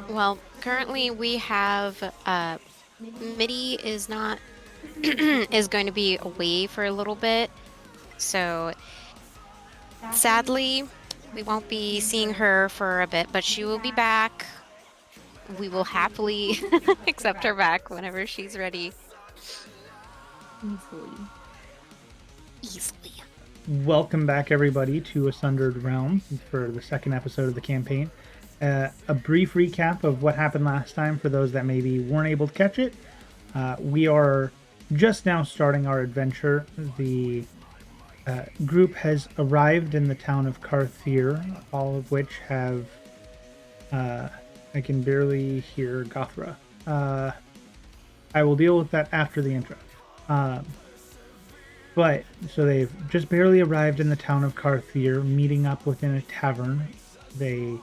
Well, currently we have Midi is not is going to be away for a little bit. So sadly, we won't be seeing her for a bit, but she will be back. We will happily accept her back whenever she's ready. Easily. Easily. Welcome back, everybody, to A Sundered Realms for the second episode of the campaign. A brief recap of what happened last time for those that maybe weren't able to catch it. We are just now starting our adventure. The group has arrived in the town of Carthir, all of which have... I can barely hear Gothra. I will deal with that after the intro. But, so they've just barely arrived in the town of Carthir, meeting up within a tavern. They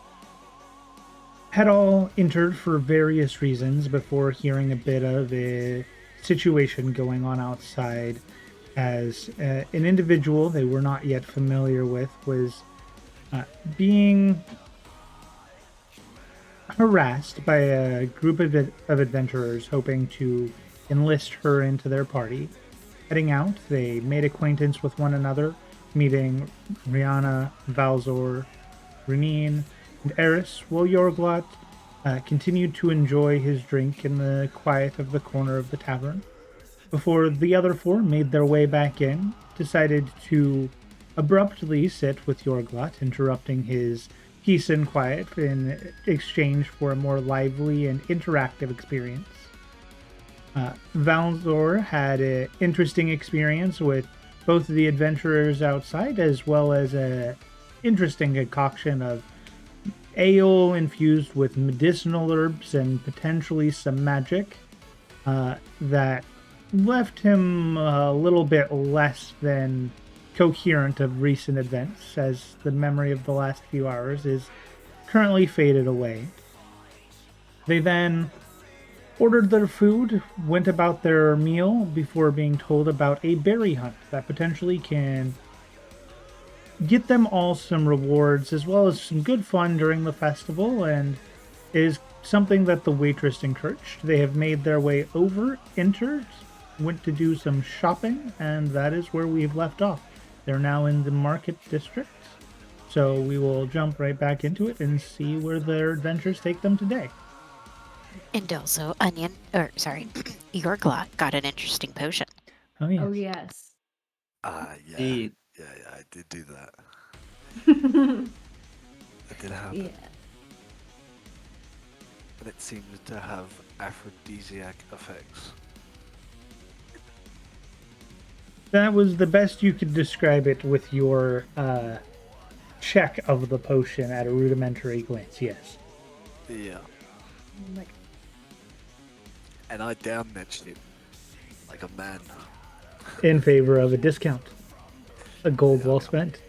had all entered for various reasons before hearing a bit of a situation going on outside, as an individual they were not yet familiar with was being harassed by a group of adventurers hoping to enlist her into their party. Heading out, they made acquaintance with one another, meeting Ryana, Valzor, Renine, and Eris, while Yorglot continued to enjoy his drink in the quiet of the corner of the tavern. Before the other four made their way back in, decided to abruptly sit with Yorglot, interrupting his peace and quiet in exchange for a more lively and interactive experience. Valzor had an interesting experience with both the adventurers outside as well as an interesting concoction of ale infused with medicinal herbs and potentially some magic that left him a little bit less than coherent of recent events, as the memory of the last few hours is currently faded away. They then ordered their food, went about their meal before being told about a berry hunt that potentially can get them all some rewards as well as some good fun during the festival, and is something that the waitress encouraged. They have made their way over, entered, went to do some shopping, and that is where we've left off. They're now in the market district, so we will jump right back into it and see where their adventures take them today. And also, Yorglot got an interesting potion. Oh, yes. Oh, yes. Yeah, I did do that. It did happen. Yeah. And it seems to have aphrodisiac effects. That was the best you could describe it with your check of the potion at a rudimentary glance, yes. Yeah. Like, And I downed that shit like a man. In favor of a discount. A gold Yeah. well spent.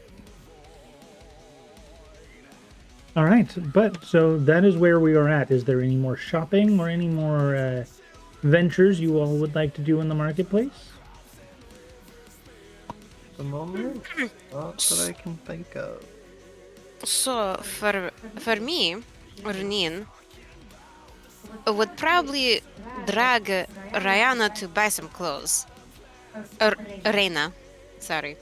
Alright, but so that is where we are at. Is there any more shopping or any more ventures you all would like to do in the marketplace? The moment, not that I can think of. So for me, Renine would probably drag Ryana to buy some clothes. Or Reina, sorry.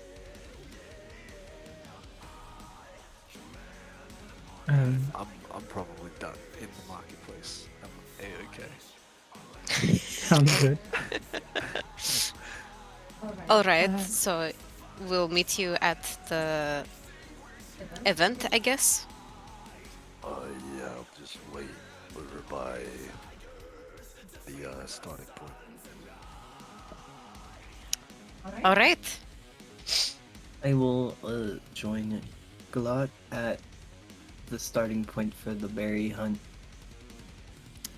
I'm probably done in the marketplace. I'm A-okay. Sounds good. All right, so we'll meet you at the event, I guess. Yeah, I'll just wait over by the starting point. All right. I will join Glot at the starting point for the berry hunt.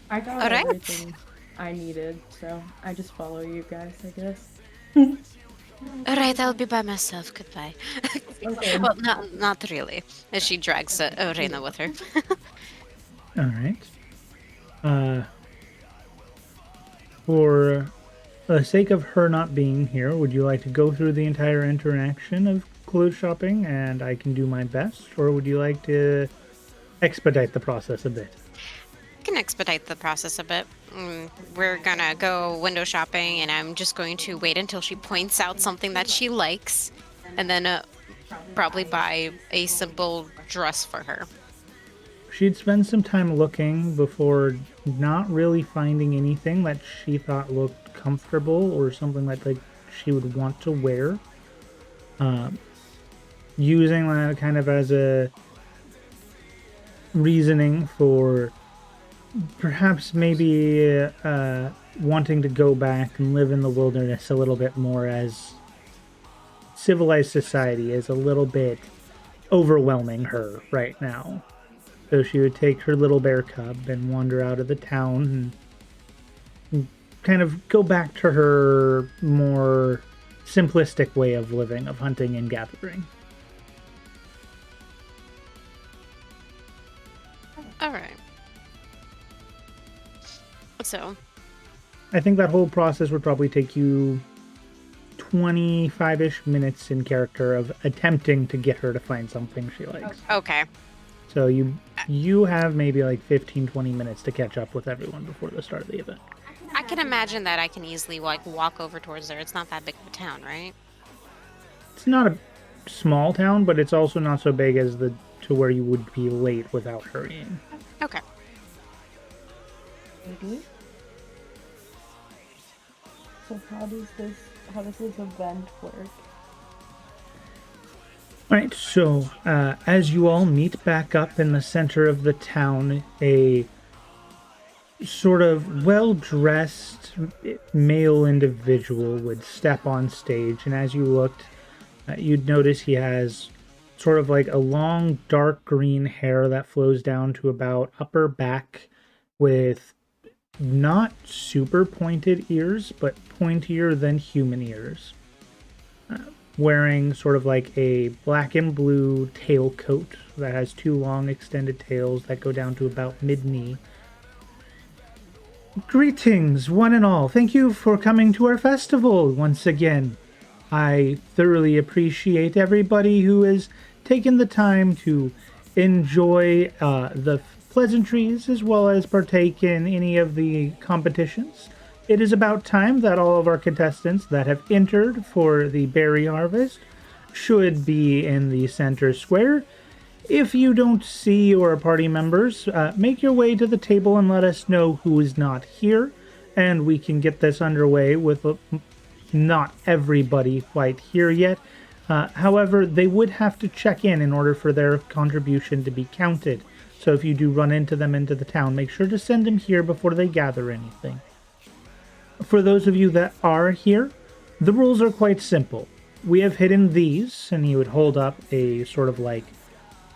I got All right. everything I needed, so I just follow you guys, I guess. All right, I'll be by myself. Goodbye. Okay. Well, not really. As she drags Reina with her. Alright. For the sake of her not being here, would you like to go through the entire interaction of clothes shopping and I can do my best? Or would you like to expedite the process a bit. Can expedite the process a bit. We're gonna go window shopping, and I'm just going to wait until she points out something that she likes, and then probably buy a simple dress for her. She'd spend some time looking before not really finding anything that she thought looked comfortable or something that like she would want to wear. Using that kind of as a reasoning for perhaps maybe wanting to go back and live in the wilderness a little bit more, as civilized society is a little bit overwhelming her right now. So she would take her little bear cub and wander out of the town and kind of go back to her more simplistic way of living, of hunting and gathering. All right. So, I think that whole process would probably take you 25-ish minutes in character of attempting to get her to find something she likes. okay. So you have maybe like 15-20 minutes to catch up with everyone before the start of the event. I can imagine that I can easily like walk over towards there. It's not that big of a town, right? It's not a small town, but it's also not so big as to where you would be late without hurrying. Okay. Maybe. So how does this event work? Alright, so as you all meet back up in the center of the town, a sort of well-dressed male individual would step on stage, and as you looked, you'd notice he has sort of like a long dark green hair that flows down to about upper back with not super pointed ears, but pointier than human ears. Wearing sort of like a black and blue tailcoat that has two long extended tails that go down to about mid-knee. Greetings, one and all. Thank you for coming to our festival once again. I thoroughly appreciate everybody who has taken the time to enjoy the pleasantries as well as partake in any of the competitions. It is about time that all of our contestants that have entered for the berry harvest should be in the center square. If you don't see your party members, make your way to the table and let us know who is not here, and we can get this underway with not everybody quite here yet. However, they would have to check in order for their contribution to be counted. So if you do run into them into the town, make sure to send them here before they gather anything. For those of you that are here, the rules are quite simple. We have hidden these, and you would hold up a sort of like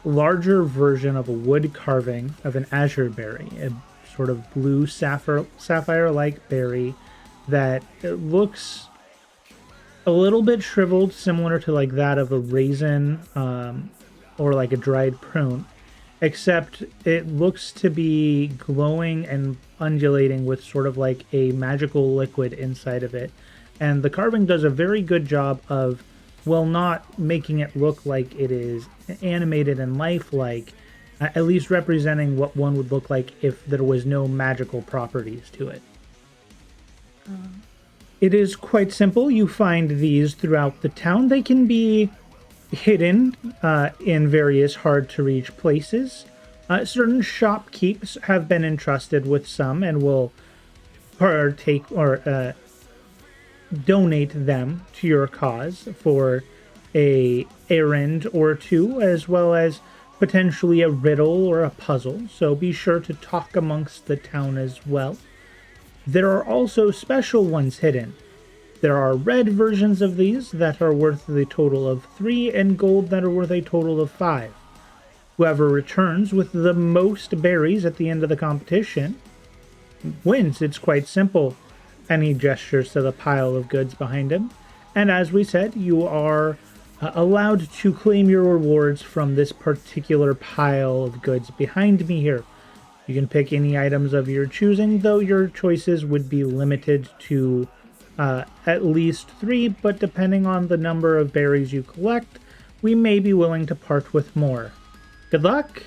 larger version of a wood carving of an azure berry, a sort of blue sapphire-like berry that looks a little bit shriveled, similar to like that of a raisin or like a dried prune, except it looks to be glowing and undulating with sort of like a magical liquid inside of it. And the carving does a very good job of, well, not making it look like it is animated and lifelike, at least representing what one would look like if there was no magical properties to it. It is quite simple. You find these throughout the town. They can be hidden in various hard-to-reach places. Certain shopkeepers have been entrusted with some and will partake or donate them to your cause for a errand or two, as well as potentially a riddle or a puzzle. So be sure to talk amongst the town as well. There are also special ones hidden. There are red versions of these that are worth the total of 3 and gold that are worth a total of 5. Whoever returns with the most berries at the end of the competition wins. It's quite simple. And he gestures to the pile of goods behind him. And as we said, you are allowed to claim your rewards from this particular pile of goods behind me here. You can pick any items of your choosing, though your choices would be limited to at least 3, but depending on the number of berries you collect, we may be willing to part with more. Good luck!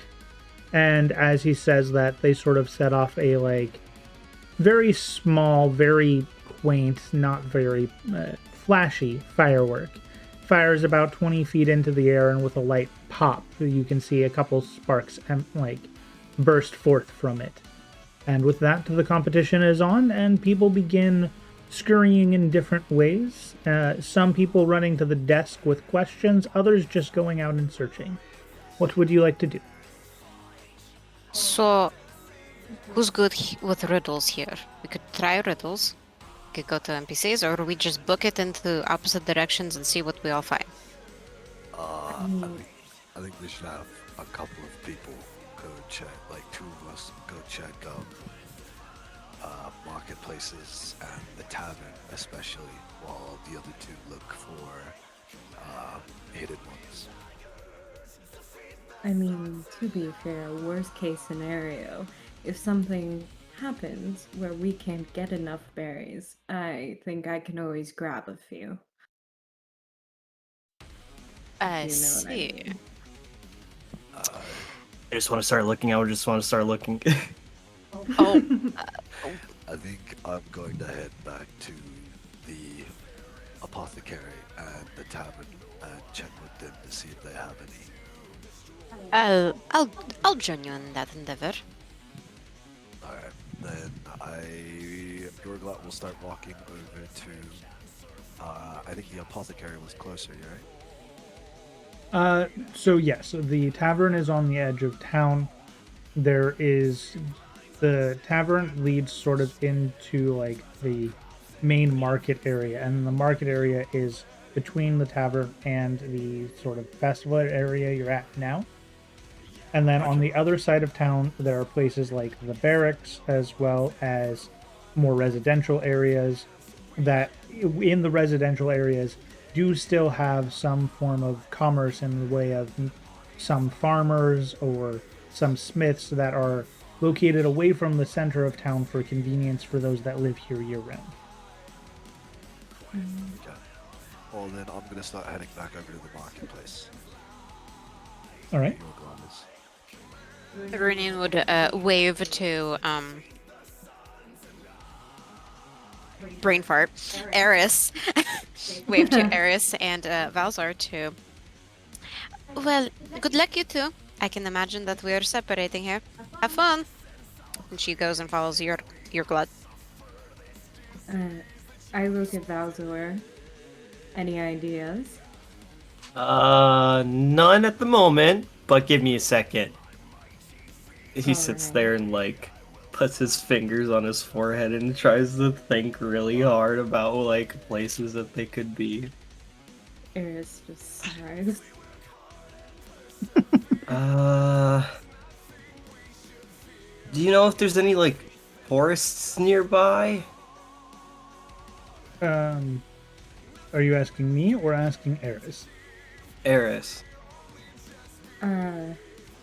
And as he says that, they sort of set off a like very small, very quaint, not very flashy firework. Fires about 20 feet into the air, and with a light pop, you can see a couple sparks like burst forth from it. And with that, the competition is on, and people begin scurrying in different ways. Some people running to the desk with questions, others just going out and searching. What would you like to do? So, who's good with riddles here? We could try riddles. We could go to NPCs, or we just book it into opposite directions and see what we all find. I think we should have a couple of people go check, like 2 of us go check marketplaces and the tavern, especially, while the other 2 look for hidden ones. I mean, to be fair, worst case scenario, if something happens where we can't get enough berries, I think I can always grab a few. I You know what I see. mean. I just want to start looking. I just want to start looking. Oh, I think I'm going to head back to the apothecary and the tavern and check with them to see if they have any. I'll join you in that endeavor. Alright, then Yorglot will start walking over to, I think the apothecary was closer, right? So yes, the tavern is on the edge of town. The tavern leads sort of into like the main market area, and the market area is between the tavern and the sort of festival area you're at now. And then on the other side of town, there are places like the barracks, as well as more residential areas that in the residential areas do still have some form of commerce in the way of some farmers or some smiths that are located away from the center of town for convenience for those that live here year-round. Okay. Well, then I'm gonna start heading back over to the marketplace. All right. Yorglot is. Runin would wave to brain fart, Eris. Wave to Eris and Valzar to. Well, good luck, you two. I can imagine that we are separating here. Have fun. And she goes and follows your glut. I look at Valzor. Any ideas? None at the moment, but give me a second. He sits Alright. there and like puts his fingers on his forehead and tries to think really hard about like places that they could be. Eris just sighs. Do you know if there's any like forests nearby? Are you asking me or asking Eris? Eris.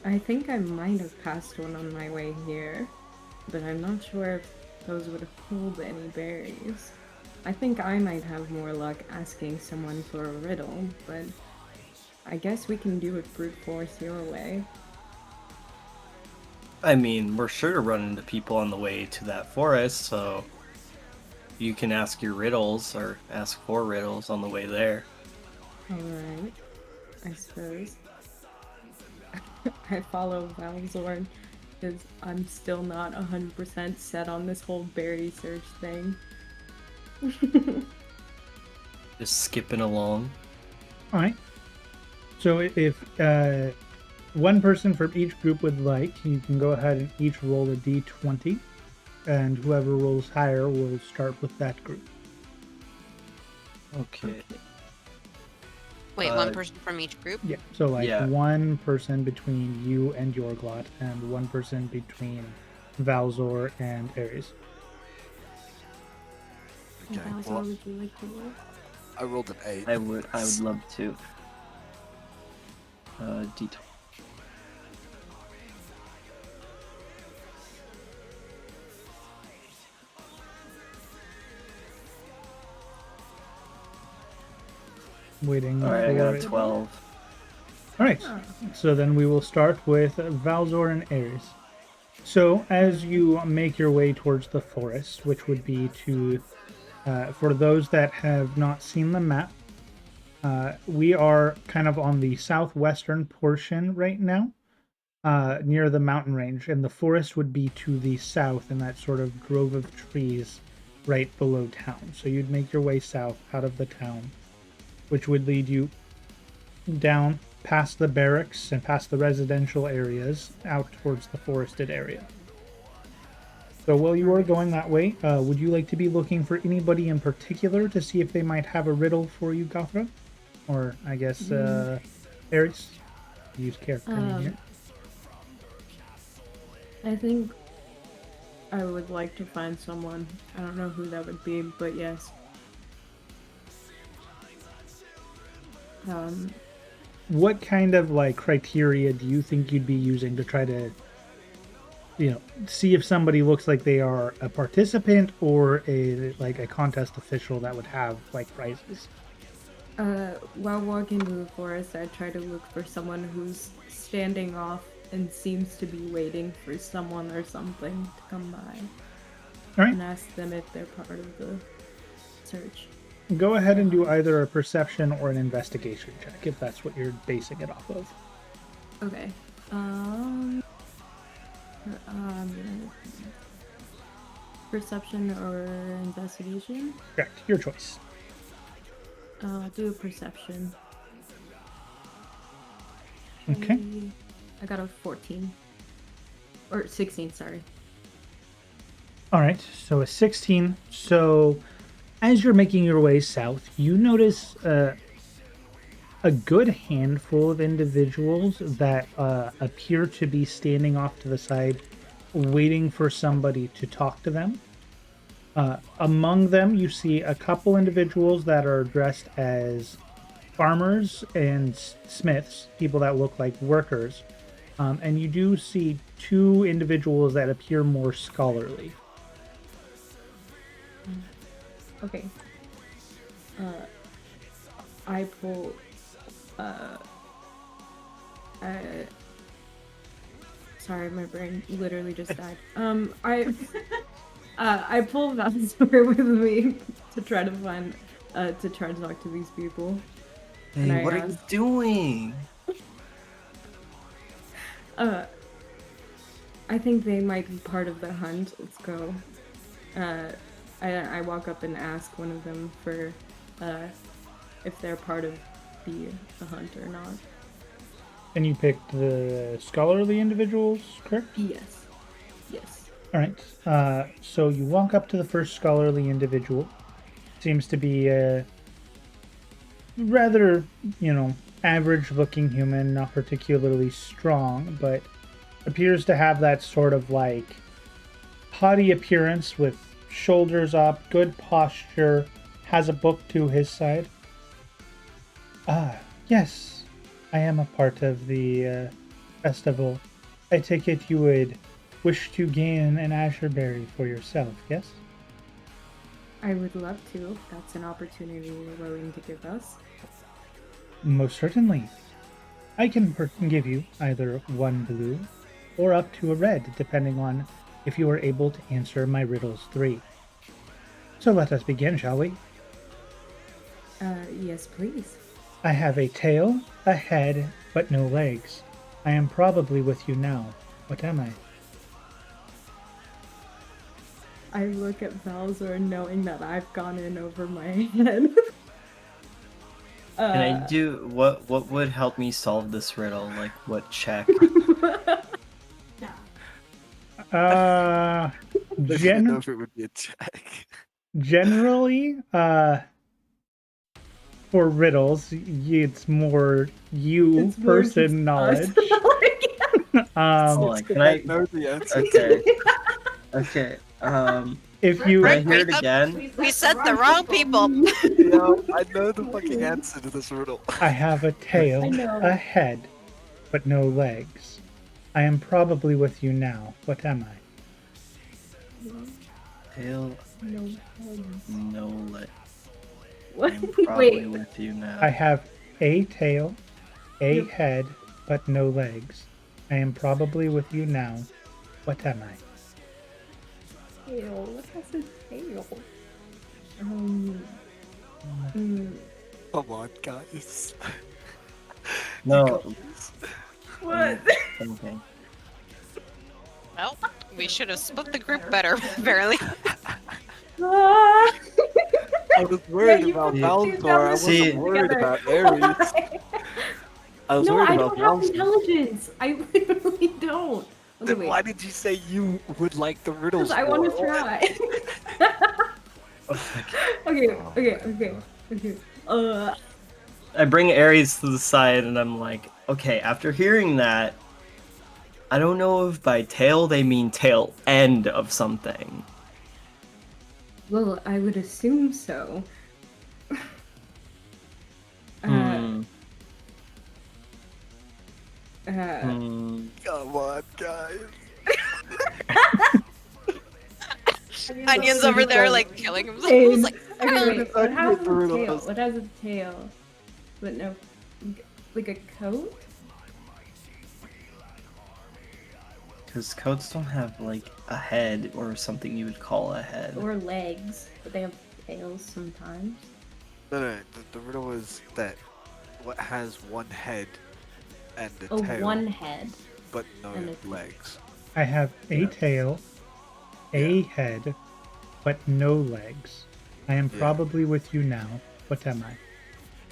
I think I might have passed one on my way here, but I'm not sure if those would hold any berries. I think I might have more luck asking someone for a riddle, but I guess we can do it brute force your way. I mean, we're sure to run into people on the way to that forest, so you can ask your riddles or ask for riddles on the way there. Alright, I suppose. I follow Valzorn because I'm still not 100% set on this whole berry search thing. Just skipping along. All right. So if one person from each group would like, you can go ahead and each roll a d20, and whoever rolls higher will start with that group. Okay. Wait, one person from each group? Yeah. So like Yeah. one person between you and Yorglot, and one person between Valzor and Ares. Okay. Valzor, Well, would you like to roll? I rolled an 8. I would love to. D20. Waiting Alright, I for got a it. 12. All right, so then we will start with Valzor and Ares. So as you make your way towards the forest, which would be to, for those that have not seen the map, we are kind of on the southwestern portion right now, near the mountain range, and the forest would be to the south in that sort of grove of trees right below town. So you'd make your way south out of the town, which would lead you down past the barracks and past the residential areas out towards the forested area. So while you are going that way, would you like to be looking for anybody in particular to see if they might have a riddle for you, Gothra? Or, I guess, Ares? Use character name here. I think I would like to find someone. I don't know who that would be, but yes. What kind of like criteria do you think you'd be using to try to, see if somebody looks like they are a participant or a contest official that would have like prizes? While walking through the forest, I try to look for someone who's standing off and seems to be waiting for someone or something to come by. All right. And ask them if they're part of the search. Go ahead and do either a perception or an investigation check if that's what you're basing it off of. Okay. Perception or investigation? Correct. Your choice. I'll do a perception. Okay. I got a 14. Or 16, sorry. All right. So a 16. So as you're making your way south, you notice a good handful of individuals that appear to be standing off to the side, waiting for somebody to talk to them. Among them, you see a couple individuals that are dressed as farmers and smiths, people that look like workers. And you do see two individuals that appear more scholarly. Okay. I pull. Sorry, my brain literally just died. I pull Valzor with me to try to find, to try to talk to these people. Hey, what are you doing? I think they might be part of the hunt. Let's go. I walk up and ask one of them for if they're part of the hunt or not. And you picked the scholarly individuals, correct? Yes. Yes. All right. So you walk up to the first scholarly individual. Seems to be a rather, average-looking human, not particularly strong, but appears to have that sort of like haughty appearance with shoulders up, good posture, has a book to his side. Yes, I am a part of the festival. I take it you would wish to gain an azure berry for yourself, yes? I would love to, if that's an opportunity you're willing to give us. Most certainly. I can give you either one blue or up to a red, depending on if you are able to answer my riddles 3. So let us begin, shall we? Yes, please. I have a tail, a head, but no legs. I am probably with you now. What am I? I look at Valzor knowing that I've gone in over my head. And I do what would help me solve this riddle? Like what check? I didn't know if it would be a check. Generally, for riddles, it's more It's more just person knowledge. Hold on, can I know the answer. Okay. If you Can I hear it again? We said the wrong people. I know the fucking answer to this riddle. I have a tail, I know. a head, but no legs. I am probably with you now. What am I? Tail, No. no leg. What? I'm probably Wait. with you now. I have a tail, A Yep. head, but no legs. I am probably with you now. What am I? Tail. What has a tail? Mm, Come on, guys. No. what? Okay. Well, we should have split the group better, apparently. Ah! I was worried you about put the two Valzor. I numbers wasn't See- worried together. about Ares. I was No, worried I about don't have Valzor. intelligence. I literally don't. Okay, Then wait. why did you say you would like the riddles? Because I want to more? try. Oh Okay. I bring Ares to the side and I'm like, okay, after hearing that, I don't know if by tail they mean tail end of something. Well, I would assume so. Hmm. Uh, Hmm. Come on, guys. Onion's over there, like, killing himself. Hey, He's like, okay, wait. What has a riddle tail? is- What has a tail? But no, like a coat? Because coats don't have like a head or something you would call a head. Or legs, but they have tails sometimes. No. The riddle is that what has one head and a Oh, tail, one head. but no and a- legs. I have a Yeah. tail, a head, but no legs. I am Yeah. probably with you now. What am I?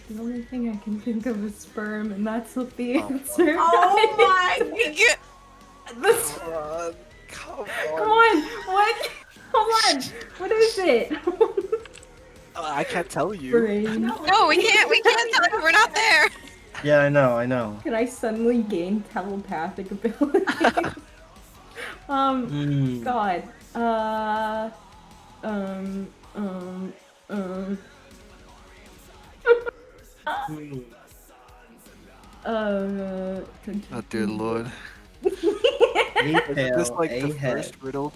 The only thing I can think of is sperm, and that's what the Oh my answer. oh my god! This- Come on. Come on! What? Hold on! What is it? I can't tell you. Brain. No, we can't tell you, we're not there! Yeah, I know. Can I suddenly gain telepathic abilities? Hmm. God. Hmm. Oh dear lord. Is A this tail, like a the head. first riddle?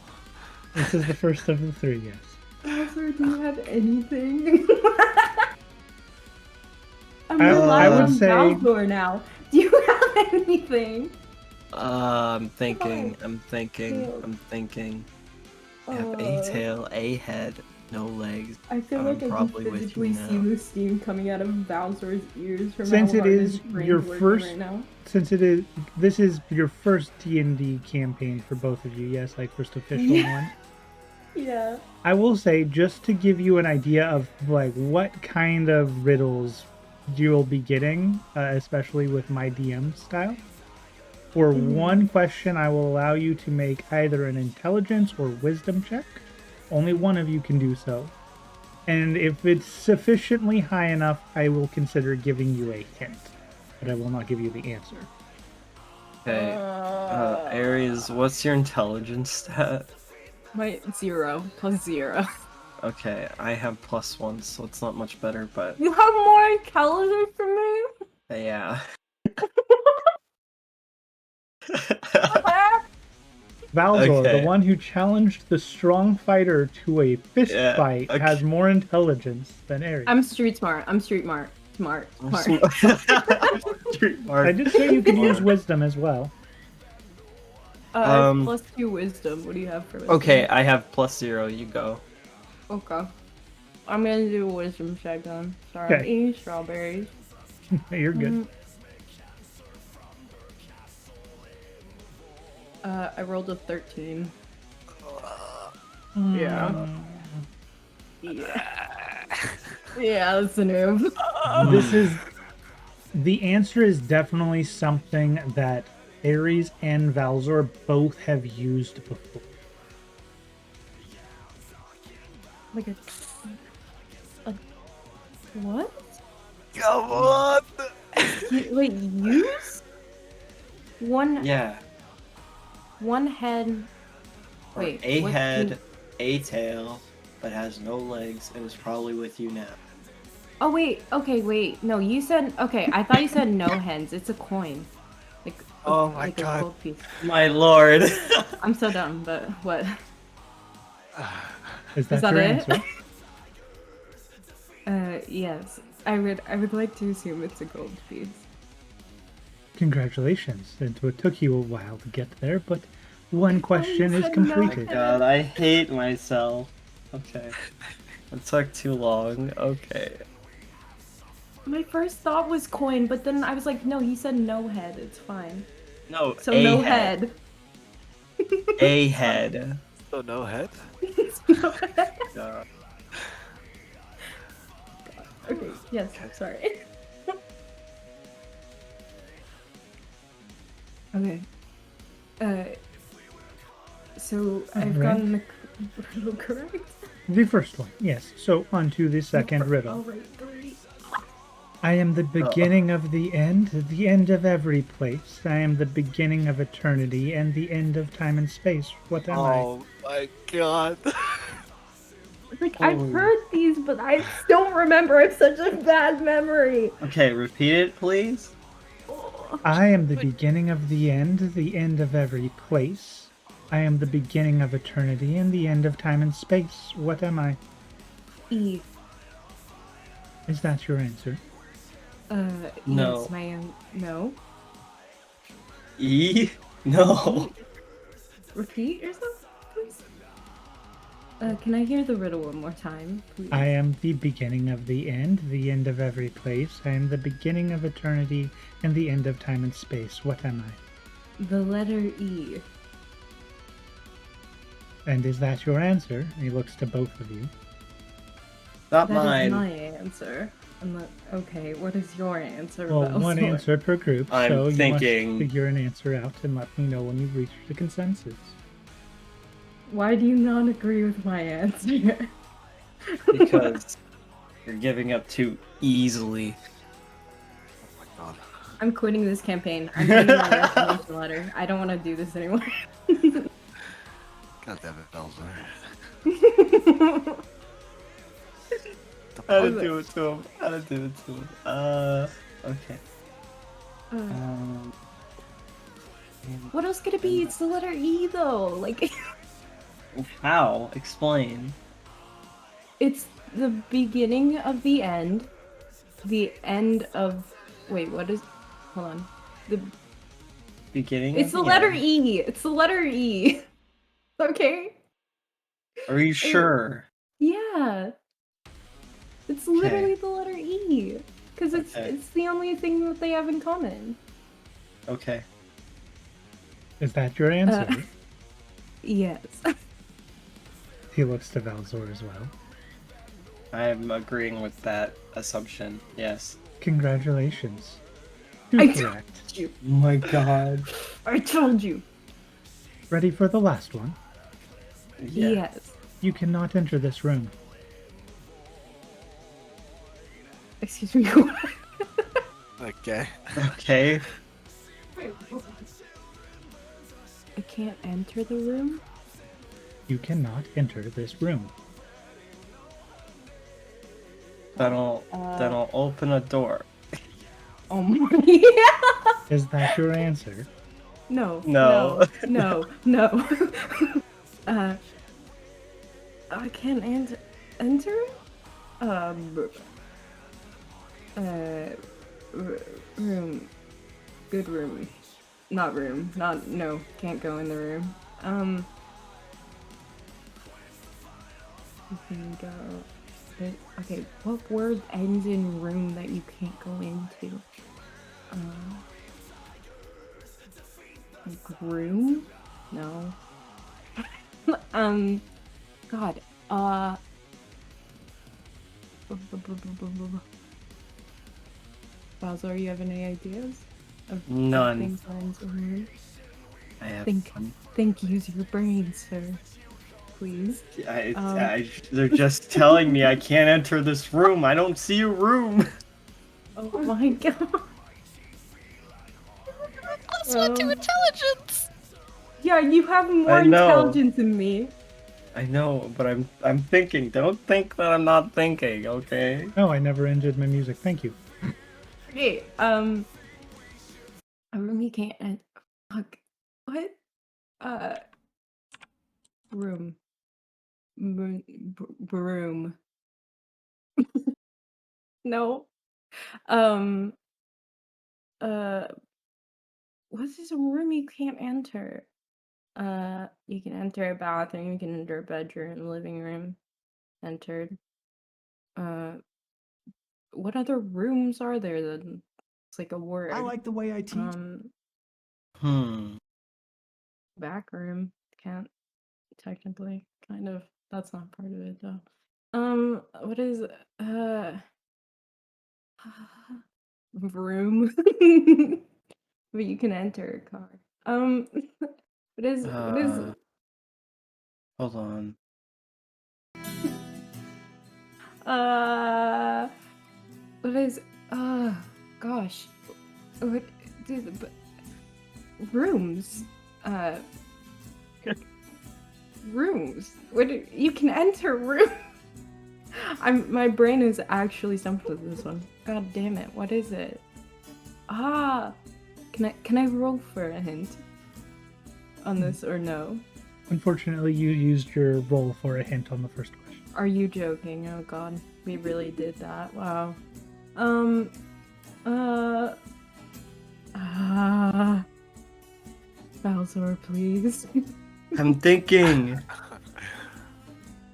This is the first of the three, yes. Officer, do you have anything? I'm I relying would on say- Valor now. Do you have anything? I'm thinking. Tail. I have a tail, a head, no legs. I feel I'm like I can probably with physically you see now. the steam coming out of Valsor's ears from Since how it hard is his brain's your working first- right now. Since this is your first D&D campaign for both of you, yes, like first official Yeah. one. Yeah. I will say, just to give you an idea of like what kind of riddles you'll be getting, especially with my DM style. For one question, I will allow you to make either an intelligence or wisdom check. Only one of you can do so. And if it's sufficiently high enough, I will consider giving you a hint. But I will not give you the answer. Okay. Aries, what's your intelligence stat? My 0 plus 0. Okay, I have +1, so it's not much better, but You have more intelligence than me? yeah. Valzor, Okay. the one who challenged the strong fighter to a fist Yeah, fight, okay. has more intelligence than Ares. I'm street smart. Smart. Street I smart. did say you could use wisdom as well. Plus 2 wisdom. What do you have for wisdom? Okay, I have +0. You go. Okay. I'm gonna do a wisdom check then. Sorry, I'm Okay. eating strawberries. You're good. I rolled a 13. Mm. Yeah. Yeah, that's a noob. This is the answer is definitely something that Ares and Valzor both have used before. Like a what? Come on! Wait, use? Yeah. One head. Or Wait, a what head, a tail, but has no legs and is probably with you now. Oh wait, okay, wait. No, you said okay. I thought you said no hens. It's a coin. Like Oh my like God. A gold piece. My lord. I'm so dumb, but what? Is that that your it? answer? Yes. I would like to assume it's a gold piece. Congratulations. It took you a while to get there, but one question is said no. Oh my completed. god, I hate myself. Okay. It took too long. Okay. My first thought was coin, but then I was like, no, he said no head. It's fine. No, So a no head. head. A head. So no head? No head. Okay, yes, sorry. Okay. So I've Alright. gotten the riddle correct. The first one, yes. So on to the second riddle. Alright, 3. I am the beginning of the end of every place. I am the beginning of eternity and the end of time and space. What am I? Oh my god. Like, I've heard these, but I don't remember. I have such a bad memory. Okay, repeat it, please. I am the beginning of the end of every place. I am the beginning of eternity and the end of time and space. What am I? E. Is that your answer? No. Yes, no. E? No. Repeat yourself, please. Can I hear the riddle one more time, please? I am the beginning of the end of every place. I am the beginning of eternity and the end of time and space. What am I? The letter E. And is that your answer? He looks to both of you. Not That mine. is my answer. Okay, what is your answer? Well, one Valsor? answer per group, I'm so you thinking- must figure an answer out and let me know when you've reached a consensus. Why do you not agree with my answer? Because you're giving up too easily. Oh my god. I'm quitting this campaign. I'm getting my resignation letter. I don't want to do this anymore. God damn it, Belzer. How to do it to him. Okay. What else could it be? It's the letter E, though. Like, How? Explain. it's the beginning of the end. The end of. Wait, what is. Hold on. The. Beginning It's of the letter end. E. It's the letter E. Okay? Are you sure? Yeah. It's literally the letter E. Because it's the only thing that they have in common. Okay. Is that your answer? Yes. He looks to Valzor as well. I'm agreeing with that assumption. Yes. Congratulations. Two I correct. told you. Oh my god. I told you. Ready for the last one? Yeah. Yes. You cannot enter this room. Excuse me. What? Okay. Okay. I can't enter the room? You cannot enter this room. Then I'll open a door. Oh my. Yeah. Is that your answer? No. No. No. No. I can't enter? Room. Good room. Not room. No, can't go in the room. You can go. Okay, what word ends in room that you can't go into? Groom? No. God. Bowser, you have any ideas? Of None. Things that ends in room? I have Think, use your brain, sir. Please. they're just telling me I can't enter this room. I don't see a room. Oh my god. +1 to intelligence. Yeah, you have more I know. intelligence than me. I know, but I'm thinking. Don't think that I'm not thinking, okay? No, I never ended my music. Thank you. Okay, I really can't. Fuck. What? Room. Broom. No. What's this room you can't enter? You can enter a bathroom, you can enter a bedroom, living room. Entered. What other rooms are there then? It's like a word. I like the way I teach. Back room. Can't technically. Kind of. That's not part of it though. What is room? But you can enter a car. What is Hold on. what is gosh. What rooms? Rooms. What you can enter room. My brain is actually stumped with this one. God damn it! What is it? Can I roll for a hint on this or no? Unfortunately, you used your roll for a hint on the first question. Are you joking? Oh god, we really did that. Wow. Balzor, please. I'm thinking.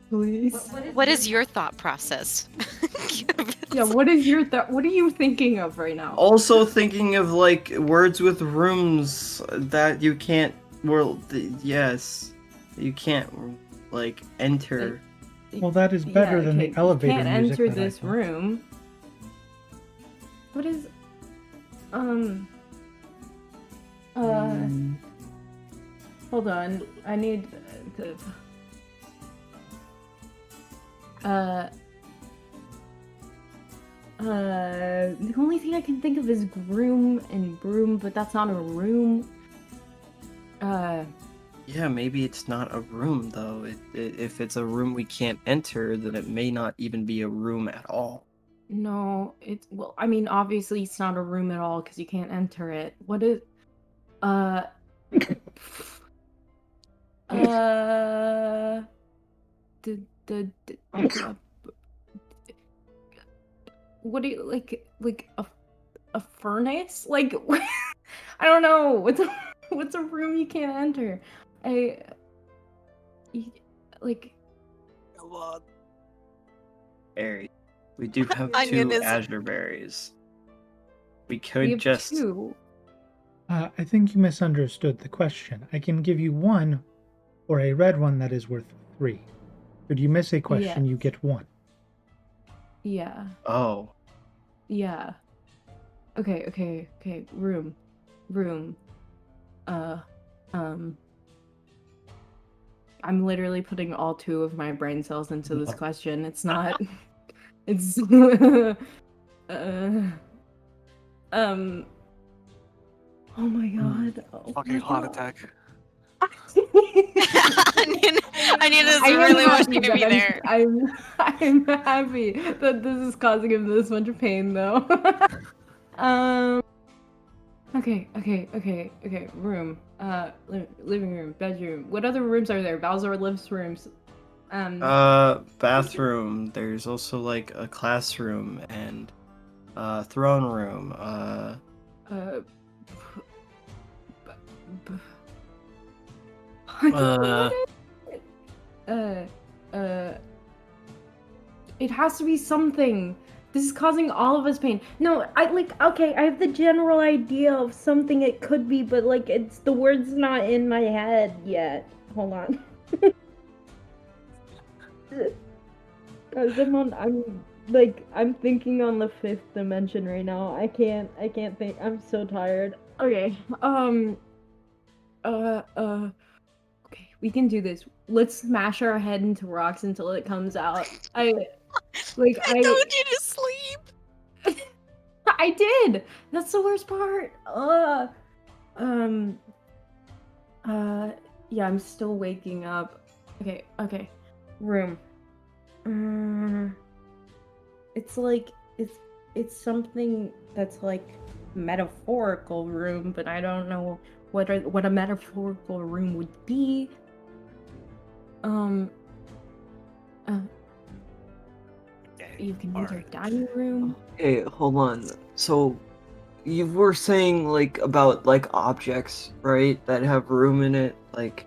Please. What is your thought process? Yeah, what is your what are you thinking of right now? Also thinking of like words with rooms that you can't. Yes, you can't like enter. Well, that is better than the elevator you can't music enter that I this thought. room. What is hold on. I need to the only thing I can think of is groom and broom, but that's not a room. Yeah, maybe it's not a room though. If it's a room we can't enter, then it may not even be a room at all. No, it's well, I mean, obviously it's not a room at all because you can't enter it. What is what do you like a furnace? Like I don't know. What's a room you can't enter? Like Come on. Berry. We do have Onion two is- azure berries. We we could have just. two. I think you misunderstood the question. I can give you one, or a red one that is worth 3. Should you miss a question, you get 1. Yeah. Oh. Yeah. Okay. Room. I'm literally putting all 2 of my brain cells into this question. It's not. It's. Oh my god. Oh Fucking my heart god. attack. Onion is I am really happy wishing to be that there. I'm happy that this is causing him this much pain, though. Okay. Room. Living room, bedroom. What other rooms are there? Balzor lives rooms. Bathroom. There's also like a classroom and throne room. It has to be something. This is causing all of us pain. No, okay, I have the general idea of something it could be, but like it's the word's not in my head yet. Hold on. I'm thinking on the 5th dimension right now. I can't think. I'm so tired. Okay. Okay, we can do this. Let's smash our head into rocks until it comes out. I told you to sleep. I did. That's the worst part. Yeah, I'm still waking up. Okay. Room. It's like it's something that's like metaphorical room, but I don't know what a metaphorical room would be. You can enter dining room. Okay, hold on. So, you were saying like about like objects, right, that have room in it, like,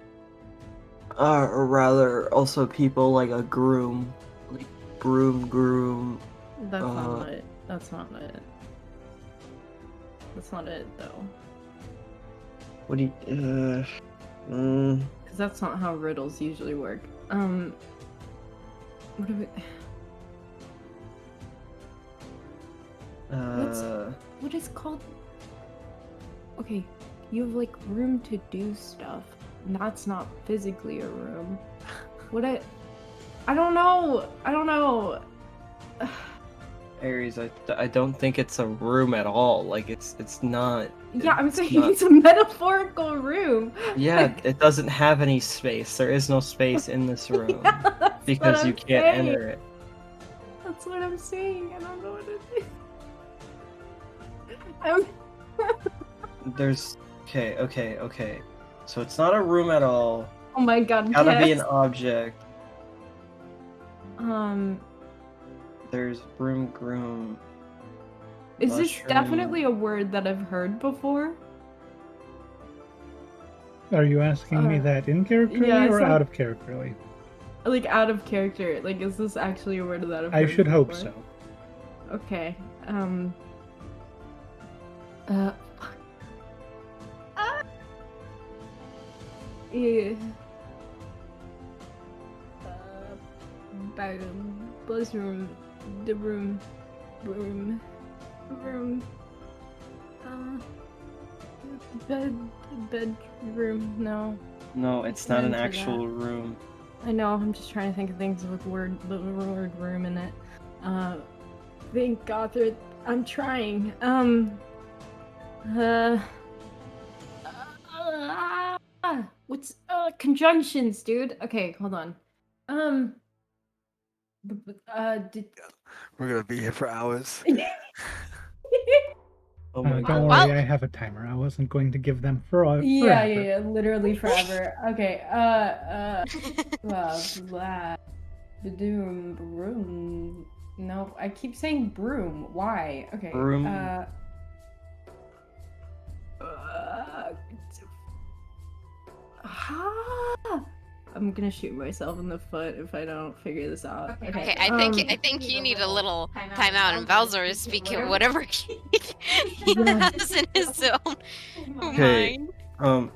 or rather, also people like a groom, like groom. That's not it. That's not it. That's not it, though. What do you? Because that's not how riddles usually work. What do we... What is called? Okay, you have like room to do stuff. And that's not physically a room. I don't know. Aries, I don't think it's a room at all. Like it's not. Yeah, I'm it's saying not- it's a metaphorical room. Yeah, Like- it doesn't have any space. There is no space in this room Yeah, that's because what you I'm can't saying. enter it. That's what I'm saying. I don't know what it is. I'm... There's okay. So it's not a room at all. Oh my god, Gotta be an yes. object. Um, There's broom, groom. is this Mushroom. definitely a word that I've heard before? Are you asking me that in characterly yeah, it's or like- out of characterly? Like, out of character. Like, is this actually a word that I've heard I should hope before? so. Okay, fuck. Yeah. Buzz room, the room, bedroom, no. No, it's not an Into that. actual room. I know, I'm just trying to think of things with the word room in it. Think Carthir, I'm trying. What's conjunctions, dude? Okay, hold on. We're gonna be here for hours. Oh my Don't god. worry, Well- I have a timer. I wasn't going to give them forever. yeah, literally forever. Okay, blah, broom. No, I keep saying broom. Why? Okay. Broom. I'm gonna shoot myself in the foot if I don't figure this out. Okay, I think you need a little timeout, and Balzor is speaking whatever he Yeah. has in his own Okay. mind.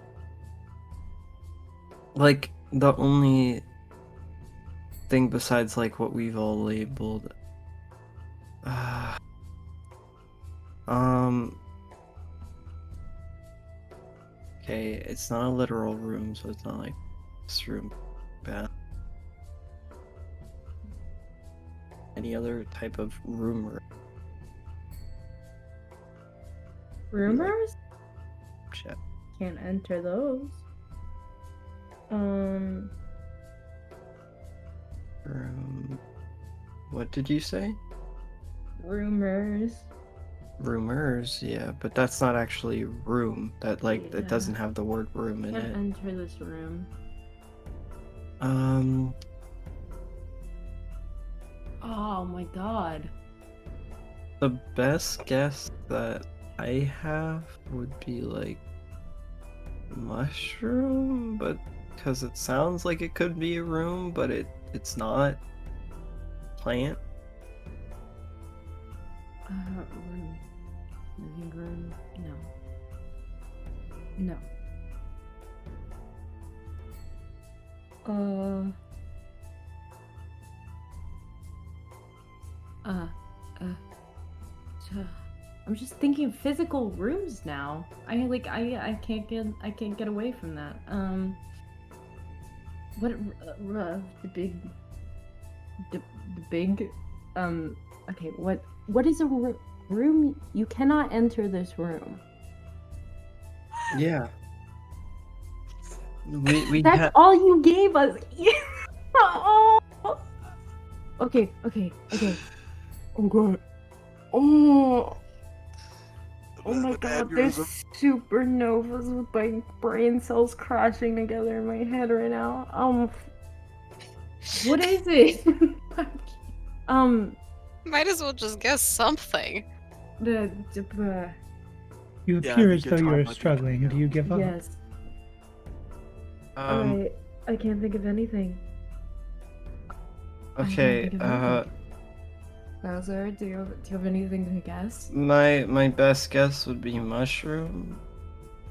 Like the only thing besides like what we've all labeled. Okay, it's not a literal room, so it's not like this room, bath. Any other type of room? Rumors? Chat. Can't enter those. Room. What did you say? Rumors. Rumors, yeah, but that's not actually room. That like Yeah. it doesn't have the word room in Can't it. enter this room. Oh my god. The best guess that I have would be like mushroom, but because it sounds like it could be a room, but it's not. Plant. Room. Living room. No. I'm just thinking physical rooms now. I can't get away from that. What the big okay, what is a room? You cannot enter this room. Yeah. We That's all you gave us. Oh. Okay. Oh god. Oh my god, there's supernovas with my brain cells crashing together in my head right now. What is it? Might as well just guess something. You Yeah, I appear think as your though time you're might be struggling. running Do you give up? Yes. Um. I can't think of anything. Okay. I can't think of anything. Bowser, do you have anything to guess? My best guess would be mushroom,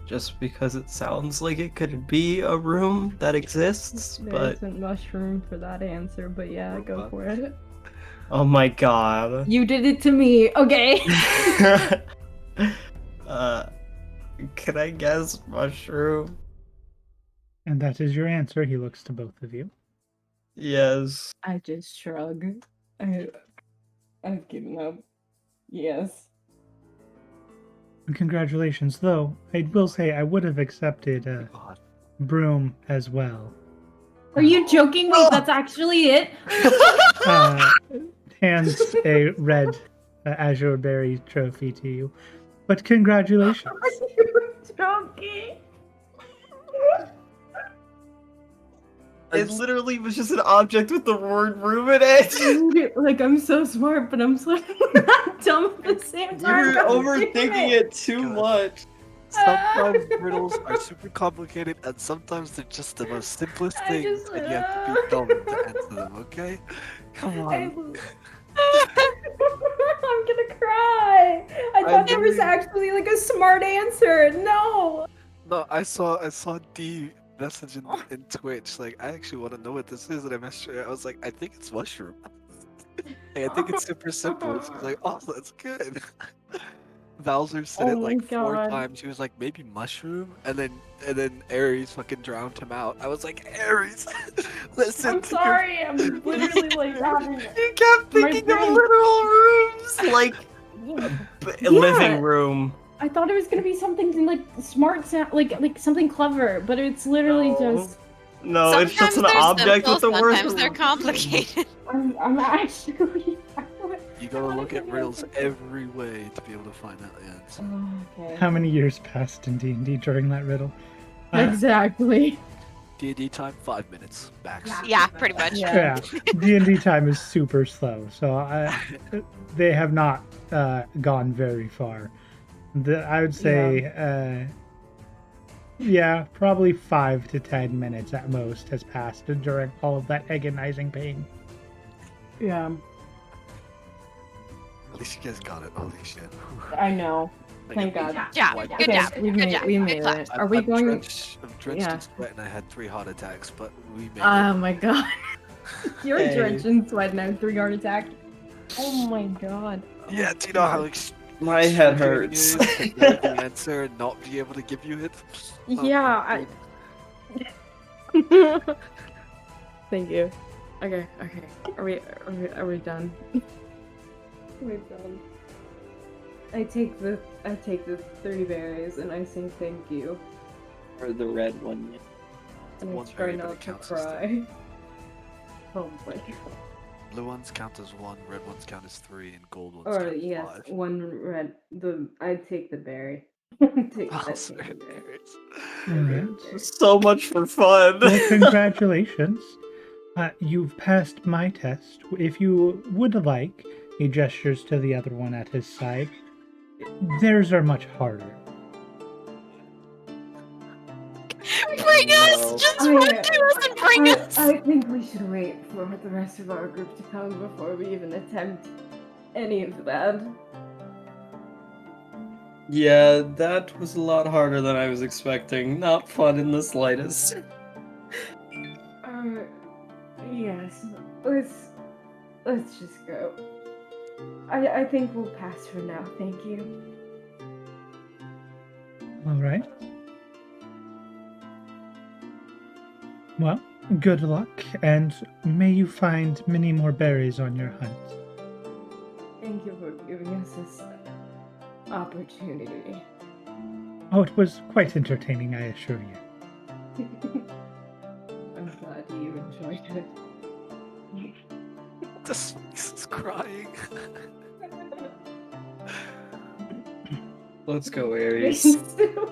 just because it sounds like it could be a room that exists. There But isn't mushroom for that answer, but yeah, go What? for it. oh my god. You did it to me. Okay. uh, can I guess mushroom? And that is your answer. He looks to both of you. Yes. I just shrug. I've given up. Yes. Congratulations, though. I will say I would have accepted God. broom as well. Are you joking? Wait, that's actually it? Hands a red azure berry trophy to you. But congratulations. Are you joking? It literally was just an object with the word room in it. Like, I'm so smart, but I'm so dumb at the same time. You're God overthinking damn it too God. much. Sometimes riddles are super complicated, and sometimes they're just the most simplest I things, just- and you have to be dumb to answer them. Okay? Come on. I'm gonna cry. I thought there was really- actually like a smart answer. No. No, I saw D message in Twitch. Like, I actually want to know what this is, and I messaged her. I was like, I think it's mushroom. Like, I think it's super simple. And she's like, oh, that's good. Bowser said Oh it my like 4 God. times. She was like, maybe mushroom, and then Aries fucking drowned him out. I was like, Aries, listen. I'm to your- sorry. I'm literally like having. You kept My thinking of brain- literal rooms, like Yeah. living room. I thought it was gonna be something like smart, like something clever, but it's literally No. just. No, it's just an they're object simple, with the word sometimes they're room. complicated. I'm actually. You gotta look at riddles every way to be able to find out the answer. Oh, okay. How many years passed in D&D during that riddle? Exactly. D&D time 5 minutes max. Yeah, pretty much. Yeah. Yeah, D&D time is super slow, so they have not gone very far. I would say, yeah, probably 5 to 10 minutes at most has passed during all of that agonizing pain. Yeah. At least you guys got it. Holy shit. I know. Like, Thank God. Yeah, Like, good job. we Good made, job. we Good made clap. it. Are we going? I'm drenched Yeah. in sweat and I had 3 heart attacks, but we made Oh it. my God. You're Hey. drenched in sweat now. 3 heart attack. Oh my God. Yeah, do you know how My head frustrating it hurts. is to know the answer and not be able to give you it? Yeah. Thank you. Okay. Are we done? We're done. I take the 3 berries and I say thank you. Or the red one. And I One try berry, but not it to counts as cry. Oh my God. Blue ones count as 1, red ones count as 3, and gold ones Or count as yes, 5. one red. I'd take the berry. Take Oh, that sorry, berry. Alright. So much for fun. Well, congratulations. You've passed my test. If you would like, he gestures to the other one at his side. Theirs are much harder. Bring No. us! Just run to us and bring us! I think we should wait for the rest of our group to come before we even attempt any of that. Yeah, that was a lot harder than I was expecting. Not fun in the slightest. Yes. Let's just go. I think we'll pass for now. Thank you. All right. Well, good luck, and may you find many more berries on your hunt. Thank you for giving us this opportunity. Oh, it was quite entertaining, I assure you. I'm glad you enjoyed it. This is crying. Let's go, Aries.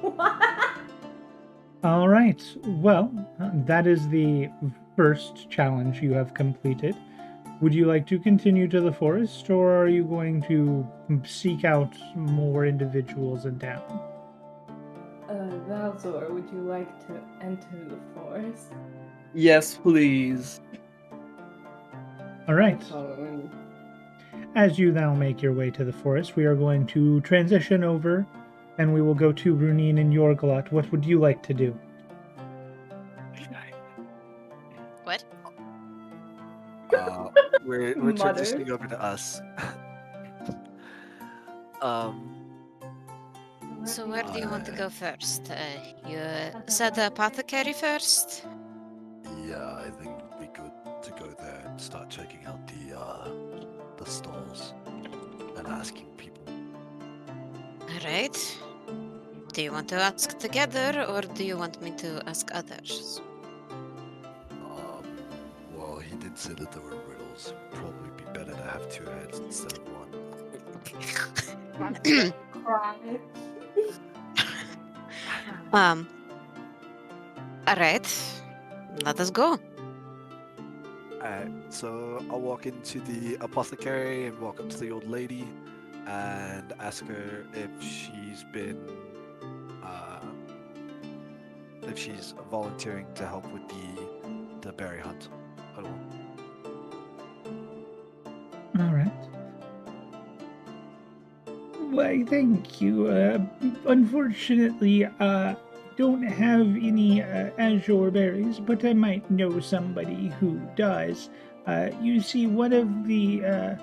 What? All right. Well, that is the first challenge you have completed. Would you like to continue to the forest, or are you going to seek out more individuals in town? Valzor, would you like to enter the forest? Yes, please. All right. Following. As you now make your way to the forest, we are going to transition over, and we will go to Runin and Yorglot. What would you like to do? What? We're Mother. transitioning over to us. So where do you want to go first? You said the apothecary first? Yeah, I think it'd be good to go there and start checking out the stalls and asking people. Alright. Do you want to ask together or do you want me to ask others? Well, he did say that there were riddles. Probably be better to have two heads instead of one. Cry. Alright. Let us go. Alright, so I'll walk into the apothecary and walk up to the old lady and ask her if she's been if she's volunteering to help with the berry hunt at all. All right. Why, thank you. Unfortunately, don't have any azure berries, but I might know somebody who does. You see, one of the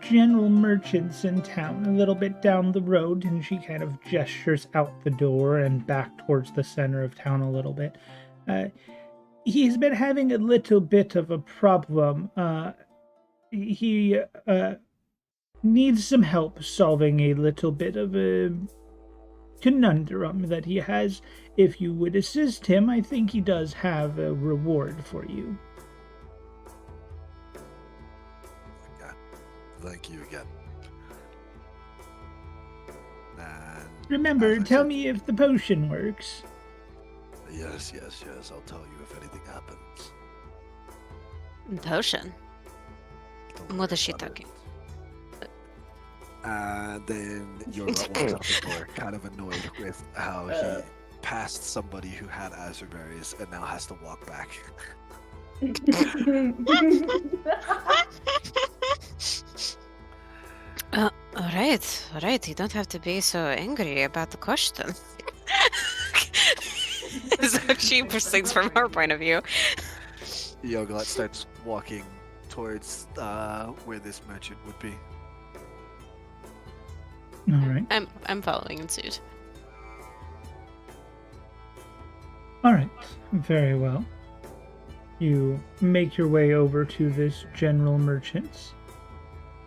general merchants in town, a little bit down the road, and she kind of gestures out the door and back towards the center of town a little bit. He's been having a little bit of a problem. He needs some help solving a little bit of a conundrum that he has. If you would assist him, I think he does have a reward for you. Okay. Thank you again. And Remember, as I tell said- me if the potion works. Yes. I'll tell you if anything happens. Potion. Don't What worry is she about it. talking? And then you're walks out the door, kind of annoyed with how he passed somebody who had azure berries and now has to walk back. Alright. You don't have to be so angry about the question. So she proceeds from her point of view. Yogalat starts walking towards where this merchant would be. All right. I'm following in suit. All right. Very well. You make your way over to this general merchant's.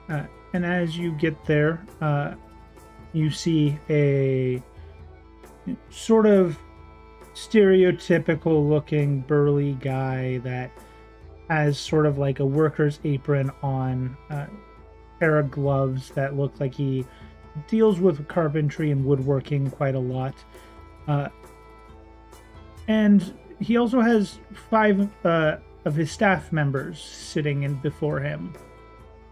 And as you get there, you see a sort of stereotypical looking burly guy that has sort of like a worker's apron on, pair of gloves that look like he deals with carpentry and woodworking quite a lot. And he also has 5 of his staff members sitting in before him,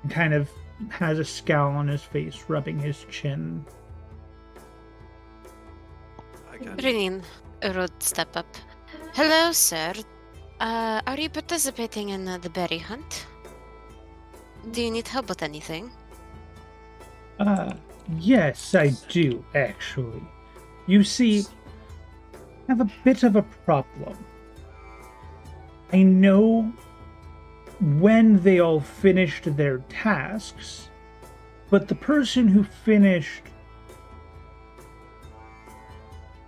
and kind of has a scowl on his face, rubbing his chin. Okay. Renin, Rod, step up. Hello, sir. Are you participating in the berry hunt? Do you need help with anything? Yes, I do, actually. You see, I have a bit of a problem. I know when they all finished their tasks, but the person who finished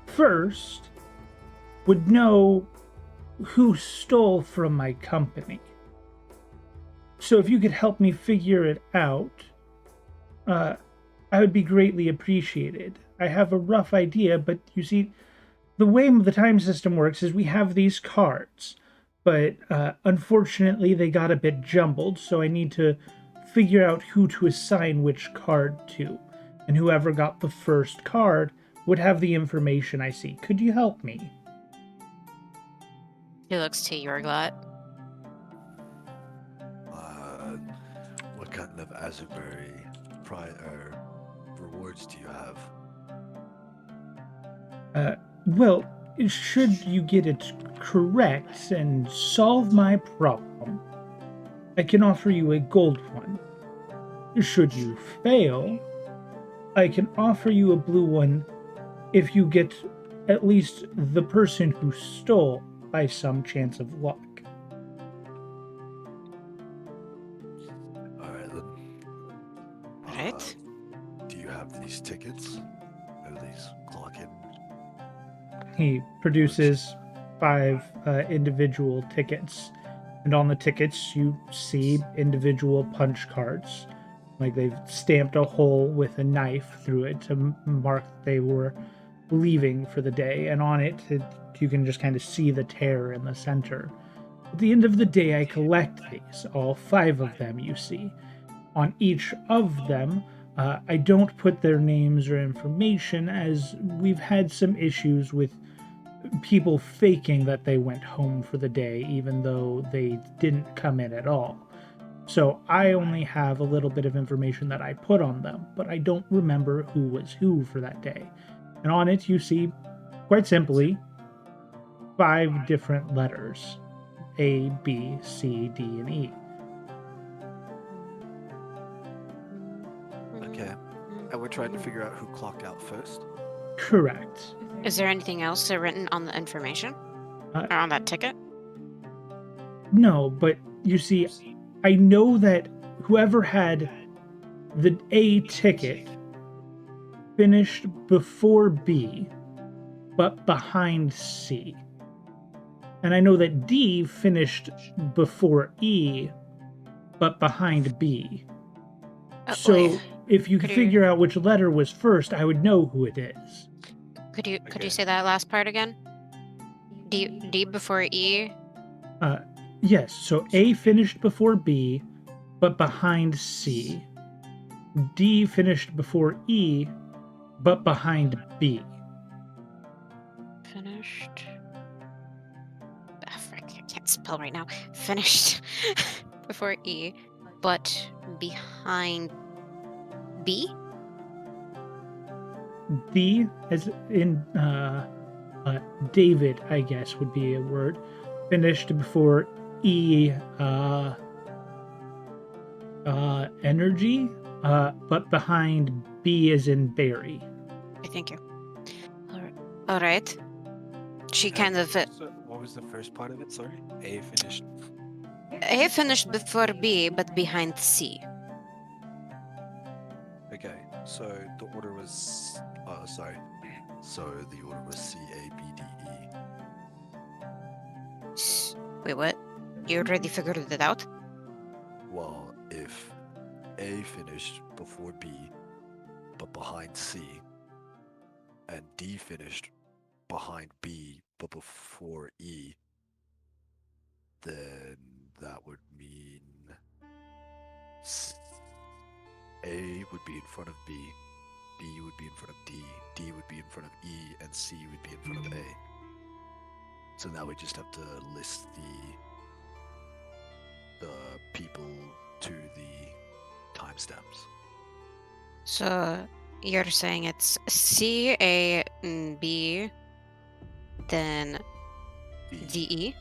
first would know who stole from my company. So if you could help me figure it out, I would be greatly appreciated. I have a rough idea, but you see, the way the time system works is we have these cards, but unfortunately they got a bit jumbled, so I need to figure out who to assign which card to. And whoever got the first card would have the information I see. Could you help me? He looks to Yorglot. What kind of azurberry rewards do you have? Well, should you get it correct and solve my problem, I can offer you a gold one. Should you fail, I can offer you a blue one if you get at least the person who stole by some chance of luck. Alright then. Right. Do you have these tickets? Or these clock in? He produces 5 individual tickets, and on the tickets you see individual punch cards. Like they've stamped a hole with a knife through it to mark they were leaving for the day, and on it you can just kind of see the tear in the center. At the end of the day, I collect these, all 5 of them you see. On each of them, I don't put their names or information, as we've had some issues with people faking that they went home for the day, even though they didn't come in at all. So I only have a little bit of information that I put on them, but I don't remember who was who for that day. And on it, you see, quite simply, 5 different letters: A, B, C, D, and E. Okay. And we're trying to figure out who clocked out first. Correct. Is there anything else written on the information? Or on that ticket? No, but you see, I know that whoever had the A ticket finished before B, but behind C. And I know that D finished before E, but behind B. So Wait, if you could could you- figure out which letter was first, I would know who it is. could you Okay. say that last part again? D before E? Yes, so A finished before B, but behind C. D finished before E, but behind B. Finished. Ah, frick, I can't spell right now. Finished before E, but behind B? D, as in David, I guess would be a word, finished before E, energy, but behind B as in berry. Okay, thank you. All right. She kind of So what was the first part of it? Sorry. A finished. A finished before B, but behind C. Okay. So the order was. Oh, sorry. So the order was C, A, B, D, E. Wait, what? You already figured it out? Well, if A finished before B, but behind C, and D finished behind B, but before E, then that would mean A would be in front of B, B would be in front of D, D would be in front of E, and C would be in front of A. So now we just have to list the people to the timestamps. So you're saying it's C, A, B, then B, D, E?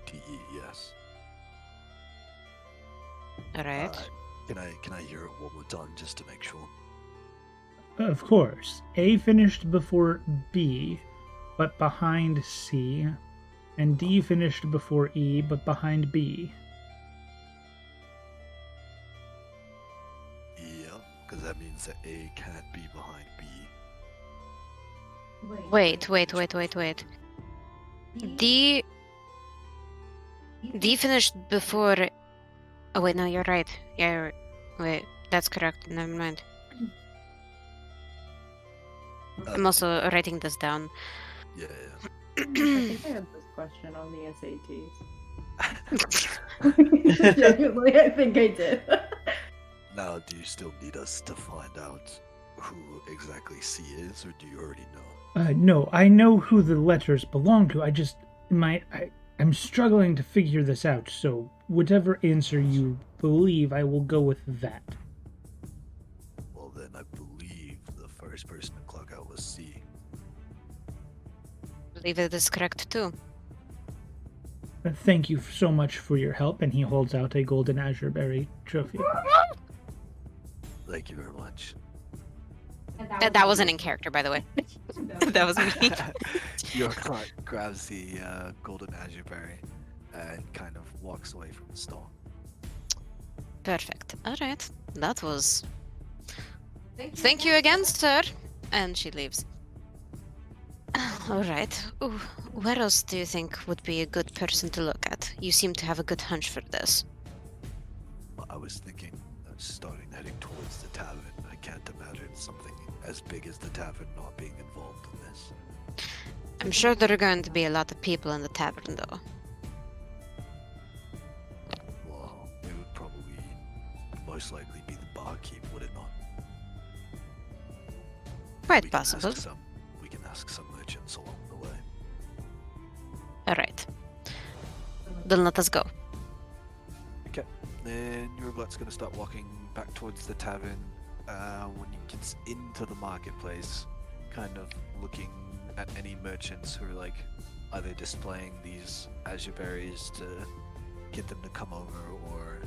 D, E, yes. All right. Can I hear it one more time just to make sure? Of course, A finished before B, but behind C, and D finished before E, but behind B. Yeah, because that means that A can't be behind B. Wait. D finished before. Oh wait, no, you're right. Yeah, wait, that's correct. Never mind. I'm also writing this down. Yeah. I think I had this question on the SATs. Genuinely, I think I did. Now, do you still need us to find out who exactly C is, or do you already know? No, I know who the letters belong to. I'm struggling to figure this out, so whatever answer you believe, I will go with that. Well, then I believe the first person to clock out was C. believe it is correct too. Thank you so much for your help, and he holds out a golden azure berry trophy. Thank you very much. That wasn't in character, by the way. That was me. Your client grabs the golden azure berry and kind of walks away from the stall. Perfect. All right. That was. Thank you again, sir. And she leaves. All right. Ooh, where else do you think would be a good person to look at? You seem to have a good hunch for this. I was thinking of starting heading towards the tavern. I can't imagine something as big as the tavern not being involved in this. I'm sure there are going to be a lot of people in the tavern, though. Well, it would probably most likely be the barkeep, would it not? Quite We can possible. We can ask some merchants along the way. All right. Then let us go. Okay. Then Euroglatt's gonna start walking back towards the tavern. When he gets into the marketplace, kind of looking at any merchants who are like either displaying these azure berries to get them to come over, or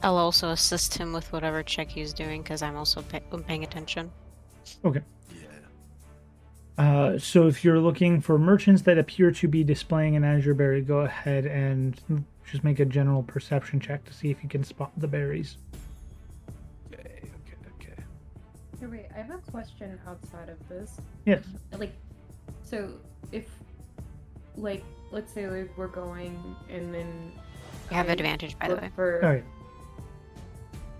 I'll also assist him with whatever check he's doing because I'm also paying attention. Okay. yeah. So if you're looking for merchants that appear to be displaying an azure berry, go ahead and just make a general perception check to see if you can spot the berries. Okay. Hey, wait, I have a question outside of this. Yes. Like, so if, like, let's say like, we're going and then You have I advantage, by the look way. for, Oh yeah.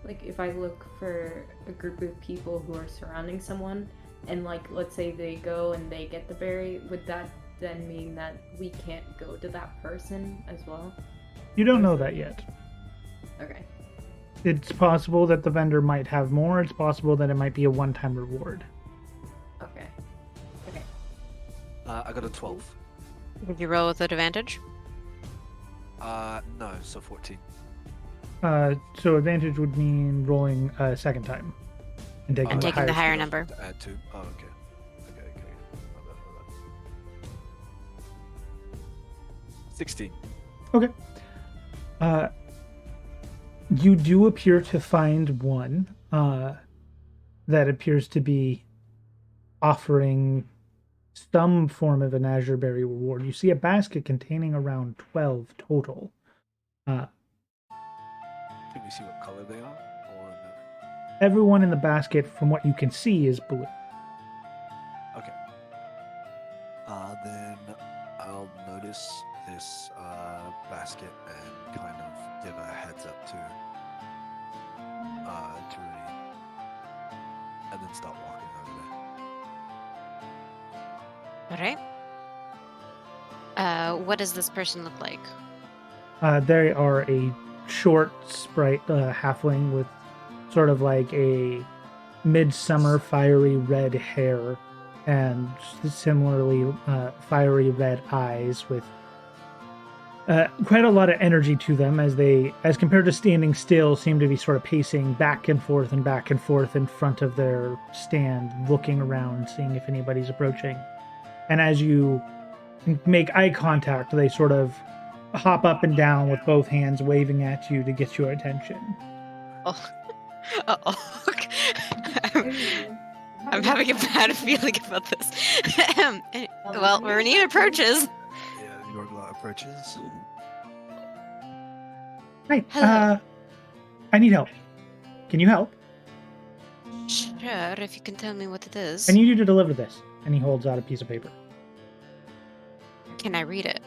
like, if I look for a group of people who are surrounding someone, and like, let's say they go and they get the berry, would that then mean that we can't go to that person as well? You don't know that yet. Okay. It's possible that the vendor might have more. It's possible that it might be a one-time reward. Okay. Okay. I got a 12. Did you roll with advantage? No, so 14. So advantage would mean rolling a second time and taking, And taking the higher score. number. To add 2. Oh, okay. Okay. My bad. 16. Okay. You do appear to find one that appears to be offering some form of an azure berry reward. You see a basket containing around 12 total. Can we see what color they are? Or no? Everyone in the basket, from what you can see, is blue. Okay. Then I'll notice this basket and kind of give a heads up to Rudy, and then start walking over there. All right. What does this person look like? They are a short, sprite halfling with sort of like a midsummer fiery red hair and similarly fiery red eyes with quite a lot of energy to them as they, as compared to standing still, seem to be sort of pacing back and forth in front of their stand, looking around, seeing if anybody's approaching. And as you make eye contact, they sort of hop up and down with both hands waving at you to get your attention. Oh. Uh-oh. I'm having a bad feeling about this. Well, Renine approaches. Yeah, Euroglatt approaches. Hi, Hello. I need help. Can you help? Sure, if you can tell me what it is. I need you to deliver this. And he holds out a piece of paper. Can I read it?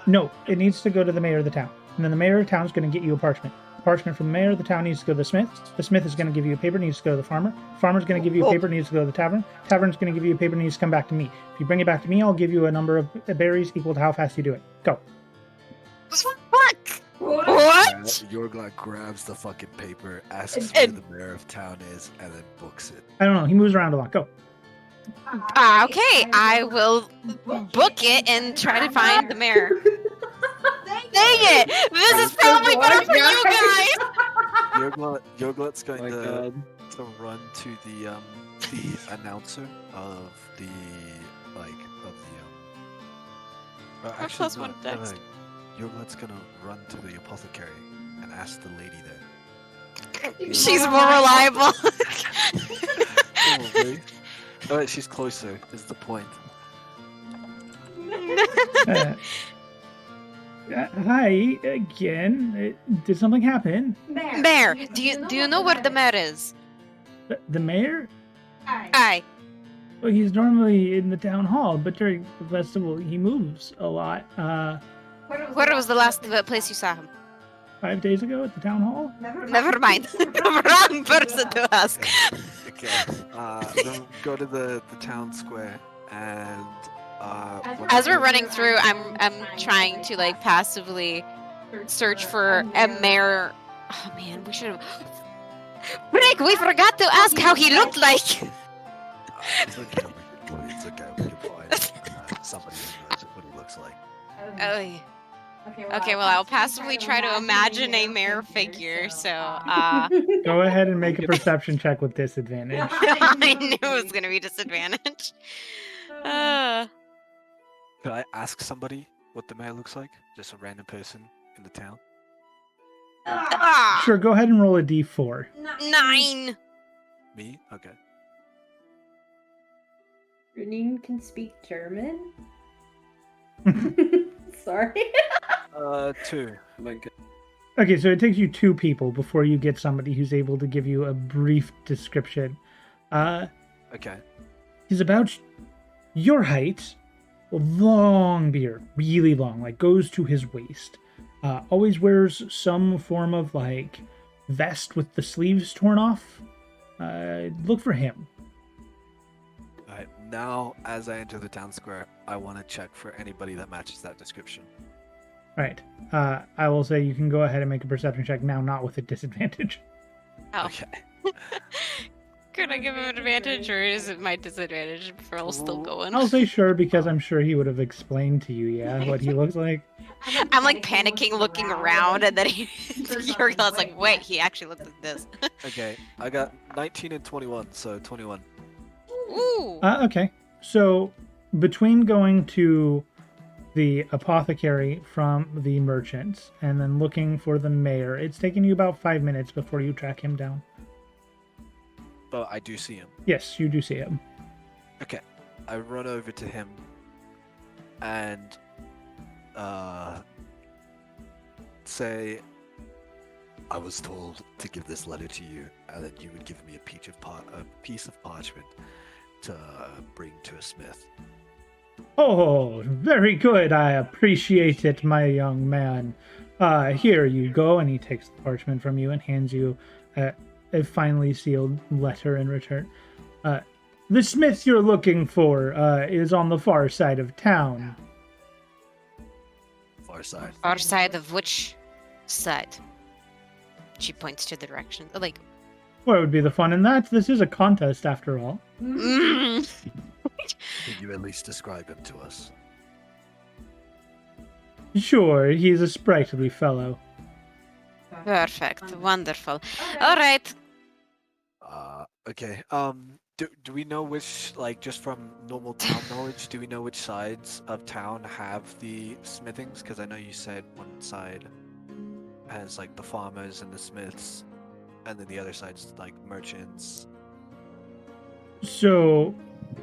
No, it needs to go to the mayor of the town. And then the mayor of the town is going to get you a parchment. The parchment from the mayor of the town needs to go to the smith. The smith is going to give you a paper, needs to go to the farmer. The farmer's going to give you a paper, needs to go to the tavern. The tavern's going to give you a paper, needs to come back to me. If you bring it back to me, I'll give you a number of berries equal to how fast you do it. Go. Fuck! What? Euroglatt grabs the fucking paper, asks where the mayor of town is, and then books it. I don't know. He moves around a lot. Go. Okay, I will book it and try to find the mayor. Dang it! This is probably better for you guys! Yoglut's going My to God. run to the announcer of the actually plus one dex. Yoglut's gonna run to the apothecary and ask the lady there. She's more reliable. Probably. Oh, she's closer. Is the point? Uh, Hi again. Did something happen? Mayor, do you know where the mayor is? The mayor? Aye. Well, he's normally in the town hall, but during the festival he moves a lot. Where was the last place you saw him? 5 days ago at the town hall? Never mind. Wrong person to ask. Okay. Then go to the town square and As we're running through, I'm trying to like passively search for a mayor. Oh man, we should have. Frick, we forgot to ask how he looked like. It's okay. It's okay. We can find somebody who knows what he looks like. Oh, yeah. Okay, well, I'll passively try to imagine a mayor figure. So, Go ahead and make a perception check with disadvantage. I knew it was gonna be disadvantage. Could I ask somebody what the mayor looks like? Just a random person in the town? Sure, go ahead and roll a d4. 9. Me? Okay. Runine can speak German? Sorry. 2. My God. Okay, so it takes you 2 people before you get somebody who's able to give you a brief description. Okay. He's about your height, a long beard, really long, like goes to his waist. Always wears some form of like vest with the sleeves torn off. Look for him. Alright, now as I enter the town square, I want to check for anybody that matches that description. All right. I will say you can go ahead and make a perception check now, not with a disadvantage. Oh, Okay. could I give him an advantage, or is it my disadvantage if we're still going? I'll say sure because I'm sure he would have explained to you, yeah, what he looks like. I'm like panicking, looking around, and then Yorgul's like, wait, he actually looked like this. Okay, I got 19 and 21, so 21. Ooh. Okay. So between going to the apothecary from the merchants and then looking for the mayor, it's taken you about 5 minutes before you track him down. But I do see him. Yes, you do see him. Okay, I run over to him and say, I was told to give this letter to you, and that you would give me a piece of parchment to bring to a smith. Oh, very good. I appreciate it, my young man. Here you go. And he takes the parchment from you and hands you a finely sealed letter in return. The smith you're looking for is on the far side of town. Far side. Far side of which side? She points to the direction. Like, What would be the fun in that? This is a contest after all. mm. Can you at least describe him to us? Sure, he's a sprightly fellow. Perfect. Wonderful. All right. okay, do we know which, like, just from normal town knowledge, do we know which sides of town have the smithings? Because I know you said one side has, like, the farmers and the smiths, and then the other side's, like, merchants. So,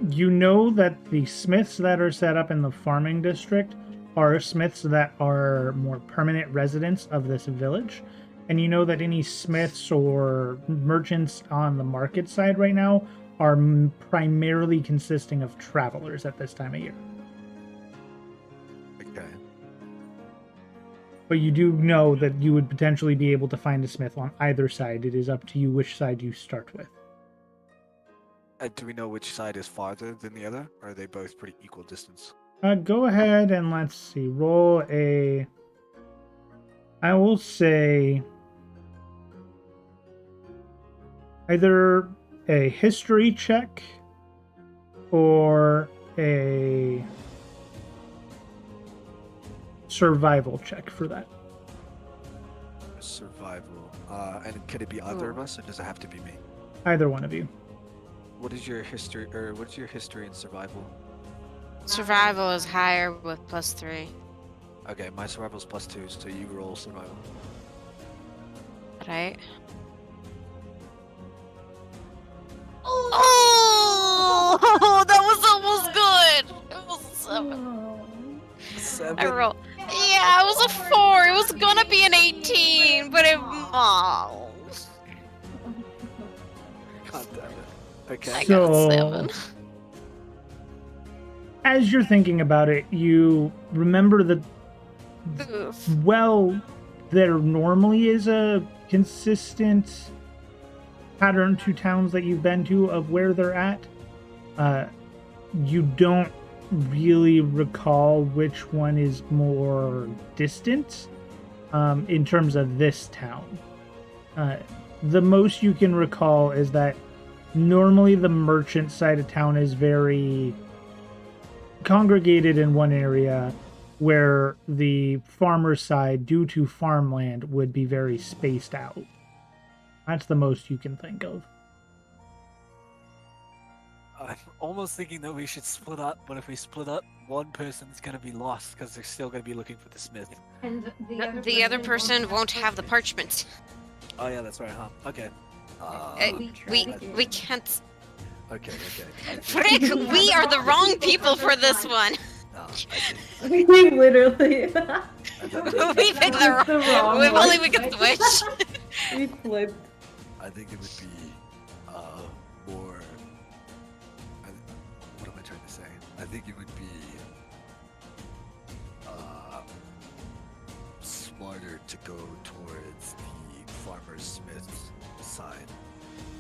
you know that the smiths that are set up in the farming district are smiths that are more permanent residents of this village. And you know that any smiths or merchants on the market side right now are primarily consisting of travelers at this time of year. Okay. But you do know that you would potentially be able to find a smith on either side. It is up to you which side you start with. Do we know which side is farther than the other, or are they both pretty equal distance? Go ahead and let's see. Roll a... I will say... either a history check or a survival check for that. survival. And can it be either of us, or does it have to be me? Either one of you. What is your history, or what's your history in survival? Survival is higher with +3. Okay, my survival's +2, so you roll survival. Right? Oh, that was almost good. It was a 7. I rolled. Yeah, it was a 4. It was gonna be an 18, but it. Oh. God damn it. Okay. I got a 7. As you're thinking about it, you remember that, Oof. well, there normally is a consistent pattern to towns that you've been to of where they're at. You don't really recall which one is more distant in terms of this town. The most you can recall is that normally the merchant side of town is very congregated in one area, where the farmer side, due to farmland, would be very spaced out. That's the most you can think of. I'm almost thinking that we should split up, but if we split up, one person's gonna be lost because they're still gonna be looking for the smith. And The other person won't have the parchment. Oh yeah, that's right, huh? Okay. We can't. Okay. Frick, we are the wrong people for this one. No, I think, we literally We picked the wrong. If only we could switch. we flipped. I think it would be more. What am I trying to say? I think it would be smarter to go towards the farmer smith's side,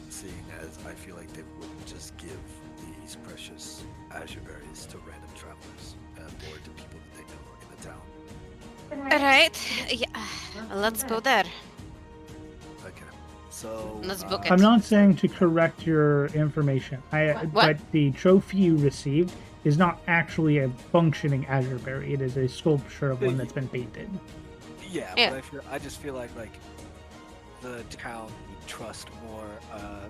seeing as I feel like they wouldn't just give these precious azure berries to random travelers or to people that they know in the town. Alright, yeah, let's go there. Okay, so Let's book it. I'm not saying to correct your information, but the trophy you received is not actually a functioning azure berry. It is a sculpture of one that's been painted. Yeah, Yeah. but I just feel like the town would trust more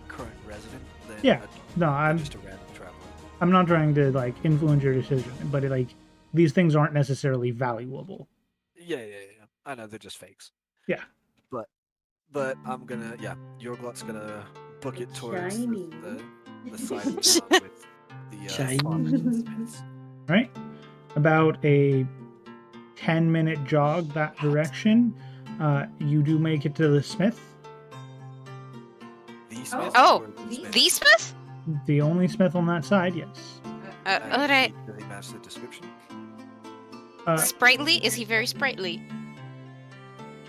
current resident than Yeah, no, just a random traveler. I'm not trying to influence your decision, but these things aren't necessarily valuable. Yeah. I know they're just fakes. Yeah. But I'm gonna, Yorglot's gonna book it towards Shiny. the side of town with the farmers and smiths. Right? About a 10-minute jog that direction. You do make it to the smith. The smith? Oh, or the smith? the Smith? The only smith on that side, yes. Alright. Does he match the description? Sprightly? Is he very sprightly?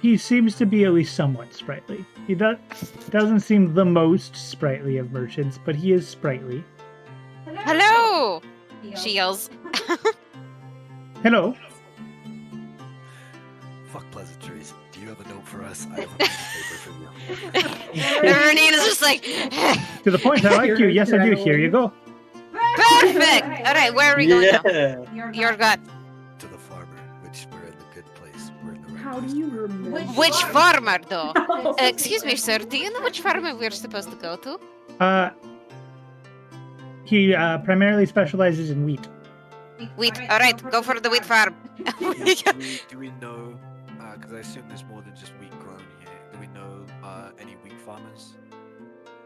He seems to be at least somewhat sprightly. He doesn't seem the most sprightly of merchants, but he is sprightly. Hello! She yells. Hello. fuck pleasantries. Do you have a note for us? I have a piece of paper for you. Renina's just like, To the point, I like you. Yes, I do. Here you go. perfect! Alright, where are we going now? Your gut. To the farmer, which we're in the good place. We're in the right How place. do you remember? Which farmer, though? Excuse me, sir. Do you know which farmer we're supposed to go to? He primarily specializes in wheat. Wheat. Alright, go for the wheat farm. Do we know, because I assume there's more than just wheat grown here, do we know any wheat farmers?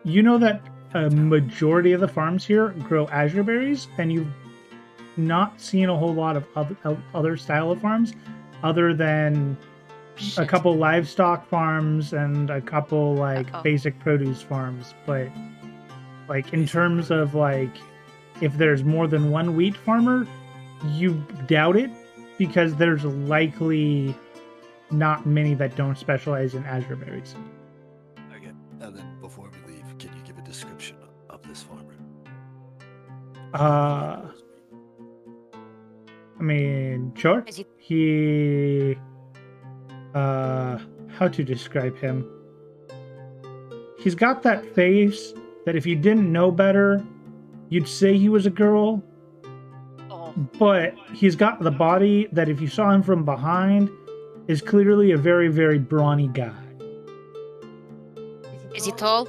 You know that a majority of the farms here grow azure berries, and you've not seen a whole lot of other style of farms, other than a couple livestock farms and a couple basic produce farms. But in terms of if there's more than one wheat farmer, you doubt it, because there's likely not many that don't specialize in azure berries. Okay. And then before we leave, can you give a description of this farmer? I mean, sure. Is he- He, how to describe him? He's got that face that if you didn't know better, you'd say he was a girl. Oh. But he's got the body that if you saw him from behind is clearly a very, very brawny guy. Is he tall?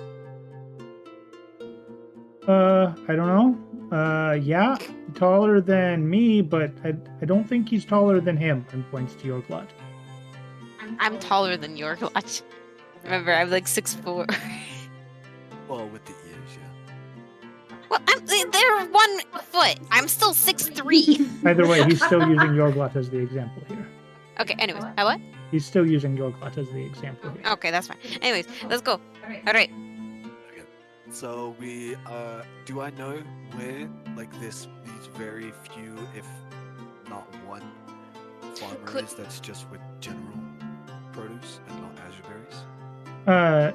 I don't know. Yeah, taller than me, but I don't think he's taller than him, and points to your glut. I'm taller than your lot. Remember, I'm like 6'4". Well, with the ears, yeah. Well, they're 1 foot. I'm still 6'3". Either way, he's still using your glut as the example here. Okay, anyways. What? He's still using your glut as the example here. Okay, that's fine. Anyways, let's go. Alright. Okay. So we do I know where like these very few, if not one, farmer is that's just with general produce and not azure berries?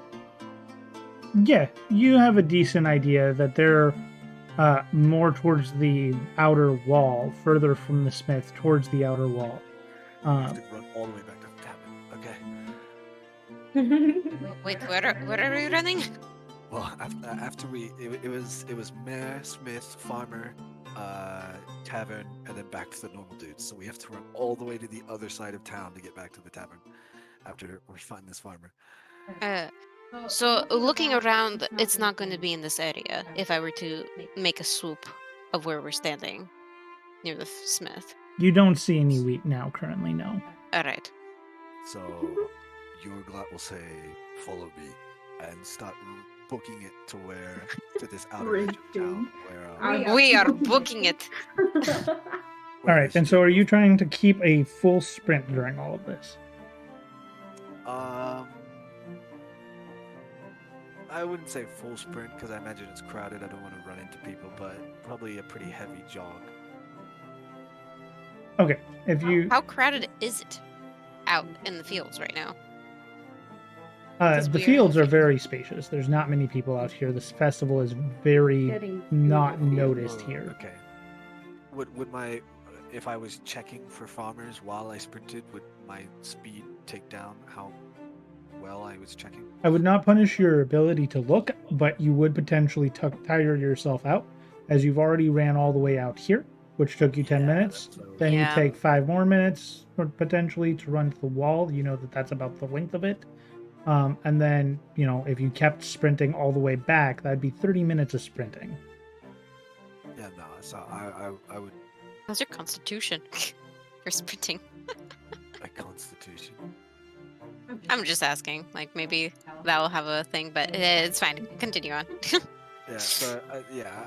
Yeah, you have a decent idea that they're more towards the outer wall, further from the smith, towards the outer wall. We have to run all the way back to the tavern. Okay. Wait, where are we running? Well, after it was mayor, smith, farmer, tavern, and then back to the normal dudes. So we have to run all the way to the other side of town to get back to the tavern after we find this farmer. So looking around, it's not going to be in this area if I were to make a swoop of where we're standing near the smith. You don't see any wheat now currently, no. Alright. So your glut will say, "Follow me," and start booking it to this outer edge of town where. We are booking it. All right, and so are you trying to keep a full sprint during all of this? I wouldn't say full sprint because I imagine it's crowded. I don't want to run into people, but probably a pretty heavy jog. Okay, if you... How crowded is it out in the fields right now? the fields are very spacious. There's not many people out here. This festival is very not noticed here. Okay. Would my, if I was checking for farmers while I sprinted, would my speed take down how well I was checking? I would not punish your ability to look, but you would potentially tire yourself out, as you've already ran all the way out here, which took you 10 minutes. Then you take 5 more minutes, potentially, to run to the wall. You know that that's about the length of it. And then, you know, if you kept sprinting all the way back, that'd be 30 minutes of sprinting. Yeah, no, so I would... How's your constitution for sprinting? My constitution? I'm just asking. Like, maybe that'll have a thing, but it's fine. Continue on. Yeah, so,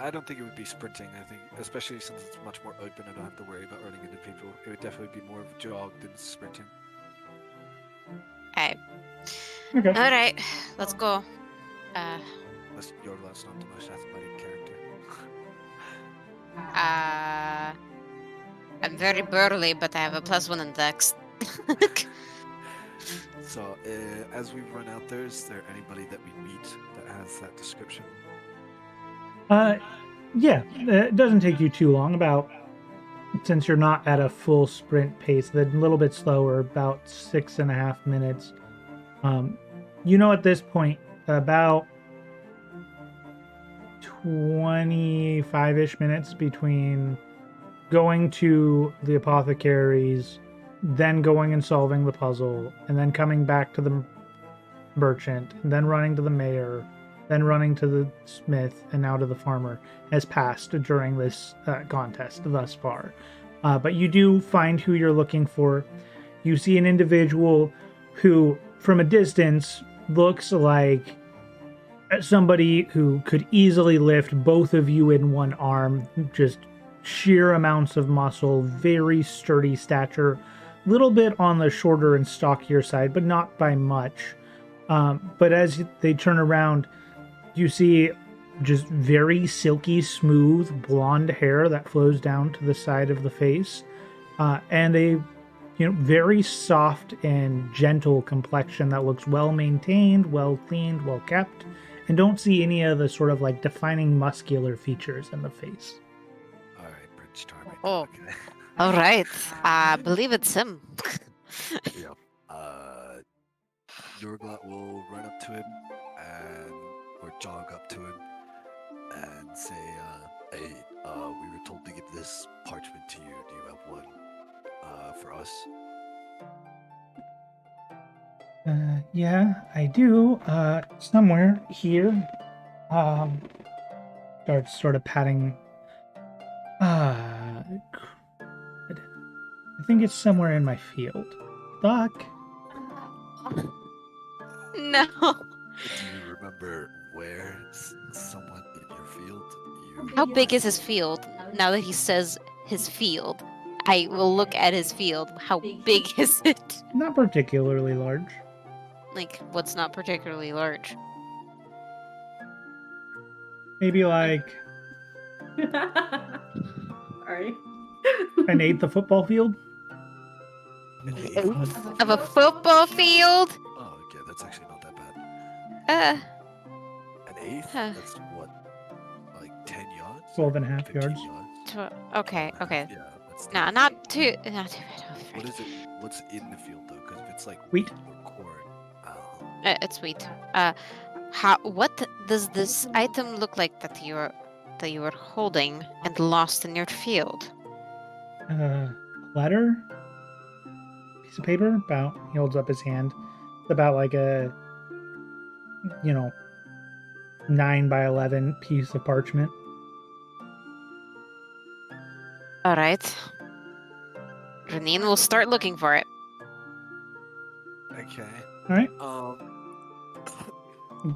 I don't think it would be sprinting. I think, especially since it's much more open, I don't have to worry about running into people. It would definitely be more of a jog than sprinting. Okay. Okay. All right, let's go. Your last not the most athletic character. I'm very burly, but I have a +1 in dex. So, as we run out there, is there anybody that we meet that has that description? Yeah, it doesn't take you too long. Since you're not at a full sprint pace, then a little bit slower, about 6.5 minutes. You know, at this point, about 25-ish minutes between going to the apothecaries, then going and solving the puzzle, and then coming back to the merchant, and then running to the mayor, then running to the smith, and now to the farmer, has passed during this contest thus far. But you do find who you're looking for. You see an individual who, from a distance, looks like somebody who could easily lift both of you in one arm. Just sheer amounts of muscle, very sturdy stature, little bit on the shorter and stockier side, but not by much. But as they turn around, you see just very silky, smooth, blonde hair that flows down to the side of the face, and a very soft and gentle complexion that looks well maintained, well cleaned, well kept, and don't see any of the sort of like defining muscular features in the face. All right, Prince Charming. Oh. Okay. All right, I believe it's him. Yep. Yorglat will run up to him or jog up to him and say, "Hey, we were told to give this parchment to you. Do you have one for us?" Yeah, I do. Somewhere here. Starts sort of patting. I think it's somewhere in my field. Doc. No. Do you remember where someone in your field? How big is his field? Now that he says his field, I will look at his field. How big is it? Not particularly large. Like, what's not particularly large? Maybe like Sorry. an eighth of football field. An eighth Of a football field? Oh, okay, that's actually not that bad. An eighth? Huh. That's what, like 10 yards? 12 and a half 15 yards. Okay, 12 and a half, okay. Yeah, that's No, not too bad. What is it? What's in the field though? Because if it's like Wheat. or corn, It's wheat. What does this item look like that you are holding and lost in your field? Letter? Piece of paper? About, he holds up his hand. It's about like a, 9 by 11 piece of parchment. All right. Renine will start looking for it. Okay. All right.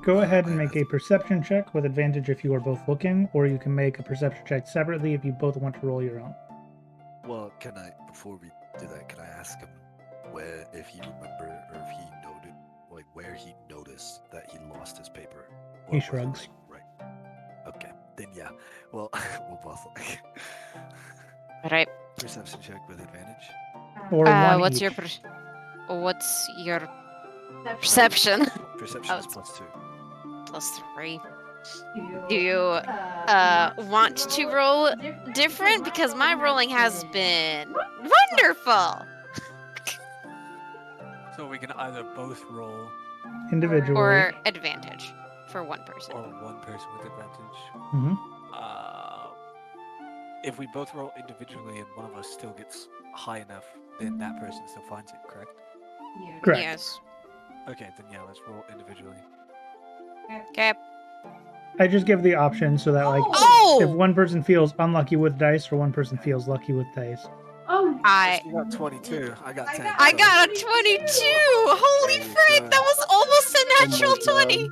Go ahead and I make a perception check with advantage if you are both looking, or you can make a perception check separately if you both want to roll your own. Well, before we do that, can I ask him if he remember or if he noted, like where he noticed that he lost his paper? Or He was it, shrugs. like, right. Okay, then yeah. Well, we'll both All right. perception check with advantage. Or one What's each. your perception? Perception Oh, is it's- +2. +3. Do you want to roll different? Because my rolling has been wonderful. So we can either both roll Individually. Or advantage for one person. or one person with advantage. Mhm. If we both roll individually and one of us still gets high enough, then that person still finds it, correct? Correct. Yes. Okay, then yeah, let's roll individually. Okay. I just give the option so that, like, if Oh! one person feels unlucky with dice or one person feels lucky with dice. Oh, You got 22. I got 10. I so- got a 22! Holy There you frick! go. That was almost a Oh my natural God. 20!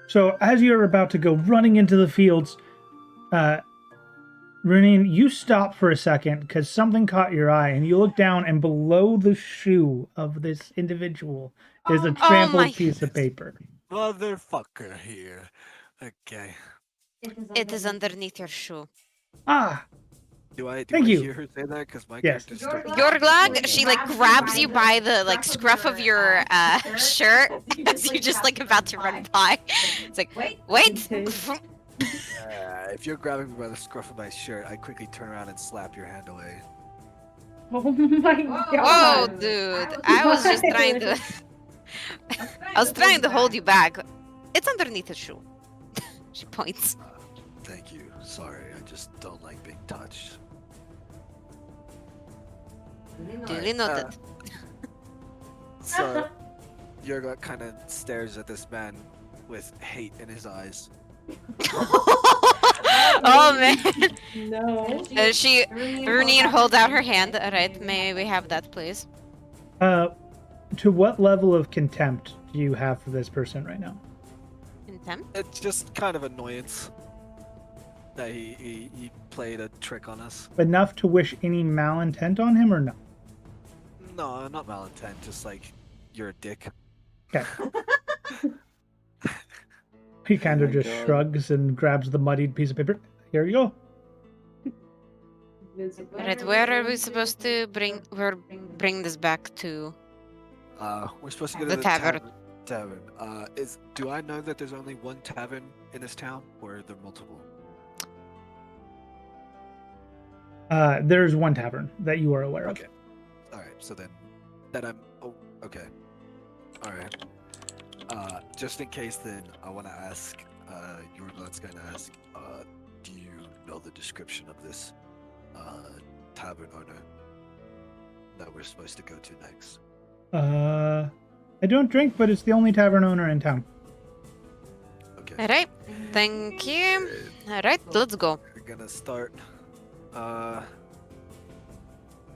So as you're about to go running into the fields, Renine, you stop for a second because something caught your eye, and you look down, and below the shoe of this individual is a trampled my- piece of paper. Motherfucker here. Okay. It is underneath your shoe. Ah, Do I Thank you. hear her say that? Because my Yes. character starts. You're glad she like grabs you by the like scruff of your shirt as you just like about to run by. It's like, wait. If you're grabbing me by the scruff of my shirt, I quickly turn around and slap your hand away. oh my god. Whoa, dude! I was just trying to. I was trying to hold you back. It's underneath the shoe. She points. Thank you. Sorry, I just don't like being touched. Duly noted. So, Yergla kind of stares at this man with hate in his eyes. Oh man! No. Renine holds out her hand. All right, may we have that, please? To what level of contempt do you have for this person right now? Contempt. It's just kind of annoyance that he played a trick on us. Enough to wish any malintent on him, or no? No, not malintent, just like, you're a dick. Okay. He kind of Oh my just God. shrugs and grabs the muddied piece of paper. Here you go. All right, where are we supposed to bring this back to? We're supposed to go to The the tavern. Tavern. Do I know that there's only one tavern in this town, or are there multiple? There's one tavern that you are aware of. Okay. Alright, so then I'm okay. Alright. Just in case then I wanna ask, Yorglad's gonna ask, do you know the description of this tavern owner that we're supposed to go to next? I I don't drink, but it's the only tavern owner in town. Okay. All right. Thank you. All right, let's go. We're gonna start.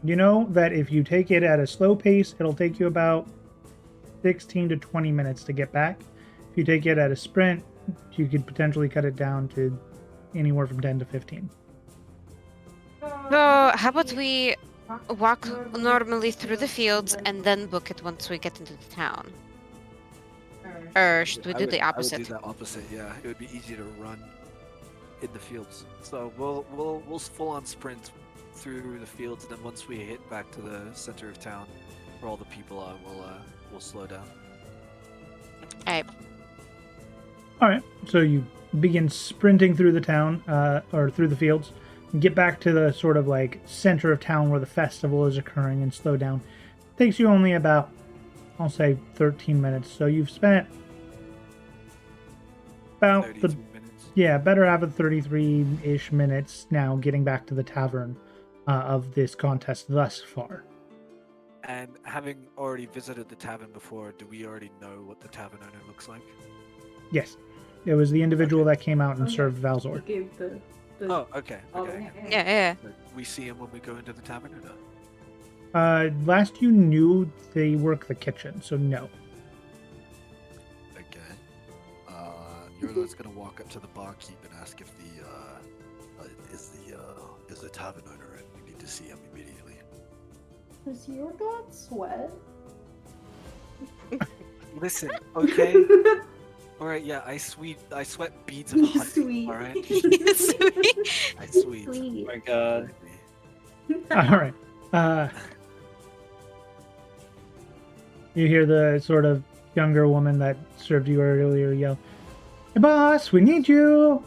You know that if you take it at a slow pace, it'll take you about 16 to 20 minutes to get back. If you take it at a sprint, you could potentially cut it down to anywhere from 10 to 15. So, how about we walk normally through the fields and then book it once we get into the town? Or should we do the I opposite? would do that opposite. Yeah, it would be easier to run in the fields. So we'll full on sprint through the fields, and then once we hit back to the center of town, where all the people are, we'll slow down. Alright. All right, so you begin sprinting through the town, or through the fields, and get back to the sort of like center of town where the festival is occurring and slow down. Takes you only about, I'll say, 13 minutes. So you've spent about 32 minutes. better half of 33-ish minutes now getting back to the tavern of this contest thus far. And having already visited the tavern before, do we already know what the tavern owner looks like? Yes, it was the individual that came out and served Valzor. Gave the Oh, okay. Okay. Yeah. We see him when we go into the tavern, or no? Last you knew, they work the kitchen, so no. Okay. Yurla's gonna walk up to the barkeep and ask if is the tavern owner in? We need to see him immediately. Does your god sweat? Listen, okay. All right, yeah, I sweat beads of honey. Sweet. All right, Sweet. I sweet. Sweet. my god. All right. You hear the sort of younger woman that served you earlier yell, "Hey, boss, we need you!"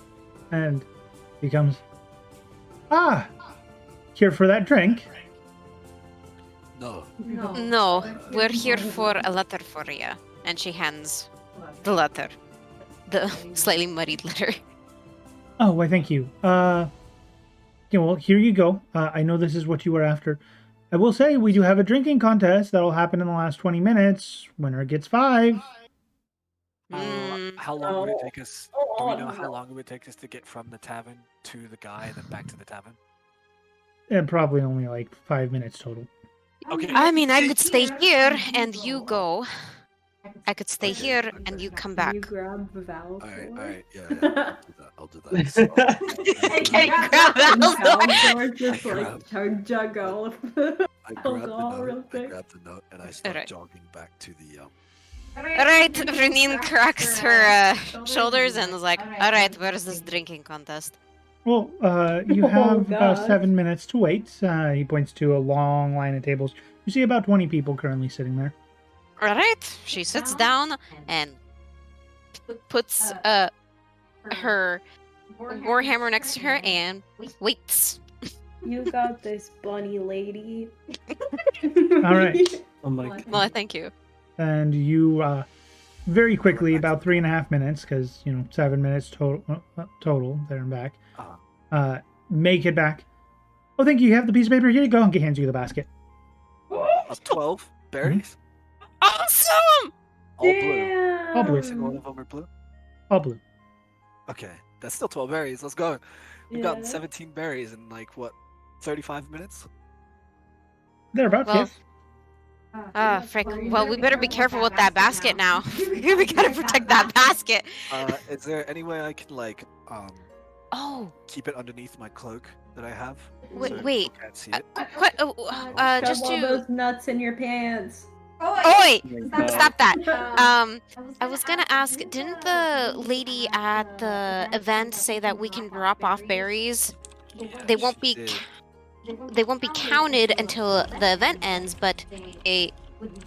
And he comes, here for that drink. No. No, we're here for a letter for you. And she hands the letter. The slightly muddied letter. Oh, why, thank you. Yeah, well, here you go. I know this is what you were after. I will say we do have a drinking contest that'll happen in the last 20 minutes. Winner gets 5. How long would it take us? Do we know how long it would take us to get from the tavern to the guy and then back to the tavern? And probably only like 5 minutes total. Okay. I mean, I could stay here and you go. I could stay here and you come back. You grab Val. All right, yeah. I'll do that. So, Okay, grab Valzor. Valzor just I like grab- chug jug all of I I'll grab go all the real note. quick. And I start Alright. jogging back to the Alright, Renine cracks her shoulders and is like, alright, where is this drinking contest? Well, you Oh, have about God. 7 minutes to wait. He points to a long line of tables. You see about 20 people currently sitting there. Alright, she sits down and puts her warhammer next to her and waits. You got this, bunny lady. All right. Oh my god. Well, thank you. And you, very quickly, about 3.5 minutes, because, 7 minutes total there and back, make it back. Oh, thank you. You have the piece of paper. Here you go. And he hands you the basket. Of 12 berries, Awesome! all blue. Damn. All blue. Every single one of them are blue. All blue. Okay, that's still 12 berries. Let's go. We've gotten Yeah. 17 berries in like what, 35 minutes? Thereabouts, Well, yes. frick. Well, we better be careful with that basket now. We gotta protect that basket. Is there any way I can like Oh, keep it underneath my cloak that I have? Wait, so wait. people can't see it. what? Just Shove all to. those nuts in your pants. Oi! Oh my god. Stop that. I was gonna ask, didn't the lady at the event say that we can drop off berries? They won't She be. did. They won't be counted until the event ends, but it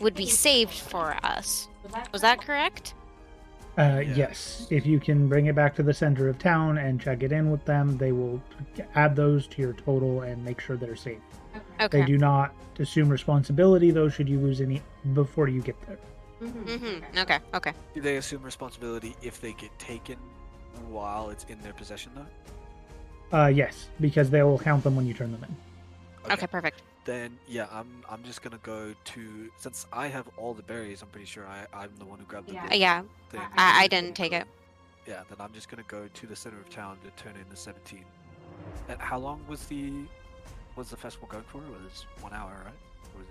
would be saved for us. Was that correct? Yes. If you can bring it back to the center of town and check it in with them, they will add those to your total and make sure they're safe. Okay. They do not assume responsibility, though, should you lose any before you get there. Mm-hmm. Okay. Okay. Do they assume responsibility if they get taken while it's in their possession though? Yes, because they will count them when you turn them in. Okay. Perfect. Then yeah, I'm just gonna go to, since I have all the berries. I'm pretty sure I'm the one who grabbed the blue Yeah, thing. I didn't take it. Yeah, then I'm just gonna go to the center of town to turn in the 17. And how long was the festival going for? It was 1 hour, right? Or was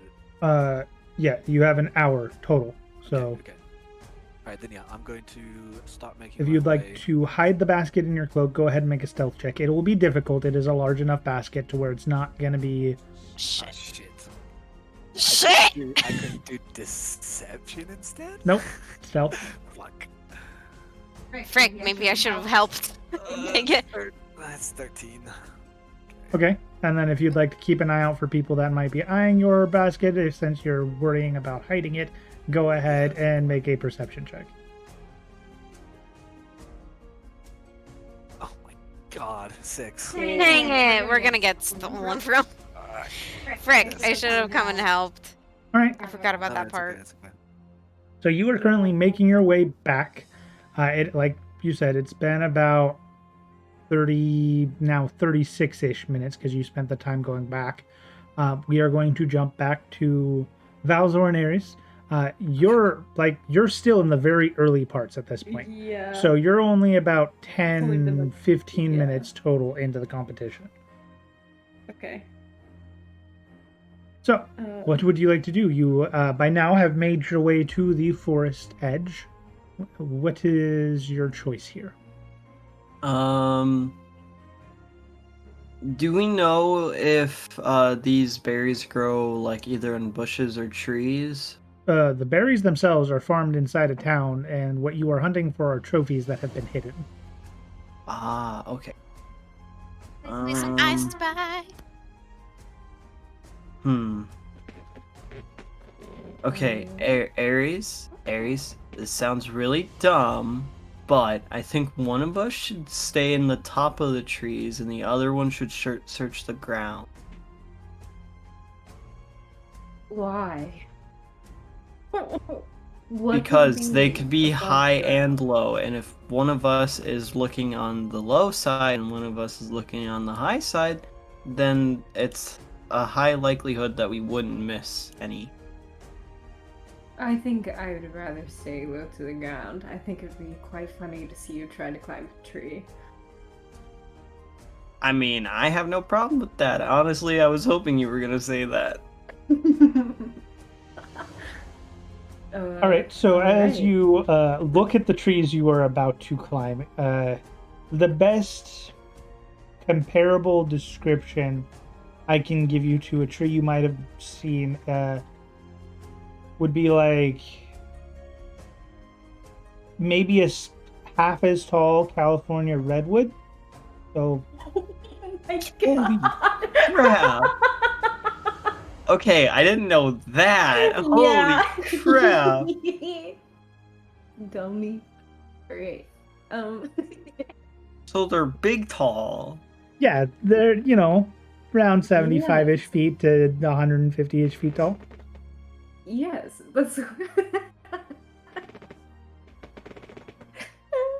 it? Yeah, you have an hour total. So Okay. Alright, then yeah, I'm going to start making if my you'd way. like to hide the basket in your cloak, go ahead and make a stealth check. It will be difficult. It is a large enough basket to where it's not going to be... Ah, Shit. shit. Shit! I couldn't do deception instead? Nope. Stealth. Fuck. Frick, maybe I should have helped. Dang it. That's 13. Okay. And then if you'd like to keep an eye out for people that might be eyeing your basket, since you're worrying about hiding it, go ahead and make a perception check. Oh my god, 6. Dang it, we're gonna get stolen from. Frick, I should have come and helped. All right. I forgot about that That's part. Okay, that's okay. So you are currently making your way back. Like you said, it's been about 36-ish minutes because you spent the time going back. We are going to jump back to Valzor and Ares. You're still in the very early parts at this point. Yeah. So you're only about Only been 10, like- 15 yeah. minutes total into the competition. Okay. So what would you like to do? You by now have made your way to the forest edge. What is your choice here? Do we know if these berries grow like either in bushes or trees? The berries themselves are farmed inside a town, and what you are hunting for are trophies that have been hidden. Ah, okay. Some ice to buy. Okay, Ares, this sounds really dumb, but I think one of us should stay in the top of the trees and the other one should search the ground. Why? What Because they be could be above high ground? and low, and if one of us is looking on the low side and one of us is looking on the high side, then it's a high likelihood that we wouldn't miss any. I think I would rather stay low to the ground. I think it would be quite funny to see you try to climb a tree. I mean, I have no problem with that. Honestly, I was hoping you were gonna say that. All right, so as you look at the trees you are about to climb, the best comparable description I can give you to a tree you might have seen would be like maybe half as tall California redwood. So, Oh my holy god! crap. Okay, I didn't know that. Holy crap. Dummy. Alright. So they're big tall. yeah, they're around 75-ish feet to 150-ish feet tall. Yes, that's.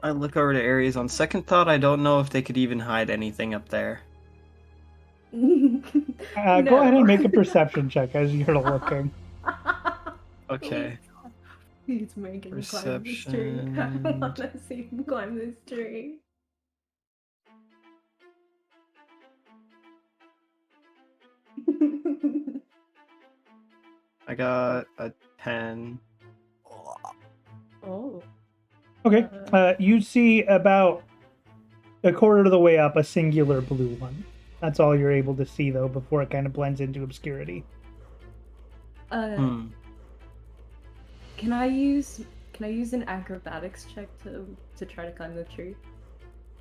I look over to Ares. On second thought, I don't know if they could even hide anything up there. Go ahead and make a perception check as you're looking. Okay. He's making me climb this tree. I Perception. want to see him climb this tree. I got a 10. Oh. Okay, you see about a quarter of the way up a singular blue one. That's all you're able to see, though, before it kind of blends into obscurity. Hmm. Can I use an acrobatics check to try to climb the tree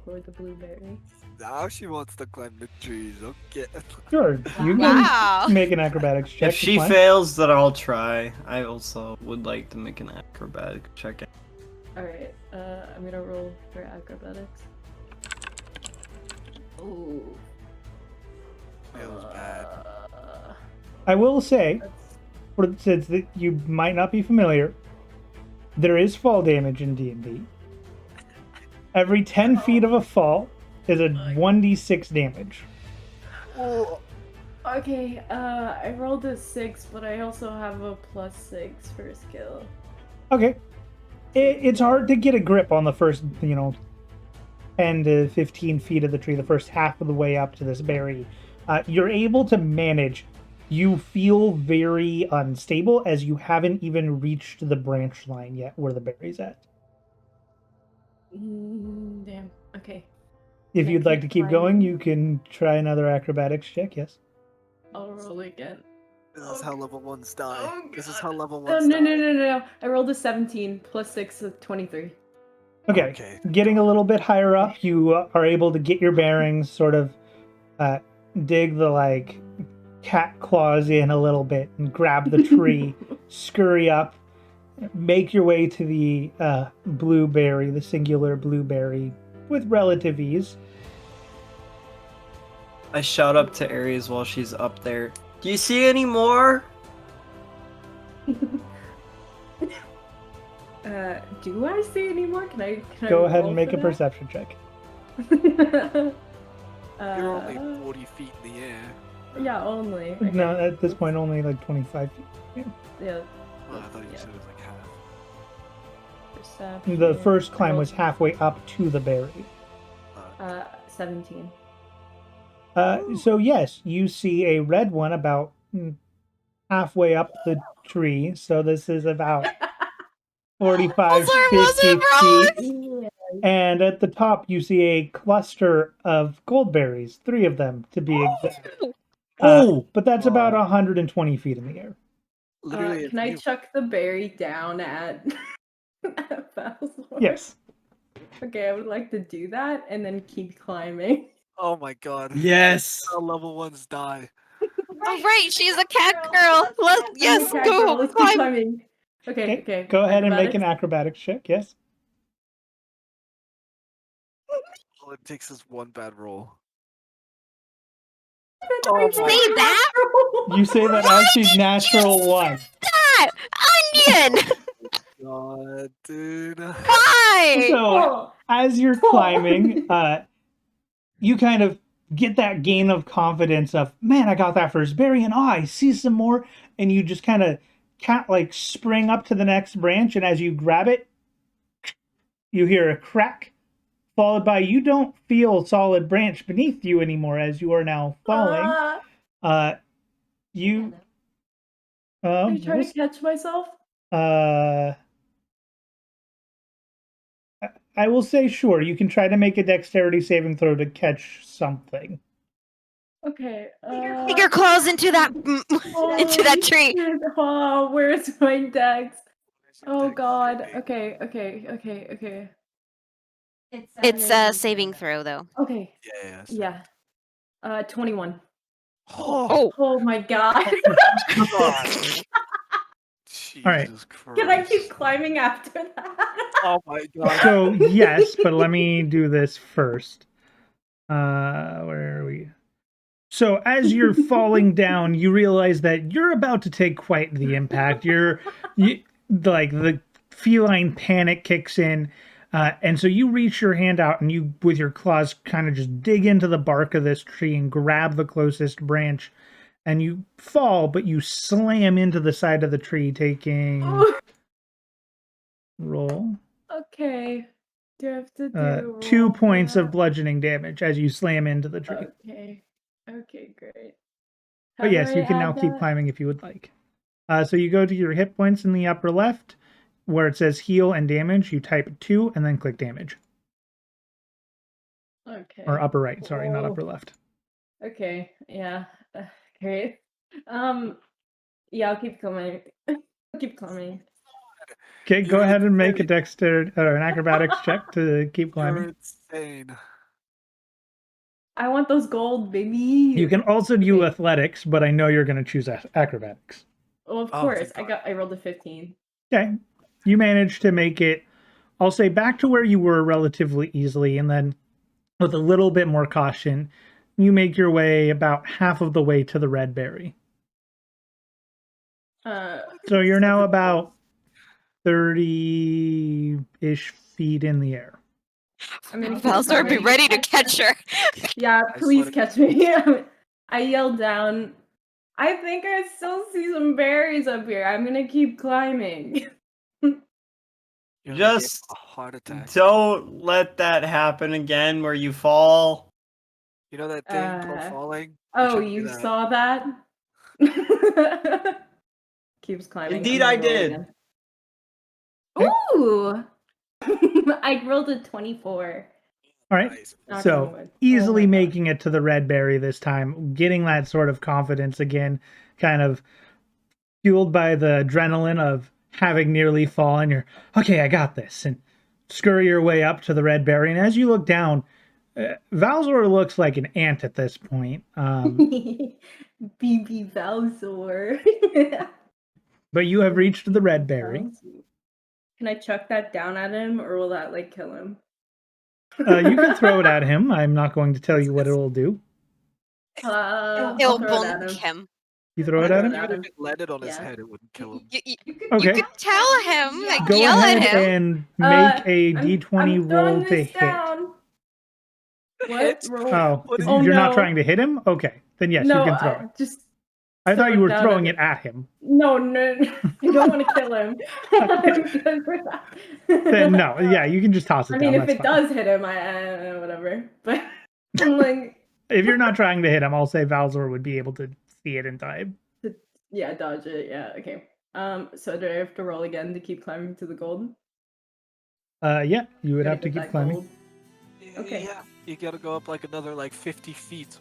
for the blueberry? Now she wants to climb the trees. Okay. Sure, you can Wow. make an acrobatics check. If she fine. fails, then I'll try. I also would like to make an acrobatic check. Alright, I'm gonna roll for acrobatics. Ooh. That was bad. I will say, That's... since that you might not be familiar, there is fall damage in D&D. Every 10 feet of a fall is a 1d6 damage. Oh. Okay, I rolled a 6, but I also have a +6 for skill. Okay. It's hard to get a grip on the first, 10 to 15 feet of the tree, the first half of the way up to this berry. You're able to manage. You feel very unstable as you haven't even reached the branch line yet where the berry's at. Damn. Okay. If Can I you'd like to keep going, climbing? you can try another acrobatics check, yes. I'll roll again. This is how level 1s die. Oh, This is God. how level Oh, 1s no, die. no. I rolled a 17 +6 is 23. Okay. Getting a little bit higher up, you are able to get your bearings, sort of dig the cat claws in a little bit and grab the tree, scurry up, make your way to the blueberry, the singular blueberry, with relative ease. I shout up to Aries while she's up there. Do you see any more? Do I see any more? Can I Go ahead roll and make for a perception check. that? You're only 40 feet in the air. Yeah, only. No, at this point, only 25 feet. Yeah. Oh, I thought you said it was like half. Perception. The first climb I was halfway up to the berry. rolled, 17. So yes, you see a red one about halfway up the tree. So this is about 45, Sorry, 50 was it wrong? feet. And at the top, you see a cluster of goldberries, 3 of them to be exact. But that's about 120 feet in the air. Literally, Can I chuck the berry down at Balthazar? Yes. Okay, I would like to do that and then keep climbing. oh my god. Yes. How level 1s die. Oh, right, she's a cat girl. Yes, Okay, go. girl, let's keep Climb. climbing. Okay. Go ahead and make an Acrobatics. acrobatics check. Yes. All it takes is one bad roll. Oh Say that? You say that as she's natural 1. That onion. God, dude. Why? So as you're climbing, you kind of get that gain of confidence of, man, I got that first berry, and I see some more, and you just kind of spring up to the next branch, and as you grab it, you hear a crack, followed by you don't feel solid branch beneath you anymore as you are now falling. Are you trying to catch myself? I will say sure. You can try to make a dexterity saving throw to catch something. Okay. Stick your claws into that tree. Shit. Oh, where's my dex? Oh god. Okay. It's a saving throw, though. Okay. Yeah. 21. Oh, Oh my god. God. All right. Jesus Christ. Can I keep climbing after that? Oh my god. So yes, but let me do this first. Where are we? So as you're falling down, you realize that you're about to take quite the impact. The feline panic kicks in, and so you reach your hand out and you, with your claws, kind of just dig into the bark of this tree and grab the closest branch, and you fall, but you slam into the side of the tree, taking roll. Okay. Do I have to do 2 roll points for of bludgeoning damage as you slam into the tree. that? Okay, great. But yes, you can now keep climbing if you would like. So you go to your hit points in the upper left, where it says heal and damage. You type 2 and then click damage. Okay. Or upper right, sorry, not upper left. Okay, yeah. Great. Yeah, I'll keep climbing. Keep climbing. Okay, go You're ahead and make a insane. dexterity or an acrobatics check to keep You're climbing. insane. I want those gold, baby. You can also do athletics, but I know you're going to choose acrobatics. Well, of Oh, course. thank I rolled a 15. Okay. You managed to make it, I'll say, back to where you were relatively easily, and then with a little bit more caution, you make your way about half of the way to the red berry. So you're now about 30-ish feet in the air. I'm gonna keep Balthazar, be climbing. ready to catch her. Yeah, I please swear to catch me. I yell down, I think I still see some berries up here. I'm gonna keep climbing. You're gonna give Just a heart attack. don't let that happen again where you fall. You know that thing called falling? Oh, shouldn't do you that. saw that? Keeps climbing. Indeed, I'm I gonna roll did. again. Okay. Ooh! I rolled a 24. All right. Nice. Not So gonna win. easily Oh my God. making it to the red berry this time, getting that sort of confidence again, kind of fueled by the adrenaline of having nearly fallen. You're okay, I got this, and scurry your way up to the red berry. And as you look down, Valzor looks like an ant at this point. BB Valzor. But you have reached the red berry. Can I chuck that down at him, or will that like kill him? You can throw it at him. I'm not going to tell you what it will do. I'll It'll throw it at bonk him. him. You throw it at him? At Even him. if it landed on his Yeah. head, it wouldn't kill him. You Okay. could tell him, like, Go yell ahead at him. and make a I'm d20 roll throwing to this hit. down. What? Hit? Roll? Oh, What did Oh, you're not no. trying to hit him? Okay, then yes, no, you can throw it. just I thought throw you it were down throwing at it at him. No, I don't want to kill him. I'm good for that. Then no, yeah, you can just toss it I down. mean, if that's it fine. does hit him, I whatever. But I'm like, If you're not trying to hit him, I'll say Valzor would be able to see it in time. yeah, dodge it. Yeah, okay. So do I have to roll again to keep climbing to the gold? Yeah, you would Gotta have to get keep that climbing. gold. Okay. Yeah, you gotta go up like another 50 feet.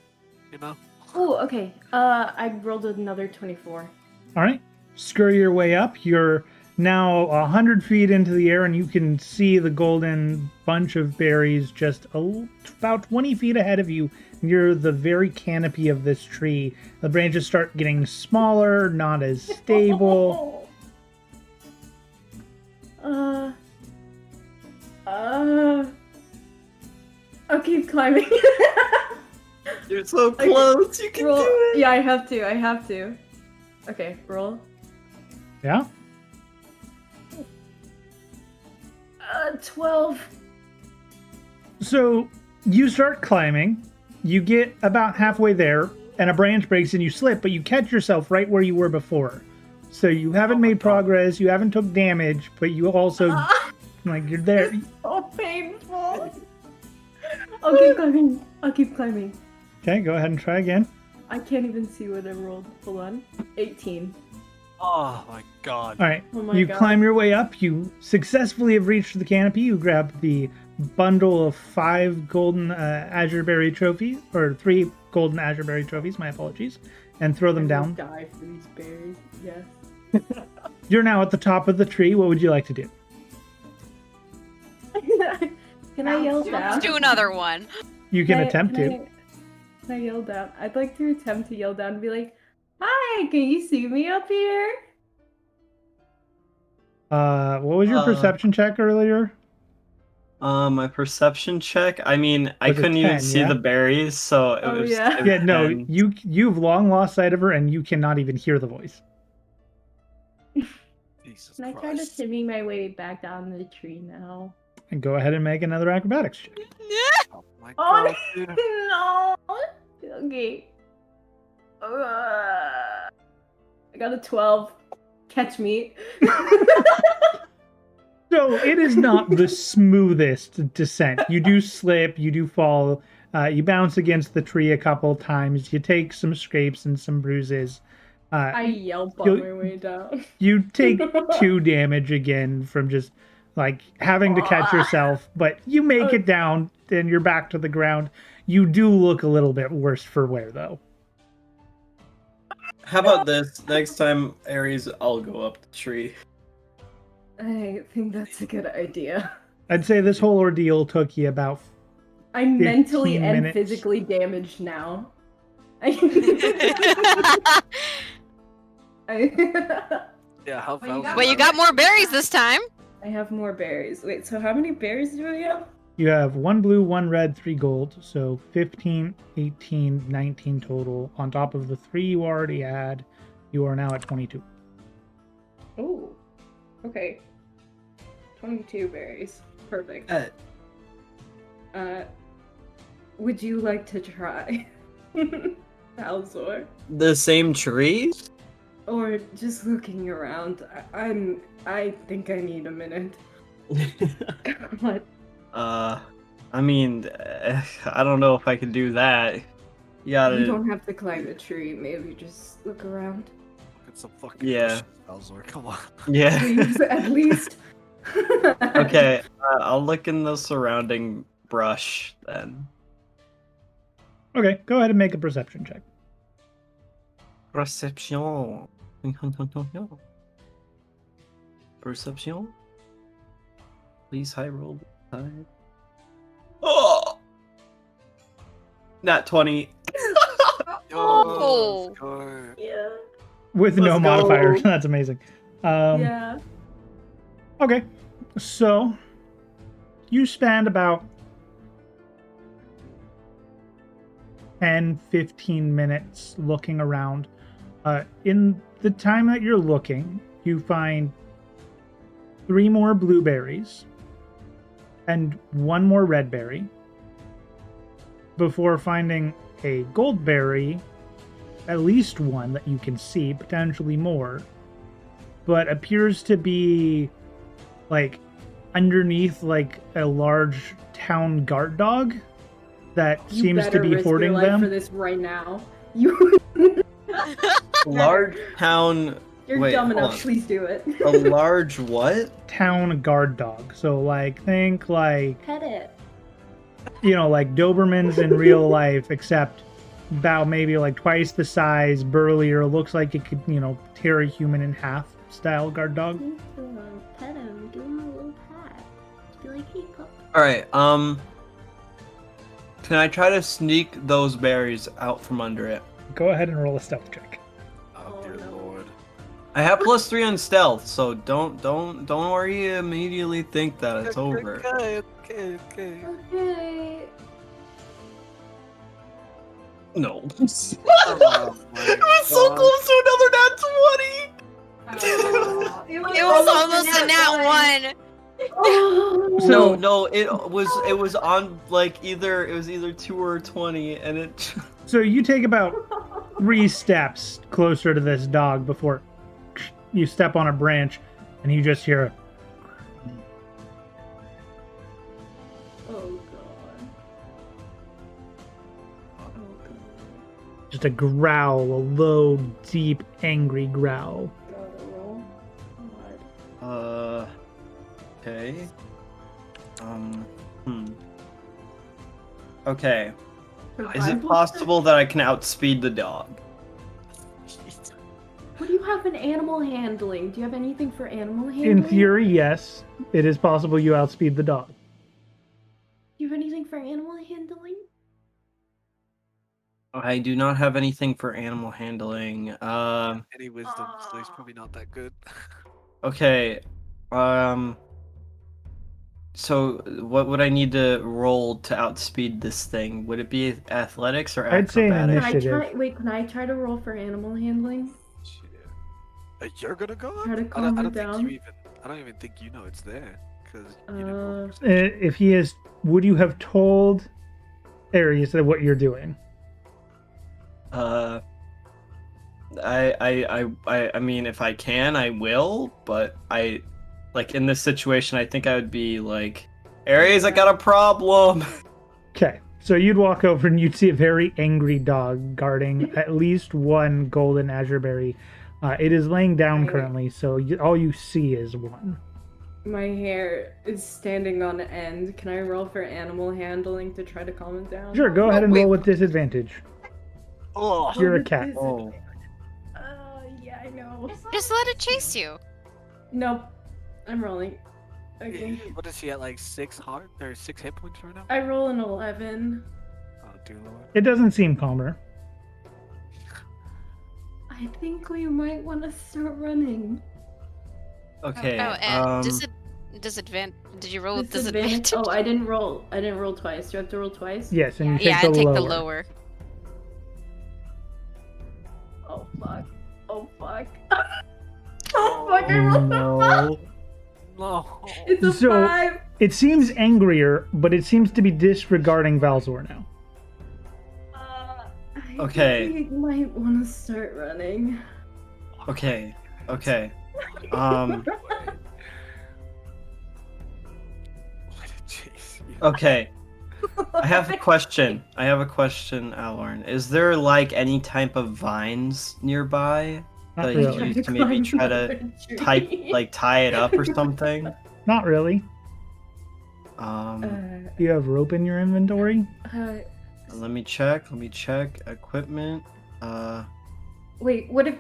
You know? Oh, okay. I rolled another 24. All right, scurry your way up. You're now 100 feet into the air, and you can see the golden bunch of berries just about 20 feet ahead of you near the very canopy of this tree. The branches start getting smaller, not as stable. I'll keep climbing. You're so close. You can roll. do it. Yeah, I have to. Okay, roll. Yeah. 12. So you start climbing. You get about halfway there, and a branch breaks and you slip, but you catch yourself right where you were before. So you haven't made progress, you haven't took damage, but you also, like, you're there. So painful. I'll keep climbing. Okay, go ahead and try again. I can't even see what I rolled. Hold on. 18. Oh my god. All right, Oh my you God. climb your way up. You successfully have reached the canopy. You grab the bundle of 5 golden azure berry trophies, or 3 golden azure berry trophies, my apologies, and throw them I'm down. gonna die for these berries. Yes. You're now at the top of the tree. What would you like to do? Can I yell down? Let's do another one. You can attempt to. Can I yell down? I'd like to attempt to yell down and be like, "Hi, can you see me up here?" What was your perception check earlier? My perception check. I mean, I Was it couldn't even 10, see yeah? the berries, so it Oh, was. yeah. it was Yeah, no, 10. you've long lost sight of her, and you cannot even hear the voice. Jesus Can I try to Christ. shimmy my way back down the tree now? And go ahead and make another acrobatics check. Oh my Oh, god, dude. no! Okay. I got a 12. Catch me. So it is not the smoothest descent. You do slip, you do fall, you bounce against the tree a couple times, you take some scrapes and some bruises. I yelp on you- my way down. You take 2 damage again from just like having to catch yourself, but you make it down and you're back to the ground. You do look a little bit worse for wear though. How about this? Next time, Aries, I'll go up the tree. I think that's a good idea. I'd say this whole ordeal took you about I'm mentally 15 and minutes. physically damaged now. Yeah, how about But you got more berries this time. I have more berries. Wait, so how many berries do we have? You have 1 blue, 1 red, 3 gold, so 15, 18, 19 total. On top of the 3 you already had, you are now at 22. Oh, okay. 22 berries. Perfect. Would you like to try? Alzor. The same tree? Or just looking around. I think I need a minute. What? I mean, I don't know if I can do that. You gotta. You don't have to climb a tree. Maybe just look around. Look at some fucking Yeah. bushes, Alzor, come on. Yeah. Please, at least. Okay, I'll look in the surrounding brush then. Okay, go ahead and make a perception check. Perception. Perception. Please high roll. High. Oh! Not 20. Oh. Let's go. Yeah. With Let's no go. modifier. That's amazing. Yeah. Okay, so you spend about 10-15 minutes looking around. In the time that you're looking, you find 3 more blueberries and 1 more red berry before finding a gold berry, at least 1 that you can see, potentially more, but appears to be like underneath like a large town guard dog that You seems to better be risk hoarding your life them. for this right now. You. Large town. You're Wait, dumb hold enough. on. Please do it. A large what? Town guard dog. So like think like, Pet it. you know, like Dobermans in real life, except about maybe like twice the size, burlier, looks like it could, you know, tear a human in half style guard dog. Pet him. Give him a little pat. Be like, hey, pup. Alright, can I try to sneak those berries out from under it? Go ahead and roll a stealth check. Oh, Oh, dear no. lord. I have +3 on stealth, so don't worry. Immediately think that it's over. Okay. Okay. No. Oh, my It was so God. close to another nat 20. It was almost a nat 1. Oh. So- No, it was on like either 2 or 20, and it. So you take about 3 steps closer to this dog before you step on a branch and you just hear Oh god. Oh god. just a growl, a low, deep, angry growl. Gotta roll. God. Okay. Okay. Is it possible that I can outspeed the dog? What do you have in animal handling? Do you have anything for animal handling? In theory, yes, it is possible you outspeed the dog. Do you have anything for animal handling? I do not have anything for animal handling. Any wisdom, so he's probably not that good. Okay. So what would I need to roll to outspeed this thing? Would it be athletics or I'd say an acrobatics? initiative. Can I try to roll for animal handling? Shit. You're gonna go up? Try to I calm don't it think down. you even. I don't even think you know it's there because you didn't roll for If he is, would you have told Ares that what you're doing? I mean, if I can, I will. But like in this situation, I think I would be like, Ares, I got a problem. Okay, so you'd walk over and you'd see a very angry dog guarding at least 1 golden azure berry. It is laying down currently, so all you see is 1. My hair is standing on end. Can I roll for animal handling to try to calm it down? Sure, go ahead and roll with disadvantage. Oh, You're a cat. Oh. Yeah, I know. Just let it chase you. Nope. I'm rolling. Okay. what is she at? Like 6 heart or 6 hit points right now? I roll an 11. Oh dear lord. It doesn't seem calmer. I think we might want to start running. Okay. Disadvantage. Did you roll with Disadvantage. disadvantage? Oh, I didn't roll. I didn't roll twice. Do I have to roll twice? Yes, and you Yeah, take I the take lower. the lower. Oh fuck. Oh fuck. Oh fuck, I rolled a No. No. 5. It's a So- 5. It seems angrier, but it seems to be disregarding Valzor now. Okay. We might want to start running. Okay. Okay. Jeez. Okay. I have a question. Alorn. Is there like any type of vines nearby Not that you really. can use to maybe try to tie it up or something? Not really. Um, Do you have rope in your inventory? let me check. Equipment. Wait, what if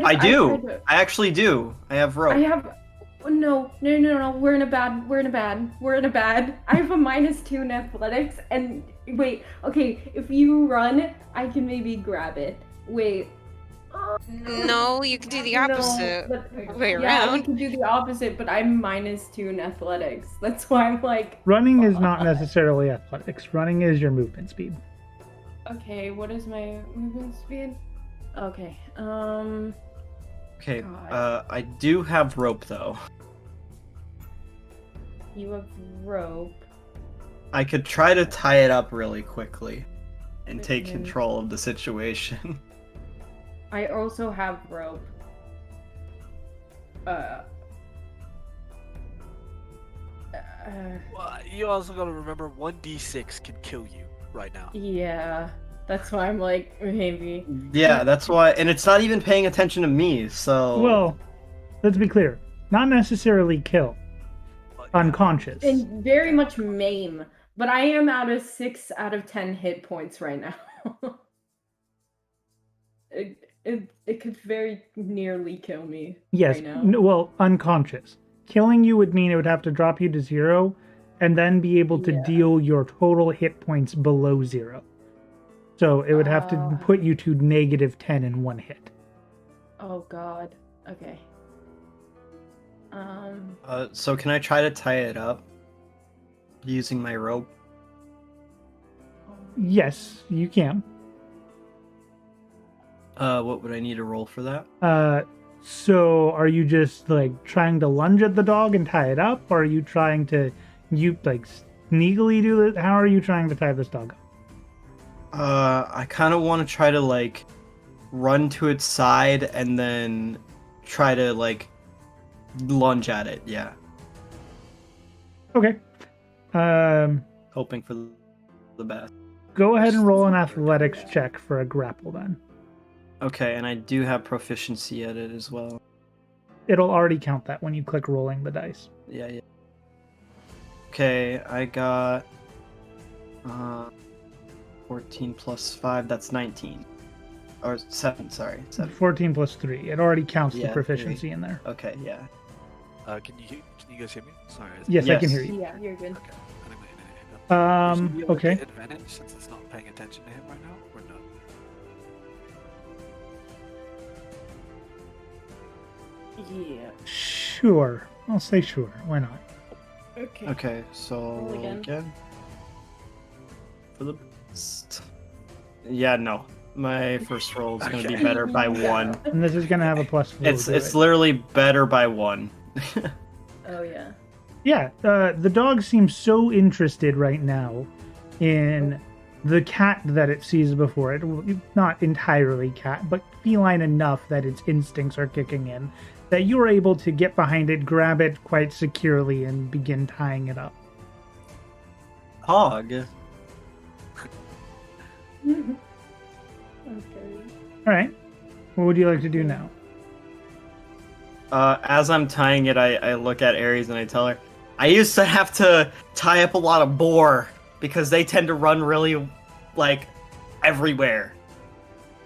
I tried do. to- I actually do. I have rope. I have. No. We're in a bad. I have a -2 in athletics, and wait. Okay, if you run, I can maybe grab it. Wait. No, you can do the opposite way Yeah, we around. can do the opposite, but I'm -2 in athletics. That's why I'm like. Running is not necessarily athletics. Running is your movement speed. Okay, what is my movement speed? Okay. Okay. God. I do have rope though. You have rope. I could try to tie it up really quickly and take Mhm. control of the situation. I also have rope. Well, you also gotta remember 1d6 can kill you right now. Yeah, that's why I'm like, maybe. Yeah, that's why, and it's not even paying attention to me. So Well, let's be clear. Not necessarily kill. But, Unconscious. And very much maim, but I am out of 6 out of 10 hit points right now. it could very nearly kill me Yes. right now. Well, unconscious. Killing you would mean it would have to drop you to 0 and then be able to Yeah. deal your total hit points below 0. So it would have to put you to -10 in one hit. Oh god. Okay. So can I try to tie it up using my rope? Yes, you can. What would I need to roll for that? So are you just like trying to lunge at the dog and tie it up, or are you trying to sneakily do it? How are you trying to tie this dog up? I kind of want to try to like run to its side and then try to like lunge at it. Yeah, Okay. hoping for the best. Go ahead and roll an athletics check for a grapple then. Okay, and I do have proficiency at it as well. It'll already count that when you click rolling the dice. Yeah. Okay, I got 14 plus 5, that's 19. Or 7, sorry. 7. 14 plus 3. It already counts the Yeah, proficiency in there. Okay, yeah. Can you guys hear me? Sorry. Yes, I can Yes. hear you. yeah, you're good. Okay. Should be able to Okay. get advantage since it's not paying attention to him right now, or no? Yeah. Sure. I'll say sure. Why not? Okay. Okay, so Roll again. For the best. Yeah, no. My first roll is going to be Okay. better by 1. And this is going to have a +4. It's to it. literally better by 1. Oh yeah. Yeah, the dog seems so interested right now in the cat that it sees before it. Well, not entirely cat, but feline enough that its instincts are kicking in, that you're able to get behind it, grab it quite securely, and begin tying it up. Hog. Okay. All right. What would you like to do now? As I'm tying it, I look at Aries and I tell her, I used to have to tie up a lot of boar because they tend to run really, like, everywhere.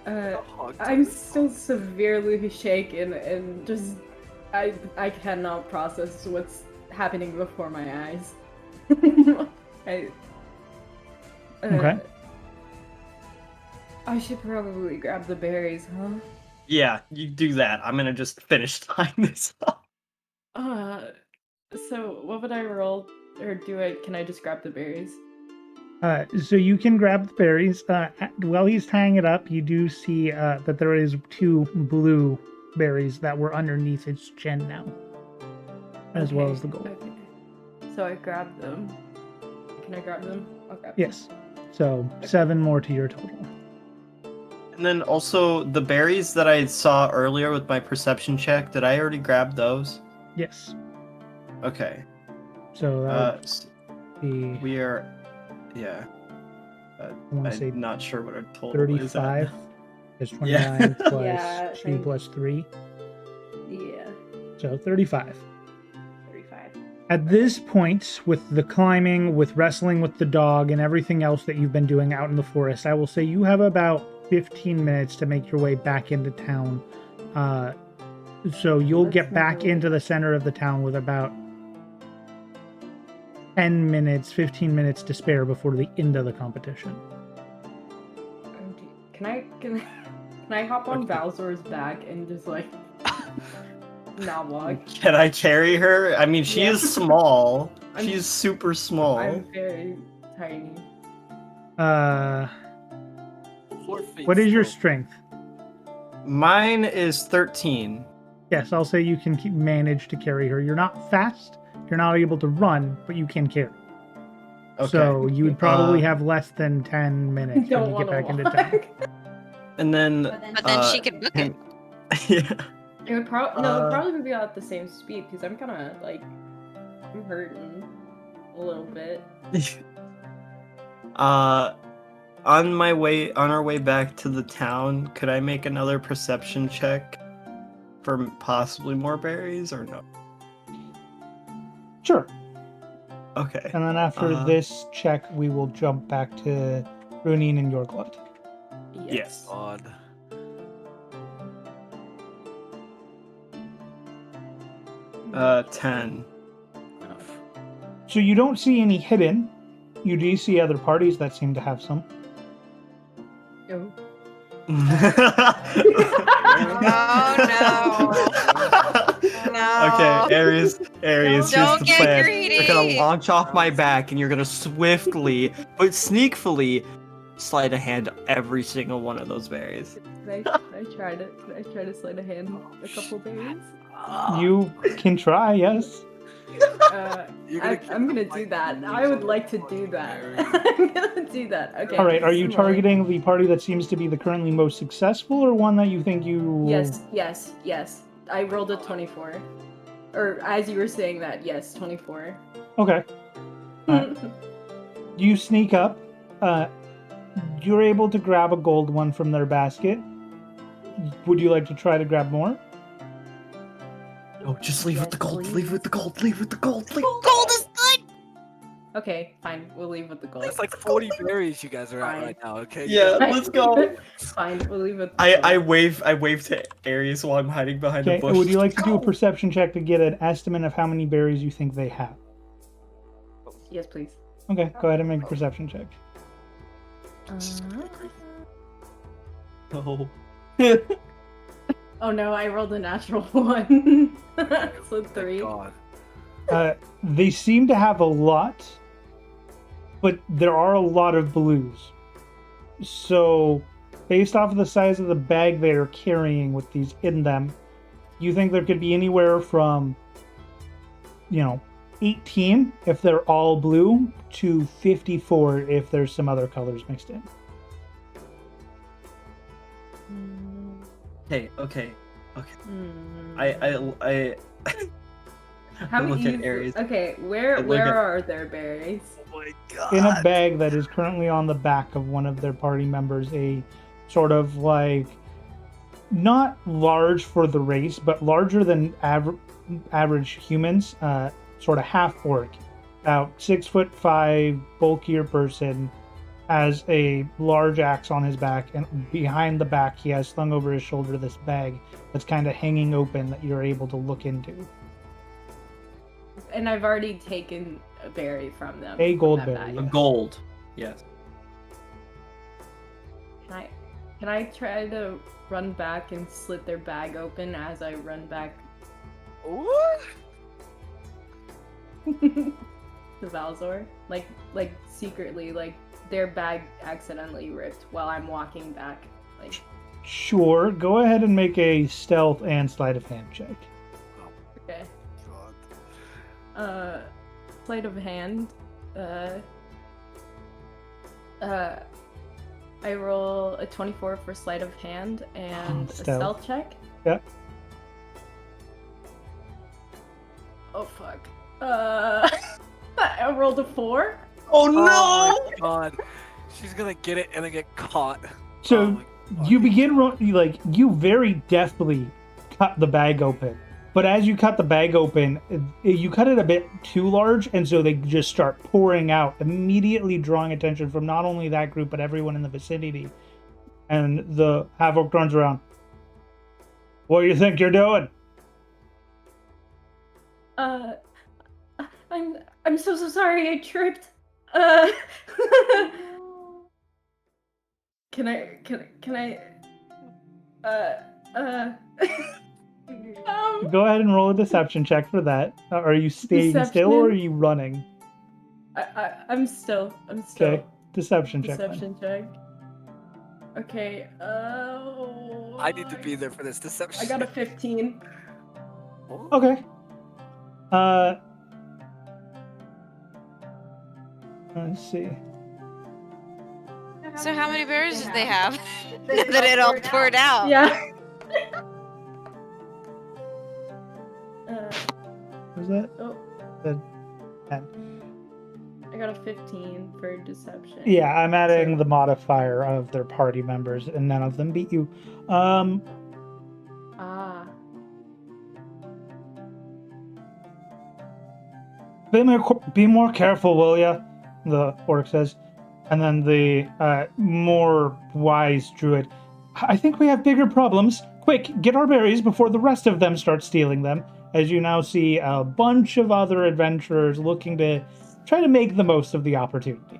I'm still severely shaken and just I cannot process what's happening before my eyes. Okay. I should probably grab the berries, huh? Yeah, you do that. I'm gonna just finish tying this up. So what would I roll, or can I just grab the berries? So you can grab the berries. While he's tying it up, you do see that there is 2 blue berries that were underneath its chin now, as well as the gold. Okay. So I grab them. Can I grab them? I'll grab them. Yes. So 7 more to your total. And then also the berries that I saw earlier with my perception check, did I already grab those? Yes. Okay. So that S- would be, we are, yeah. I want to say I'm not sure what our total 35 is is at. 29 plus Yeah, 2 thank- plus 3. Yeah, So 35. 35. At this point, with the climbing, with wrestling with the dog, and everything else that you've been doing out in the forest, I will say you have about 15 minutes to make your way back into town. So you'll Let's get back have a into the center of the town with about 10 minutes, 15 minutes to spare before the end of the competition. Can I hop on Valzor's back and just like not walk? Can I carry her? I mean, she Yeah. is small. I'm- She's super small. I'm very tiny. What is your strength? Mine is 13. Yes, I'll say you can manage to carry her. You're not fast, you're not able to run, but you can carry. Okay. So you would probably Uh, have less than 10 minutes when Don't you get wanna back into walk. town. And then. But then she could book it. Yeah. It would probably be at the same speed because I'm kind of like I'm hurting a little bit. On our way back to the town, could I make another perception check for possibly more berries or no? Sure. Okay. And then after Uh, this check, we will jump back to Runin and Yorglut. Yes. God. Uh, 10. So you don't see any hidden. You do see other parties that seem to have some. Oh. No. Okay, Aries, here's Don't the get plan. greedy. You're gonna launch off my back, and you're gonna swiftly, but sneakily, slide a hand every single one of those berries. Can I try to slide a hand a couple berries? You can try, yes. I'm gonna do that. I would like to do that. I'm gonna do that. Okay. All right, are you Smart. targeting the party that seems to be the currently most successful, or one that you think you... Yes. I rolled a 24. Or as you were saying that, yes, 24. Okay. You sneak up. You're able to grab a gold one from their basket. Would you like to try to grab more? No, just leave with the gold. Yes, Leave with the gold. Leave with the gold. Leave. Gold is good. Okay, fine. We'll leave with the gold. That's like 40 berries you guys are at right now, okay? Yeah, let's go. Fine, we'll leave with the gold. I wave to Aries while I'm hiding behind Okay, the bush. would you like to do a perception check to get an estimate of how many berries you think they have? Yes, please. Okay, go ahead and make a perception check. No. Oh no, I rolled a natural 1. So 3. God. They seem to have a lot, but there are a lot of blues. So, based off of the size of the bag they're carrying with these in them, you think there could be anywhere from, 18 if they're all blue to 54 if there's some other colors mixed in. Okay. Hmm. I How look easy- at Aries. Okay, I where look at- are their berries? Oh my god. In a bag that is currently on the back of one of their party members, a sort of like, not large for the race, but larger than average humans, sort of half orc, about 6'5", bulkier person, has a large axe on his back, and behind the back he has slung over his shoulder this bag that's kind of hanging open that you're able to look into. And I've already taken a berry from them. A from gold that berry. bag. Gold. Yes. Can I try to run back and slit their bag open as I run back What? to Valzor? Like secretly, like their bag accidentally ripped while I'm walking back. Like, Sure, go ahead and make a stealth and sleight of hand check. okay. God. Sleight of hand. I roll a 24 for sleight of hand and a Stealth. stealth check. Yeah. Oh fuck. I rolled a 4. Oh Oh no! my god. She's gonna get it and then get caught. So Oh my God. you begin you very deftly cut the bag open, but as you cut the bag open, you cut it a bit too large, and so they just start pouring out, immediately drawing attention from not only that group but everyone in the vicinity. And the Havoc turns around. What do you think you're doing? I'm so sorry. I tripped. Can I? Go ahead and roll a deception check for that. Are you staying still or are you running? I'm still. Okay, deception check. Deception check. Okay. Oh. I need to be there for this deception. I got a 15. Okay. Let's see. So how many berries did they have that it all poured out? Yeah. Was that? Oh. The 10. I got a 15 for deception. Yeah, I'm adding the modifier of their party members, and none of them beat you. Ah. Be more careful, will ya? The orc says. And then the more wise druid. I think we have bigger problems. Quick, get our berries before the rest of them start stealing them. As you now see a bunch of other adventurers looking to try to make the most of the opportunity.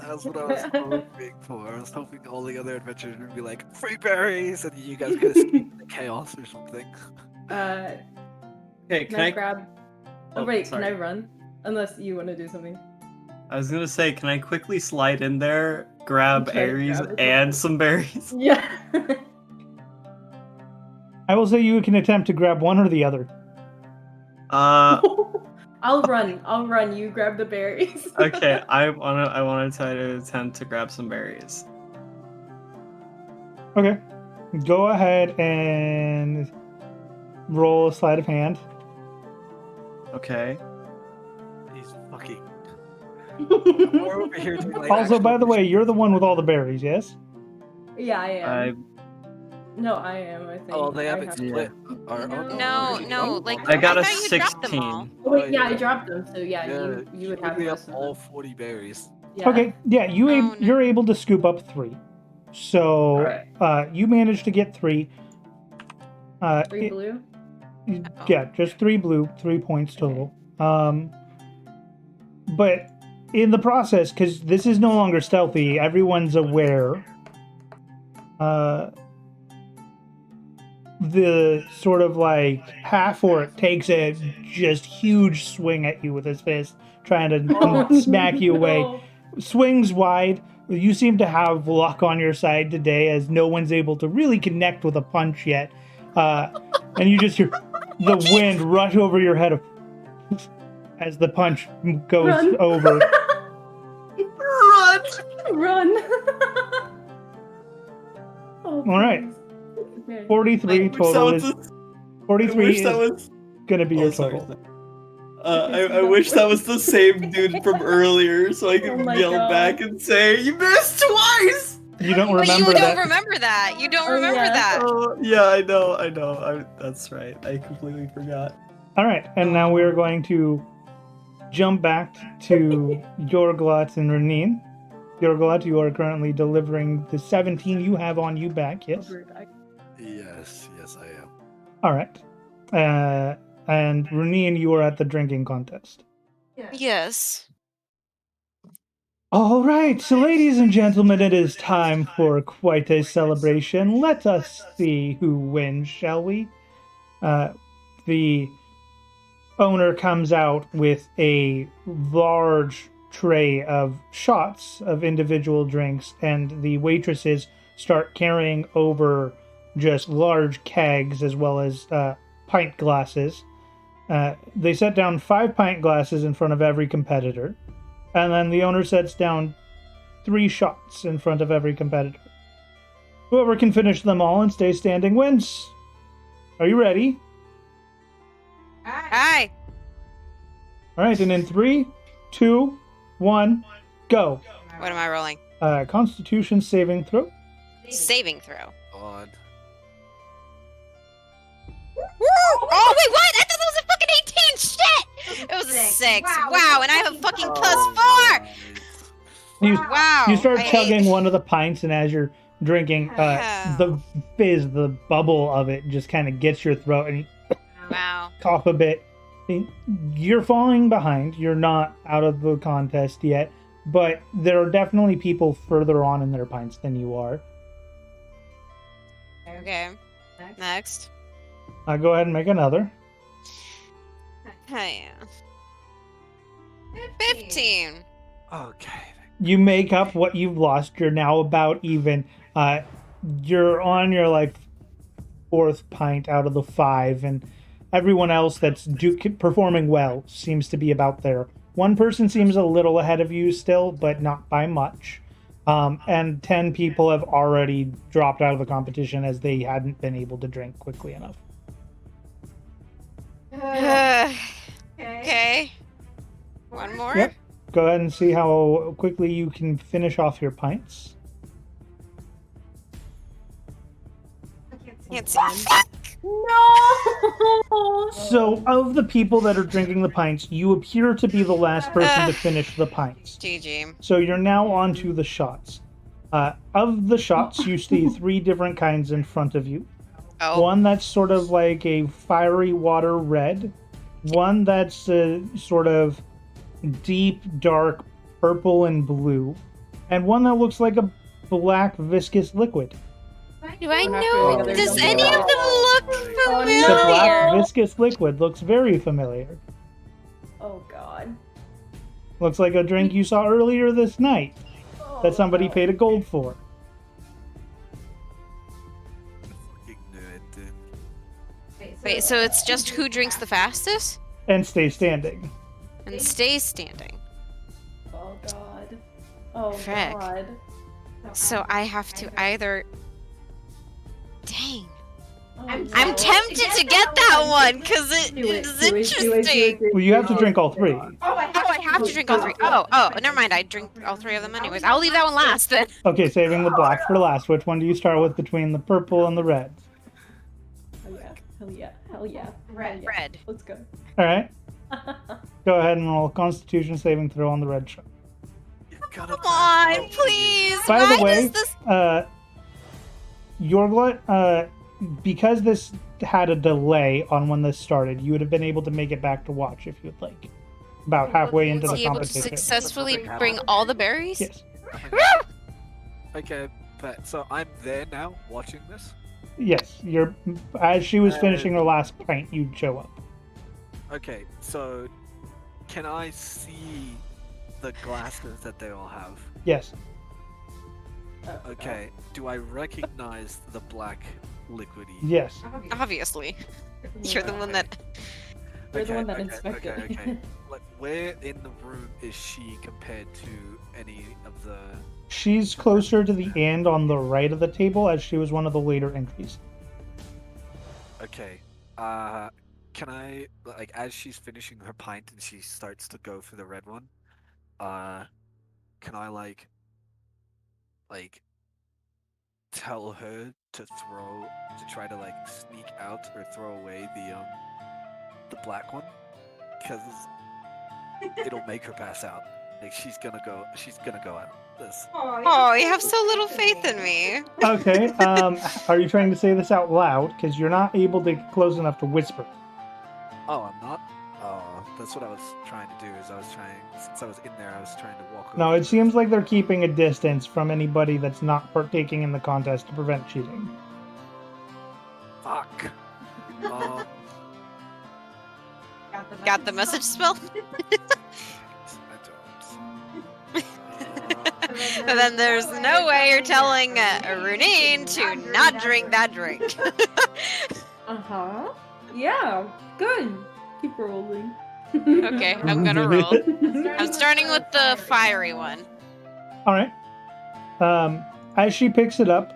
That's what I was hoping for. I was hoping all the other adventurers would be like, free berries, and you guys could escape the chaos or something. Okay, Can I grab? Oh wait, sorry. can I run? Unless you want to do something. I was gonna say, can I quickly slide in there, grab Okay, Aries grab it. and some berries? Yeah. I will say you can attempt to grab one or the other. I'll run. You grab the berries. Okay, I wanna try to attempt to grab some berries. Okay. Go ahead and roll a sleight of hand. Okay. He's fucking. We're over here doing, like, Also, by the actual- way, you're the one with all the berries, yes? Yeah, I am. I No, I am. I think. Oh, they I haven't have- split. No, like I got a thought you dropped them all. 16. Oh, wait, yeah, I yeah. dropped them. So yeah, you would have me up most of all them. 40 berries. Yeah. Okay, yeah, Oh, no. you're able to scoop up 3. So, Alright. you managed to get 3. 3 blue. Yeah, just 3 blue, 3 points total. But in the process, because this is no longer stealthy, everyone's aware. The sort of like half orc takes a just huge swing at you with his fist, trying to smack you away. No. Swings wide. You seem to have luck on your side today, as no one's able to really connect with a punch yet. And you just hear the wind rush over your head as the punch goes Run. over. Run! Run. Oh, All right. please. Okay. 43 total is 43 is gonna be your total. I wish that was the same dude from earlier, so I Oh could my yell God. back and say, "You missed twice!" You don't But remember you that. don't remember that. You don't Oh, remember yeah. that. Oh, yeah, I know. That's right. I completely forgot. All right, and now we are going to jump back to Yorglot and Renin. Yorglot, you are currently delivering the 17 you have on you back, yes? Yes, I am. All right. And Renin, you are at the drinking contest. Yes. All right, so ladies and gentlemen, it is time for quite a celebration. Let us see who wins, shall we? The owner comes out with a large tray of shots of individual drinks, and the waitresses start carrying over just large kegs as well as pint glasses. They set down 5 pint glasses in front of every competitor. And then the owner sets down 3 shots in front of every competitor. Whoever can finish them all and stay standing wins. Are you ready? Aye. All right, and in 3, 2, 1, go. What am I rolling? Constitution saving throw. Saving throw. God. Woo! Oh, wait, what? I thought that was a fucking 18! Shit! It was a 6. Wow, and I have a fucking +4! Wow. You start I chugging hate- one of the pints, and as you're drinking, the fizz, the bubble of it just kind of gets your throat, and you Wow. cough a bit. You're falling behind. You're not out of the contest yet, but there are definitely people further on in their pints than you are. Okay. Next. Go ahead and make another. Hey. 15. Okay. You make up what you've lost. You're now about even. You're on your like 4th pint out of the 5, and everyone else that's performing well seems to be about there. One person seems a little ahead of you still, but not by much. And 10 people have already dropped out of the competition as they hadn't been able to drink quickly enough. Okay. One more? Yep. Go ahead and see how quickly you can finish off your pints. Can't see. No! So, of the people that are drinking the pints, you appear to be the last person to finish the pints. GG. So you're now on to the shots. Of the shots, you see 3 different kinds in front of you. Oh. One that's sort of like a fiery water red. One that's sort of deep, dark purple and blue. And one that looks like a black viscous liquid. Do I We're not know? doing the Does others any of them look Oh, The no. black viscous liquid looks very familiar. Oh god. Looks like a drink you saw earlier this night that somebody paid a gold for. Ignorant and Wait, so it's just who drinks the fastest And stay standing. and stays standing. Oh god. Oh Frick. god. So I have to either. Dang. Oh, I'm no. tempted to get that one because it Do it, is do it, do it, do it, interesting. do it. Well, you have to drink all 3. Oh, I have to drink all 3. Oh, never mind. I drink all 3 of them anyways. I'll leave that one last then. Okay, saving the black for last. Which one do you start with between the purple and the red? Hell yeah. Hell yeah. Hell yeah. Red. Red. Let's go. All right. Go ahead and roll a Constitution saving throw on the red shot. you've got to Come on, please. By Why the way, does this? Yorglut, because this had a delay on when this started, you would have been able to make it back to watch if you'd like. About halfway into the Be able to competition. successfully bring all the berries? Yes. Okay, but so I'm there now watching this. Yes. You're as she was finishing her last pint, you'd show up. Okay, so can I see the glasses that they all have? Yes. Okay, do I recognize the black liquidy? Yes. Obviously. You're the one that. You're the Okay, one that okay, inspected. okay. Like, where in the room is she compared to any of the? She's closer to the end on the right of the table, as she was one of the later entries. Okay. Can I, like, as she's finishing her pint and she starts to go for the red one, can I like tell her to try to like sneak out or throw away the black one, because it'll make her pass out. Like she's gonna go out. This. Oh, you have so little faith in me. Okay. Are you trying to say this out loud? Because you're not able to get close enough to whisper. Oh, I'm not. Oh, that's what I was trying to do. Since I was in there, I was trying to walk. No, over it seems like they're keeping a distance from anybody that's not partaking in the contest to prevent cheating. Fuck. Got the message spell? And then there's no way you're telling Runine to not drink that drink. Uh-huh. Yeah. Good. Keep rolling. Okay, I'm gonna roll. I'm starting with the fiery one. All right. As she picks it up,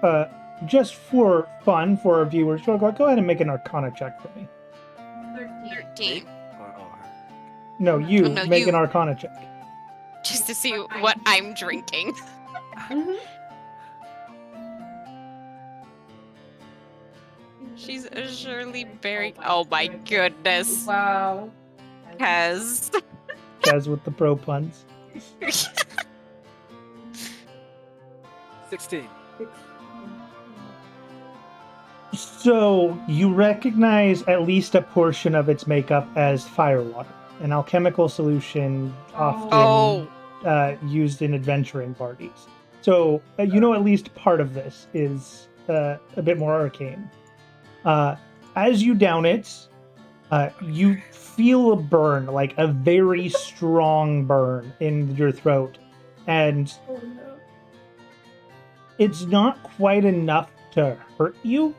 just for fun for our viewers, go ahead and make an Arcana check for me. 13. Or her? No, you Oh, no, make an you. Arcana check. Just to see what I'm drinking. Mhm. She's surely very. Oh my goodness. Wow. Kaz. Kaz with the pro puns. 16. So you recognize at least a portion of its makeup as firewater, an alchemical solution often used in adventuring parties. So you know at least part of this is a bit more arcane. As you down it, you feel a burn, like a very strong burn in your throat, and Oh no. it's not quite enough to hurt you,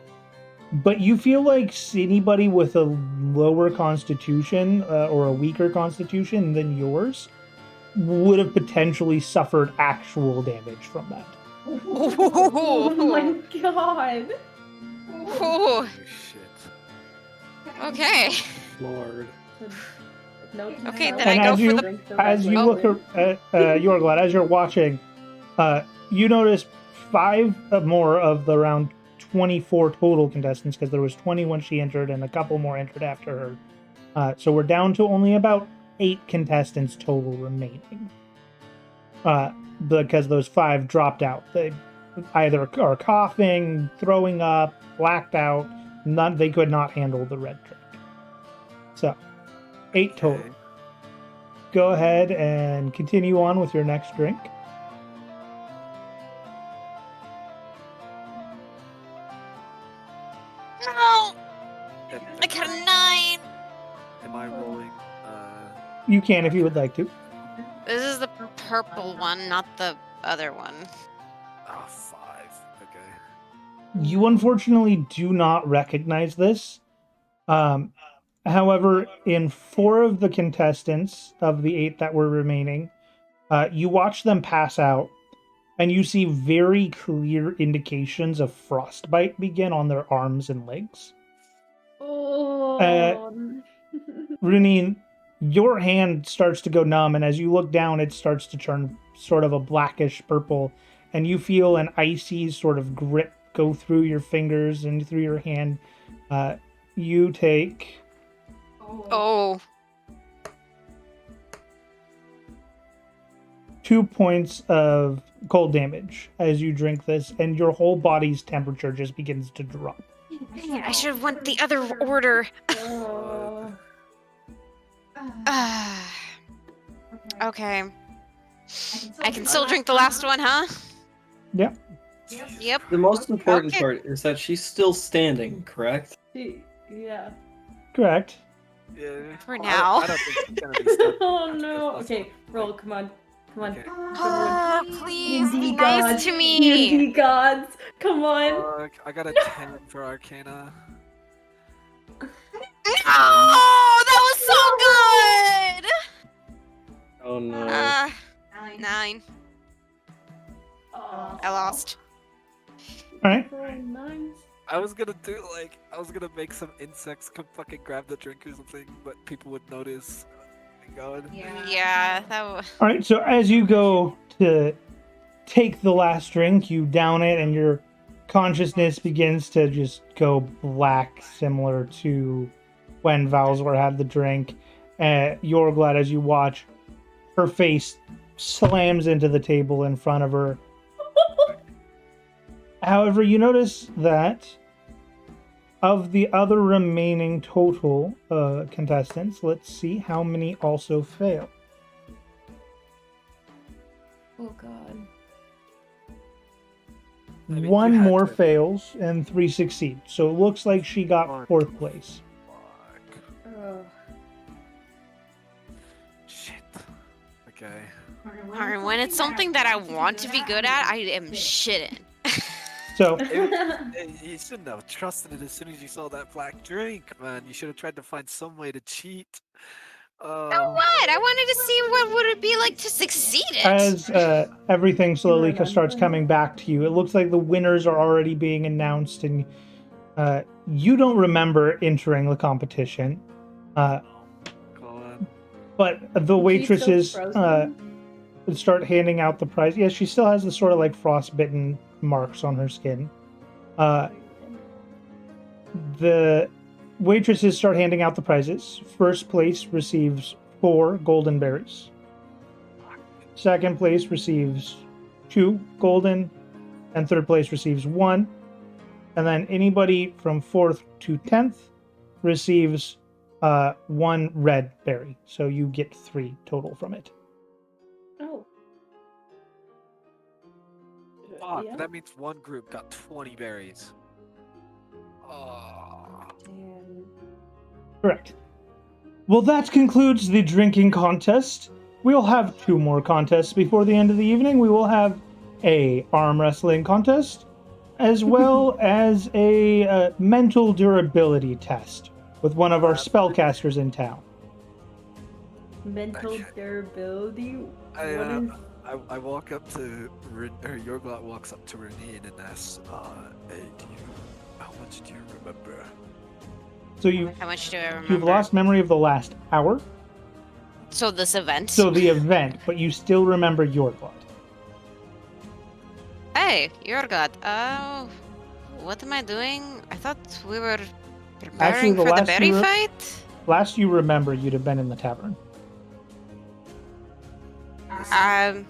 but you feel like anybody with a lower constitution or a weaker constitution than yours would have potentially suffered actual damage from that. Oh my god. Ooh, Oh shit. okay. Lord. Note to Okay, self, then And I go as for you the- drink as you red look wine. at Yorglad, as you're watching, you notice 5 more of the around 24 total contestants, because there was 20 when she entered and a couple more entered after her. So we're down to only about 8 contestants total remaining. Because those 5 dropped out. They either are coughing, throwing up, blacked out. They could not handle the red drink. So 8 total. Okay. Go ahead and continue on with your next drink. No! Am, I got a 9! am I rolling? You can if you would like to. This is the purple one, not the other one. 5. Okay. You unfortunately do not recognize this. However, in 4 of the contestants of the 8 that were remaining, you watch them pass out, and you see very clear indications of frostbite begin on their arms and legs. Oh. Runine, your hand starts to go numb, and as you look down, it starts to turn sort of a blackish purple, and you feel an icy sort of grip go through your fingers and through your hand. You take Oh. 2 points of cold damage as you drink this, and your whole body's temperature just begins to drop. Dang it, I should have went the other order. Oh. Okay. I can still drink the last one, huh? Yep. Yep. The most important Okay. part is that she's still standing, correct? Yeah. Correct. Yeah. For now. I don't think it's gonna be stuck. Oh no. Okay, roll. Come on. Come on. Okay. Ah, please be D&D nice gods. to me. D&D gods. Come on. I got a 10 for Arcana. No, that was so good. Oh no. 9. Oh. I lost. All right. So nice. I was gonna make some insects come fucking grab the drink or something, but people would notice. Oh my god. Yeah, that was. All right. So as you go to take the last drink, you down it, and your consciousness begins to just go black, similar to when Valzor had the drink. You're glad as you watch her face slams into the table in front of her. However, you notice that of the other remaining total contestants, let's see how many also fail. Oh god. I mean, One you had more to- fails and 3 succeed. So it looks like she got What 4th the place. Fuck. Oh. Shit. Okay. Or when it's something that I want to be good at, I am shitting. So You shouldn't have trusted it as soon as you saw that black drink, man. You should have tried to find some way to cheat. So what? what? I wanted to see what would it be like to succeed it. As everything slowly starts coming back to you, it looks like the winners are already being announced, and you don't remember entering the competition. God. But the waitresses start handing out the prize. Yes, she still has the sort of like frostbitten marks on her skin. The waitresses start handing out the prizes. First place receives 4 golden berries. Second place receives 2 golden, and third place receives 1. And then anybody from 4th to 10th receives 1 red berry. So you get 3 total from it. Oh. Fuck, Yeah. that means one group got 20 berries. Oh. And Correct. Well, that concludes the drinking contest. We'll have 2 more contests before the end of the evening. We will have a arm wrestling contest, as well as a mental durability test with one of our spellcasters in town. mental durability. I walk up to Yorglot walks up to Renine and asks, "Hey, how much do you remember?" So How much do I remember? you've lost memory of the last hour. So this event. So the event, but you still remember Yorglot. Hey, Yorgod. What am I doing? I thought we were Actually, preparing the for the last berry you re- fight. Last you remember, you'd have been in the tavern. I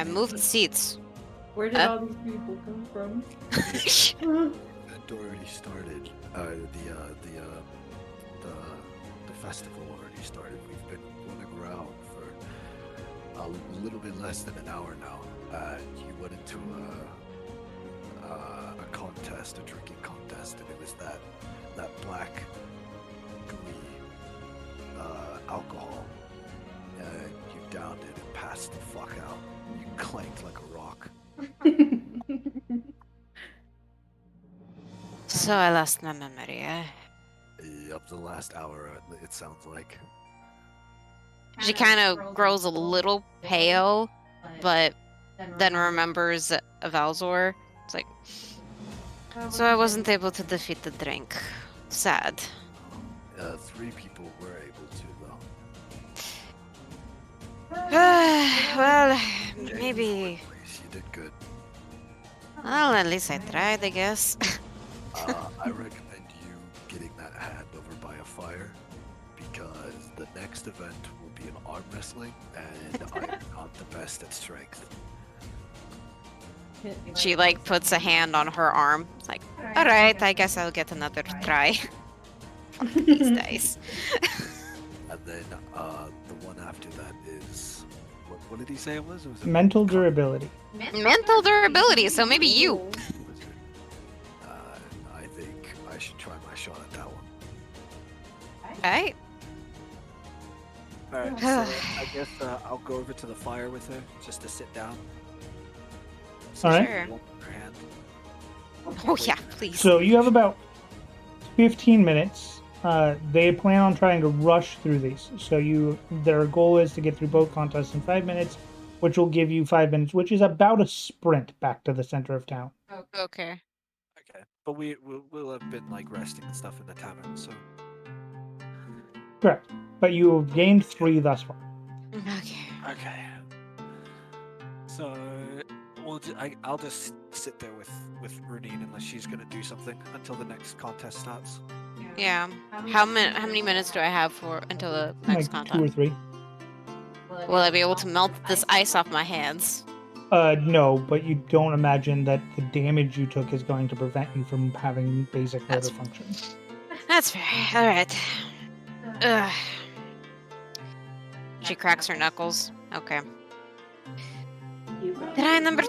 moved seats. Where did all these people come from? Event already started. The festival already started. We've been running around for a little bit less than an hour now. You went into a contest, a drinking contest, and it was that black gooey alcohol. You downed it and passed the fuck out. You clanked like a rock. So I lost my memory. Up the last hour, it sounds like. She kind of grows a little pale, but then remembers Valzor. It's like, so I wasn't able to defeat the drink. Sad. 3 people were able to, though. Well, James, maybe. please, you did good. Well, at least I tried, I guess. I recommend you getting that hand over by a fire, because the next event will be an arm wrestling, and I'm not the best at strength. She like puts a hand on her arm. It's like, all right, I guess I'll get another try. These dice. And then the one after that is what did he say it was? Was it Mental durability. Mental durability. So maybe you. Wizard? I think I should try my shot at that one. Right? Alright, so I guess I'll go over to the fire with her just to sit down. All right. Sure. Hold her hand. Oh yeah, please. So you have about 15 minutes. They plan on trying to rush through these. So their goal is to get through both contests in 5 minutes, which will give you 5 minutes, which is about a sprint back to the center of town. Okay. Okay, but we'll have been like resting and stuff in the tavern, so Correct. But you have gained 3 thus far. Okay. okay. So I'll just sit there with Runine unless she's gonna do something until the next contest starts. Yeah. How many minutes do I have until the next Like contest? 2 or 3. Will I be able to melt this ice off my hands? No, but you don't imagine that the damage you took is going to prevent you from having basic motor function. That's fair. All right. Ugh. She cracks her knuckles. Okay. Try number 2.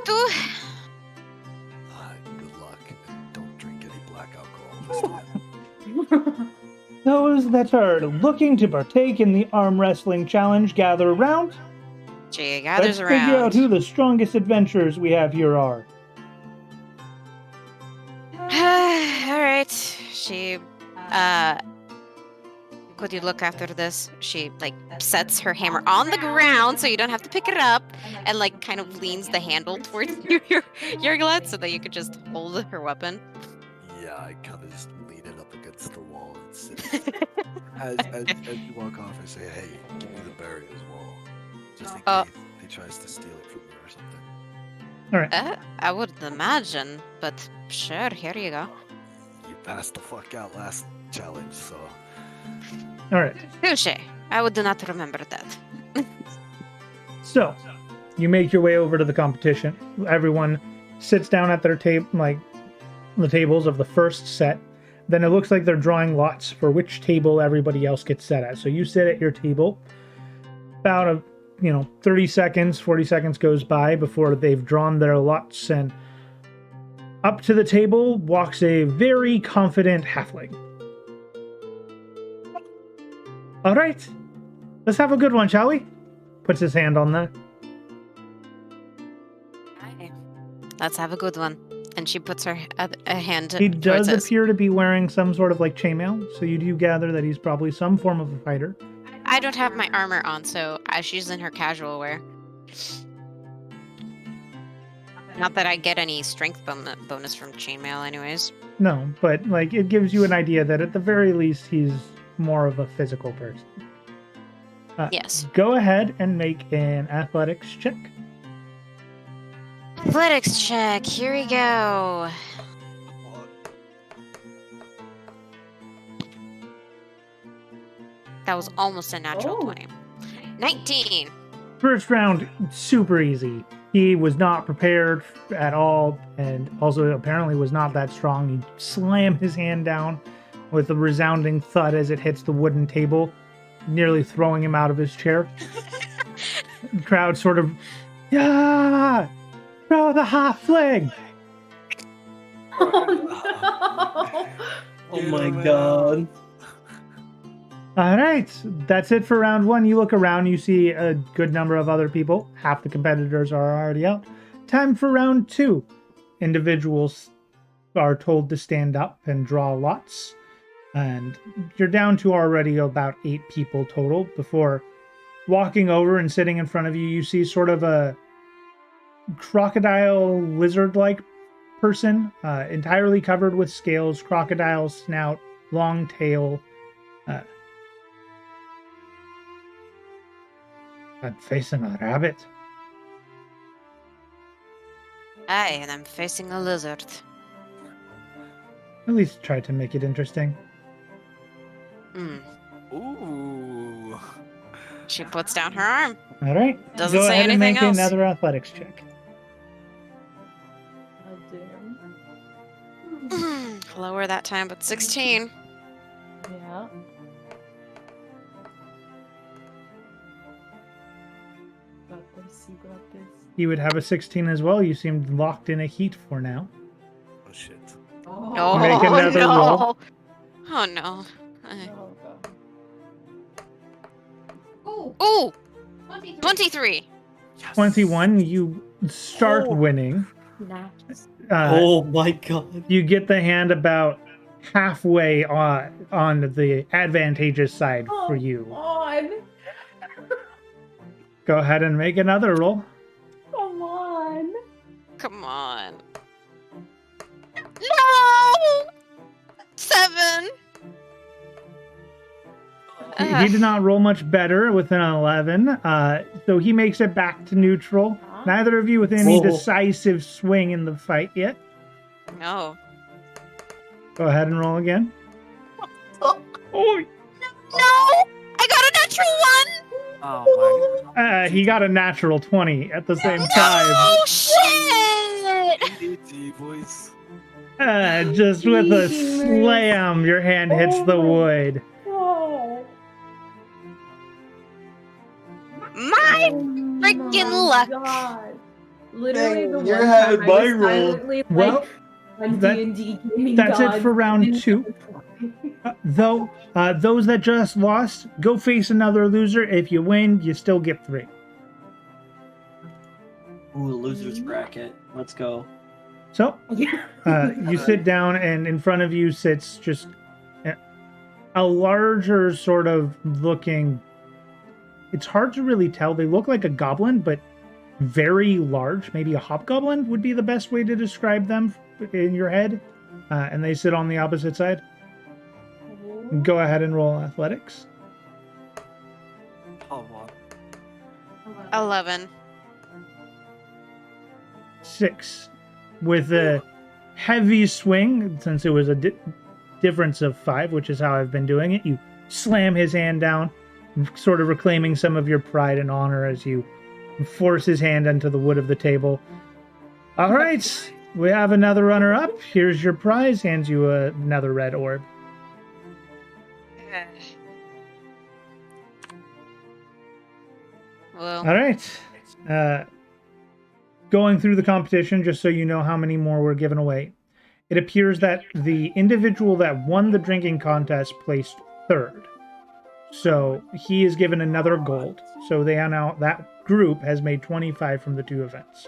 Good luck, and don't drink any black alcohol this time. Those that are looking to partake in the arm wrestling challenge, gather around. She Let's gathers figure out around. who the strongest adventurers we have here are. All right. She could you look after this? She like sets her hammer on the ground so you don't have to pick it up, and like kind of leans the handle towards your glad so that you could just hold her weapon. Yeah, I kind of just lean it up against the wall and sit. as you walk off, I say, "Hey, give me the berry as well, just in case he tries to steal it from me or something." All right. I wouldn't imagine, but sure, here you go. You passed the fuck out last challenge, so All right. Touche. I would not remember that. So, you make your way over to the competition. Everyone sits down at their table, like the tables of the first set. Then it looks like they're drawing lots for which table everybody else gets set at. So you sit at your table. About 30 seconds, 40 seconds goes by before they've drawn their lots, and up to the table walks a very confident halfling. All right, let's have a good one, shall we? Puts his hand on that. Aye. Let's have a good one. And she puts her a hand He does towards us. appear to be wearing some sort of like chainmail, so you do gather that he's probably some form of a fighter. I don't have my armor on, so she's in her casual wear. Not that I get any strength bonus from chainmail anyways. No, but like it gives you an idea that at the very least he's more of a physical person. Yes. Go ahead and make an athletics check. Athletics check. Here we go. That was almost a natural 20. 19. First round, super easy. He was not prepared at all, and also apparently was not that strong. He slammed his hand down with a resounding thud as it hits the wooden table, nearly throwing him out of his chair. The crowd sort of, yeah, throw the halfling. Oh Oh my god. All right, that's it for round one. You look around, you see a good number of other people. Half the competitors are already out. Time for round two. Individuals are told to stand up and draw lots. And you're down to already about 8 people total. Before walking over and sitting in front of you, you see sort of a crocodile lizard-like person, entirely covered with scales, crocodile snout, long tail. I'm facing a rabbit. Aye, and I'm facing a lizard. At least try to make it interesting. Hmm. Ooh. She puts down her arm. All right. Doesn't Go say ahead and anything make else. another athletics check. Lower that time, but 16. Yeah. Got this, you got this. You would have a 16 as well. You seemed locked in a heat for now. oh shit. Oh, Make another no. roll. Oh, no. Oh, God. Ooh! 23. 21, you start winning. Nice. Oh my god. You get the hand about halfway on the advantageous side for you. On. Go ahead and make another roll. Come on. Come on. No! 7. He did not roll much better with an 11, so he makes it back to neutral. Neither of you with any Whoa. decisive swing in the fight yet. No. Go ahead and roll again. Oh, No! I got a natural 1! Oh my. he got a natural 20 at the same time. Oh, shit! DnD voice. Just with a slam, your hand hits the wood. God. My My freaking luck. God. Literally the Dang, you're one having time my I was roll. silently Well, like, I'm that- D&D gaming that's it gods. for round 2. Though, those that just lost, go face another loser. If you win, you still get 3. Ooh, loser's bracket. Let's go. So, Yeah. you sit down, and in front of you sits just a larger sort of looking. It's hard to really tell. They look like a goblin, but very large. Maybe a hobgoblin would be the best way to describe them in your head. And they sit on the opposite side. Go ahead and roll athletics. Oh, what? 11. 6. With a heavy swing, since it was a difference of 5, which is how I've been doing it, you slam his hand down, sort of reclaiming some of your pride and honor as you force his hand onto the wood of the table. All right, we have another runner-up. Here's your prize. Hands you another red orb. Well, All right. Going through the competition, just so you know how many more were given away, it appears that the individual that won the drinking contest placed 3rd. So he is given another gold. So they are now, that group has made 25 from the 2 events.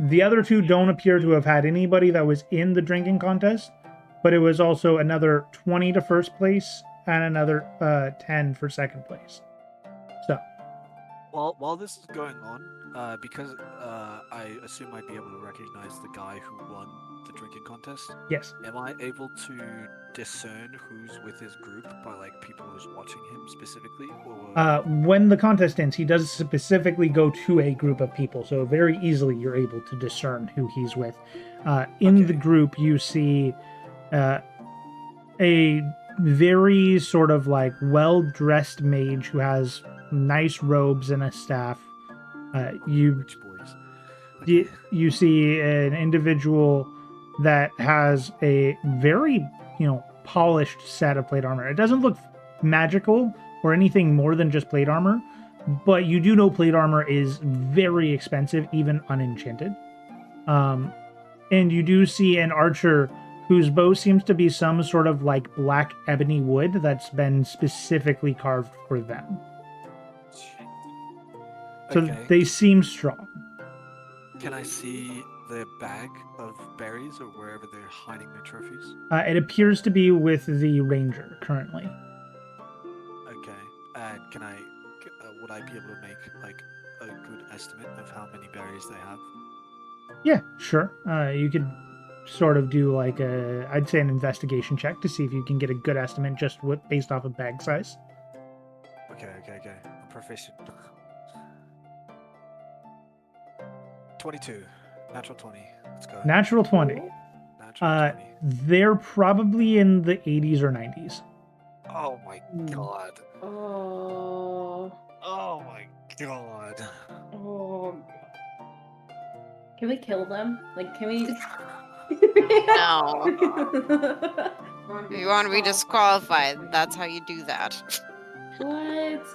The other 2 don't appear to have had anybody that was in the drinking contest, but it was also another 20 to first place and another 10 for second place. So While this is going on, because I assume I'd be able to recognize the guy who won the drinking contest. yes. Am I able to discern who's with his group by like people who's watching him specifically? Or When the contest ends, he does specifically go to a group of people, so very easily you're able to discern who he's with. In the group, you see a very sort of like well-dressed mage who has nice robes and a staff. rich boys. You see an individual that has a very, polished set of plate armor. It doesn't look magical or anything more than just plate armor, but you do know plate armor is very expensive, even unenchanted. And you do see an archer whose bow seems to be some sort of like black ebony wood that's been specifically carved for them. So Okay. they seem strong. Can I see the bag of berries or wherever they're hiding their trophies? It appears to be with the ranger currently. Okay. And can I? Would I be able to make like a good estimate of how many berries they have? Yeah, sure. You could sort of do like I'd say an investigation check to see if you can get a good estimate just based off of bag size. Okay. I'm proficient. 22. Natural 20. Let's go. Natural 20. Natural 20. They're probably in the 80s or 90s. Oh my god. Oh. Oh my god. Oh. Can we kill them? Like, can we? No. You want to be disqualified. That's how you do that. What?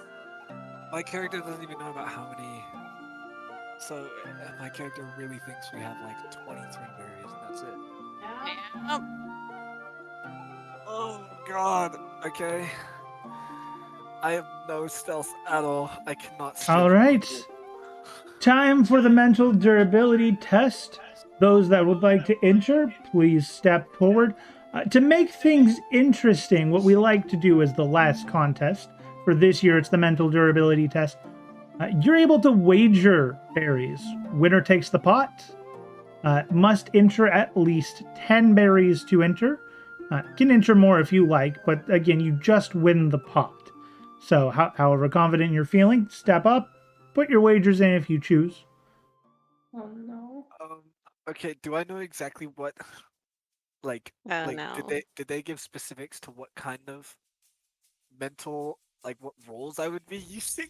My character doesn't even know about how many. So my character really thinks we have like 23 berries and that's it. Yep. Oh god. Okay. I have no stealth at all. I cannot. All right. Time for the mental durability test. Those that would like to enter, please step forward. To make things interesting, what we like to do is the last contest. For this year, it's the mental durability test. You're able to wager berries. Winner takes the pot. Must enter at least 10 berries to enter. Can enter more if you like, but again, you just win the pot. So, however confident you're feeling, step up, put your wagers in if you choose. Oh no. Okay, do I know exactly what like Oh like no. did they give specifics to what kind of mental like what roles I would be using?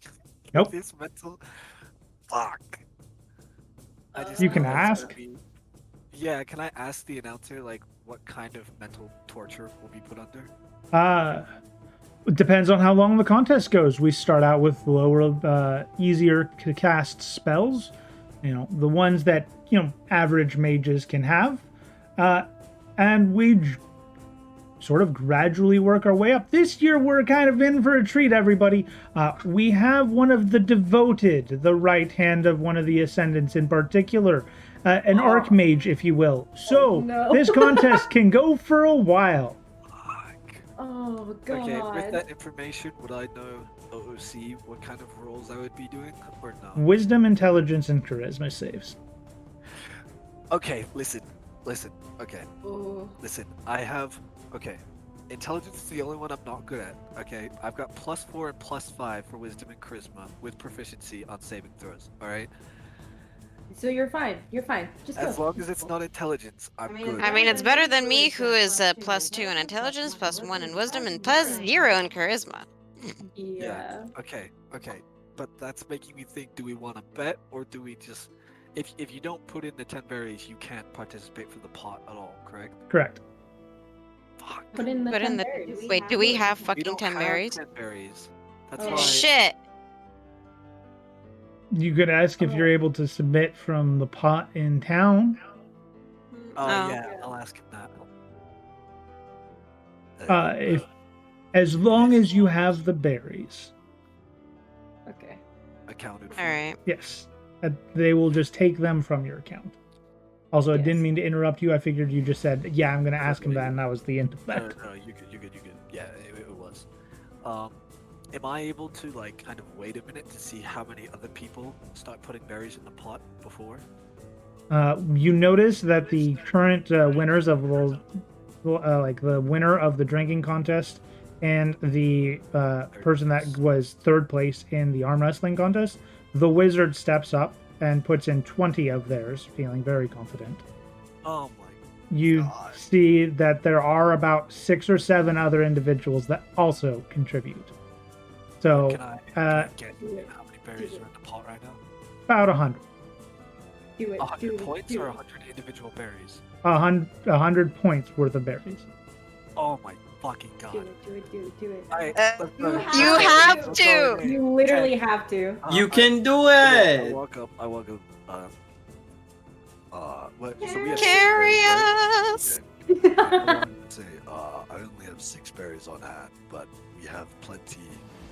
Nope. This mental fuck. I just You know can that it's ask. gonna be- Yeah, can I ask the announcer like what kind of mental torture will be put under? It depends on how long the contest goes. We start out with lower, easier to cast spells. The ones that, average mages can have. And we sort of gradually work our way up. This year, we're kind of in for a treat, everybody. We have one of the devoted, the right hand of one of the ascendants in particular, an archmage, if you will. So, no. this contest can go for a while. Fuck. Oh god. Okay, with that information, would I know OOC what kind of roles I would be doing, or no? Wisdom, intelligence, and charisma saves. Okay, listen. Okay, Oh. listen. I have. Okay, intelligence is the only one I'm not good at. Okay, I've got +4 and +5 for wisdom and charisma with proficiency on saving throws. All right. So you're fine. You're fine. Just go. As long as it's not intelligence, I'm good. I mean, it's better than me, who is +2 in intelligence, +1 in wisdom, and +0 in charisma. Yeah. Okay. But that's making me think: do we want to bet, or do we just? If you don't put in the 10 berries, you can't participate for the pot at all. Correct? Correct. Fuck. Put in the Put 10 in the- berries. Wait, do we have We fucking don't 10 have berries? 10 berries. That's Oh. why. Shit! You could ask if you're able to submit from the pot in town. Oh Oh. yeah, I'll ask him that. If, as long as you have the berries, Okay. Accounted for. Alright. yes, they will just take them from your account. Also, I didn't Yes. mean to interrupt you. I figured you just said, "Yeah, I'm going to ask him that," and that was the end of No, that. no, you good. Yeah, it was. Am I able to like kind of wait a minute to see how many other people start putting berries in the pot before? You notice that the current winners of like the winner of the drinking contest and the person that was third place in the arm wrestling contest, the wizard steps up and puts in 20 of theirs, feeling very confident. Oh my. You God. see that there are about 6 or 7 other individuals that also contribute. So Can I get how many berries are in the pot right now? about 100. Do it. 100 do it, points do or it. 100 individual berries? 100 points worth of berries. Oh my fucking Do god. it. Do it. Do it. Do it. Alright, let's You go. have You to. have Let's go to! in. You literally have to. You can do I it. walk up. What? So we have Carry 6 berries, us! right? I wanted to say, I only have 6 berries on hand, but we have plenty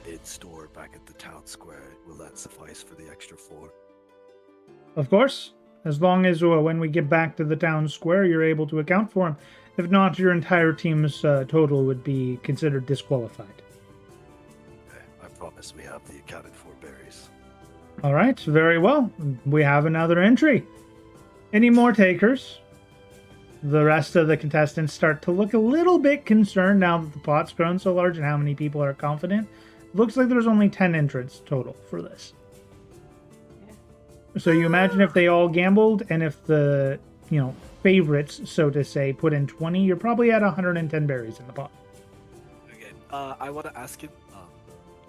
in store back at the town square. Will that suffice for the extra 4? Of course, as long as when we get back to the town square, you're able to account for them. If not, your entire team's total would be considered disqualified. Okay, I promise we have the accounted for berries. All right, very well. We have another entry. Any more takers? The rest of the contestants start to look a little bit concerned now that the pot's grown so large and how many people are confident. Looks like there's only 10 entrants total for this. So you imagine if they all gambled and if the, favorites, so to say, put in 20, you're probably at 110 berries in the pot. Okay. I want to ask him.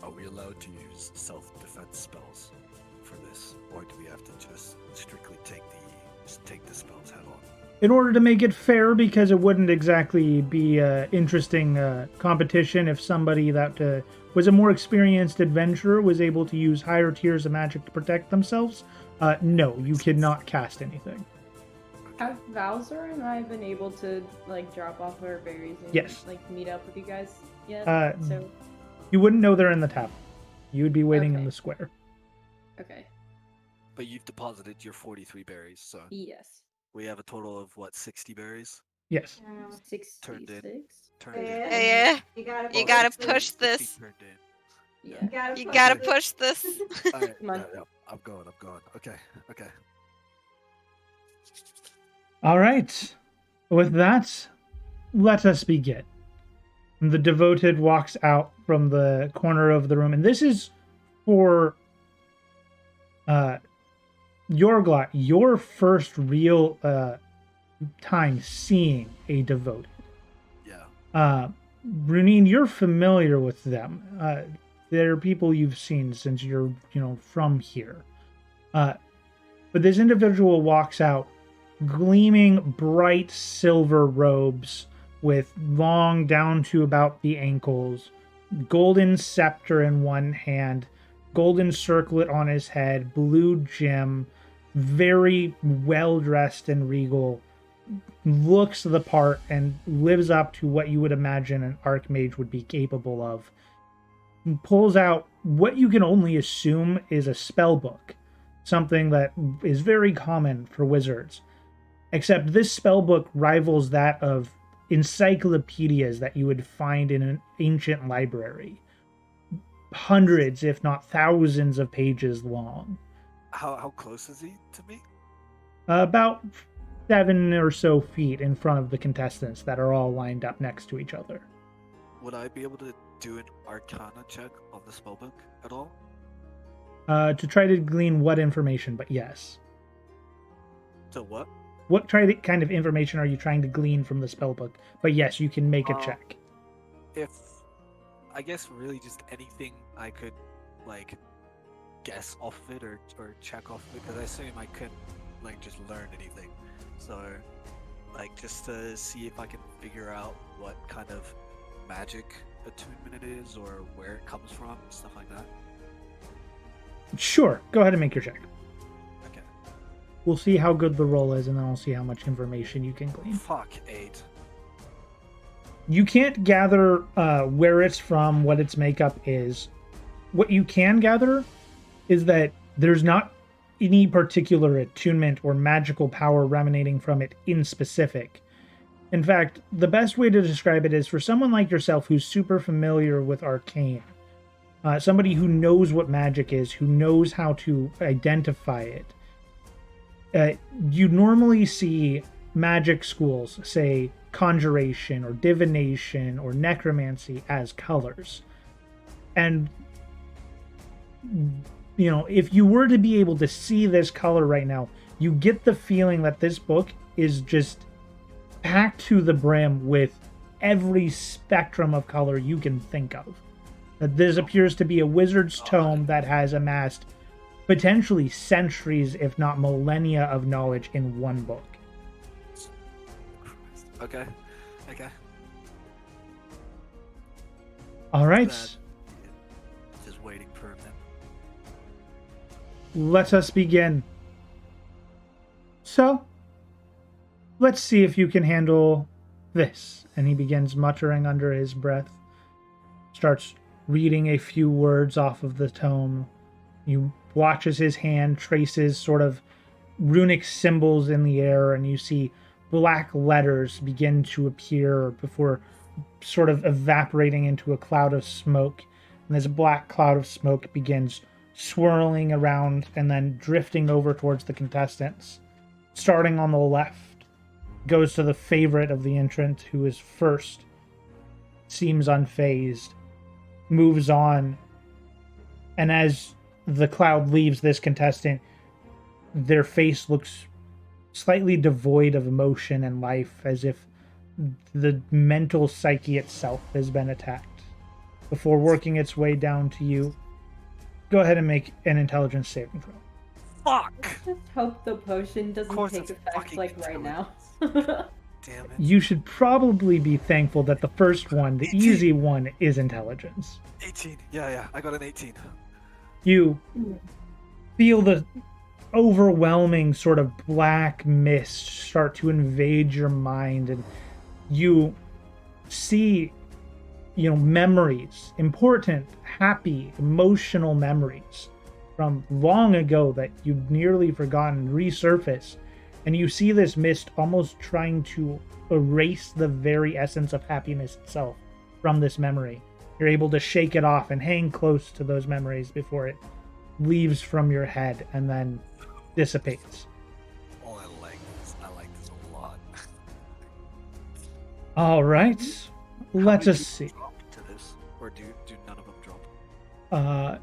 Are we allowed to use self-defense spells for this, or do we have to just strictly take the spells head on? In order to make it fair, because it wouldn't exactly be an interesting competition if somebody that was a more experienced adventurer was able to use higher tiers of magic to protect themselves, no, you cannot cast anything. Have Valzor and I been able to drop off our berries and Yes. meet up with you guys yet? So You wouldn't know they're in the tavern. You would be waiting in Okay. the square. okay. But you've deposited your 43 berries, so Yes. we have a total of what, 60 berries? Yes. 66. Turned in. Yeah, you gotta push 60 this. turned in. Yeah. You gotta push this. Alright, Come on. yeah, I'm going. Okay. All right. With that, let us begin. The devoted walks out from the corner of the room, and this is for Yorglot, your first real time seeing a devoted. Yeah. Runine, you're familiar with them. They're people you've seen since you're, from here. But this individual walks out gleaming bright silver robes with long down to about the ankles, golden scepter in one hand, golden circlet on his head, blue gem, very well dressed and regal, looks the part and lives up to what you would imagine an archmage would be capable of. Pulls out what you can only assume is a spell book, something that is very common for wizards. Except this spell book rivals that of encyclopedias that you would find in an ancient library. Hundreds, if not thousands of pages long. How close is he to me? About 7 or so feet in front of the contestants that are all lined up next to each other. Would I be able to do an Arcana check on the spellbook at all? To try to glean what information, but yes. So what? What kind of information are you trying to glean from the spellbook? But yes, you can make a check. If I guess really just anything I could like guess off of it or check off of it, because I assume I couldn't like just learn anything. So like just to see if I can figure out what kind of magic attunement it is or where it comes from, stuff like that. Sure, go ahead and make your check. Okay. We'll see how good the roll is, and then I'll see how much information you can glean. Fuck, 8. You can't gather where it's from, what its makeup is. What you can gather is that there's not any particular attunement or magical power emanating from it in specific. In fact, the best way to describe it is for someone like yourself who's super familiar with arcane, somebody who knows what magic is, who knows how to identify it. You normally see magic schools say conjuration or divination or necromancy as colors. And, you know, if you were to be able to see this color right now, you get the feeling that this book is just packed to the brim with every spectrum of color you can think of. That this appears to be a wizard's tome that has amassed potentially centuries, if not millennia, of knowledge in one book. Okay. All right. Just waiting for him then. Let us begin. So, let's see if you can handle this. And he begins muttering under his breath. Starts reading a few words off of the tome. You watch as his hand traces sort of runic symbols in the air, and you see black letters begin to appear before sort of evaporating into a cloud of smoke. And this black cloud of smoke begins swirling around and then drifting over towards the contestants. Starting on the left, goes to the favorite of the entrant, who is first, seems unfazed, moves on, and as the cloud leaves this contestant, their face looks slightly devoid of emotion and life, as if the mental psyche itself has been attacked. Before working its way down to you, go ahead and make an intelligence saving throw. Fuck! Just hope the potion doesn't course take it's effect fucking like right now. Damn it. You should probably be thankful that the first one, the 18. easy one, is intelligence. 18. Yeah, I got an 18. You feel the overwhelming sort of black mist start to invade your mind, and you see, memories, important, happy, emotional memories from long ago that you'd nearly forgotten resurface. And you see this mist almost trying to erase the very essence of happiness itself from this memory. You're able to shake it off and hang close to those memories before it leaves from your head and then dissipates. Oh, I like this a lot. All right, How let many us people see. drop to this? Or do none of them drop?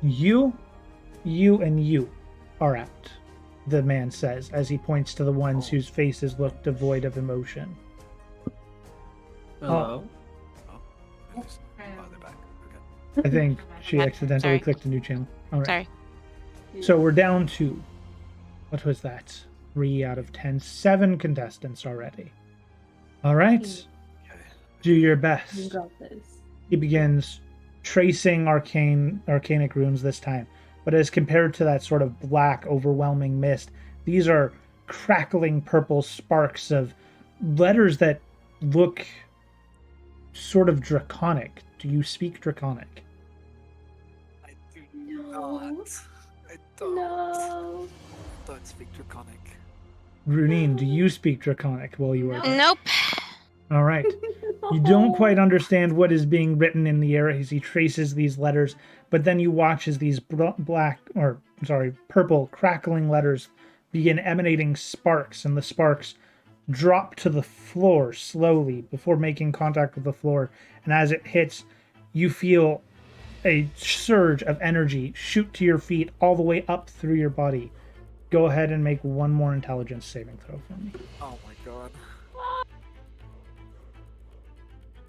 You and you are out, the man says, as he points to the ones whose faces look devoid of emotion. Hello. Oh, they're back. Okay. I think she accidentally Sorry. clicked a new channel. All right. Sorry. So we're down to, what was that? 3 out of 10. 7 contestants already. All right. Okay. Do your You best. got this. He begins tracing arcanic runes this time. But as compared to that sort of black, overwhelming mist, these are crackling purple sparks of letters that look sort of draconic. Do you speak draconic? I do No. not. I don't. No. Don't speak Draconic. Runine, do you speak draconic while you are there? Nope. All right. You don't quite understand what is being written in the air as he traces these letters, but then you watch as these purple crackling letters begin emanating sparks, and the sparks drop to the floor slowly before making contact with the floor. And as it hits, you feel a surge of energy shoot to your feet all the way up through your body. Go ahead and make one more intelligence saving throw for me. Oh my god.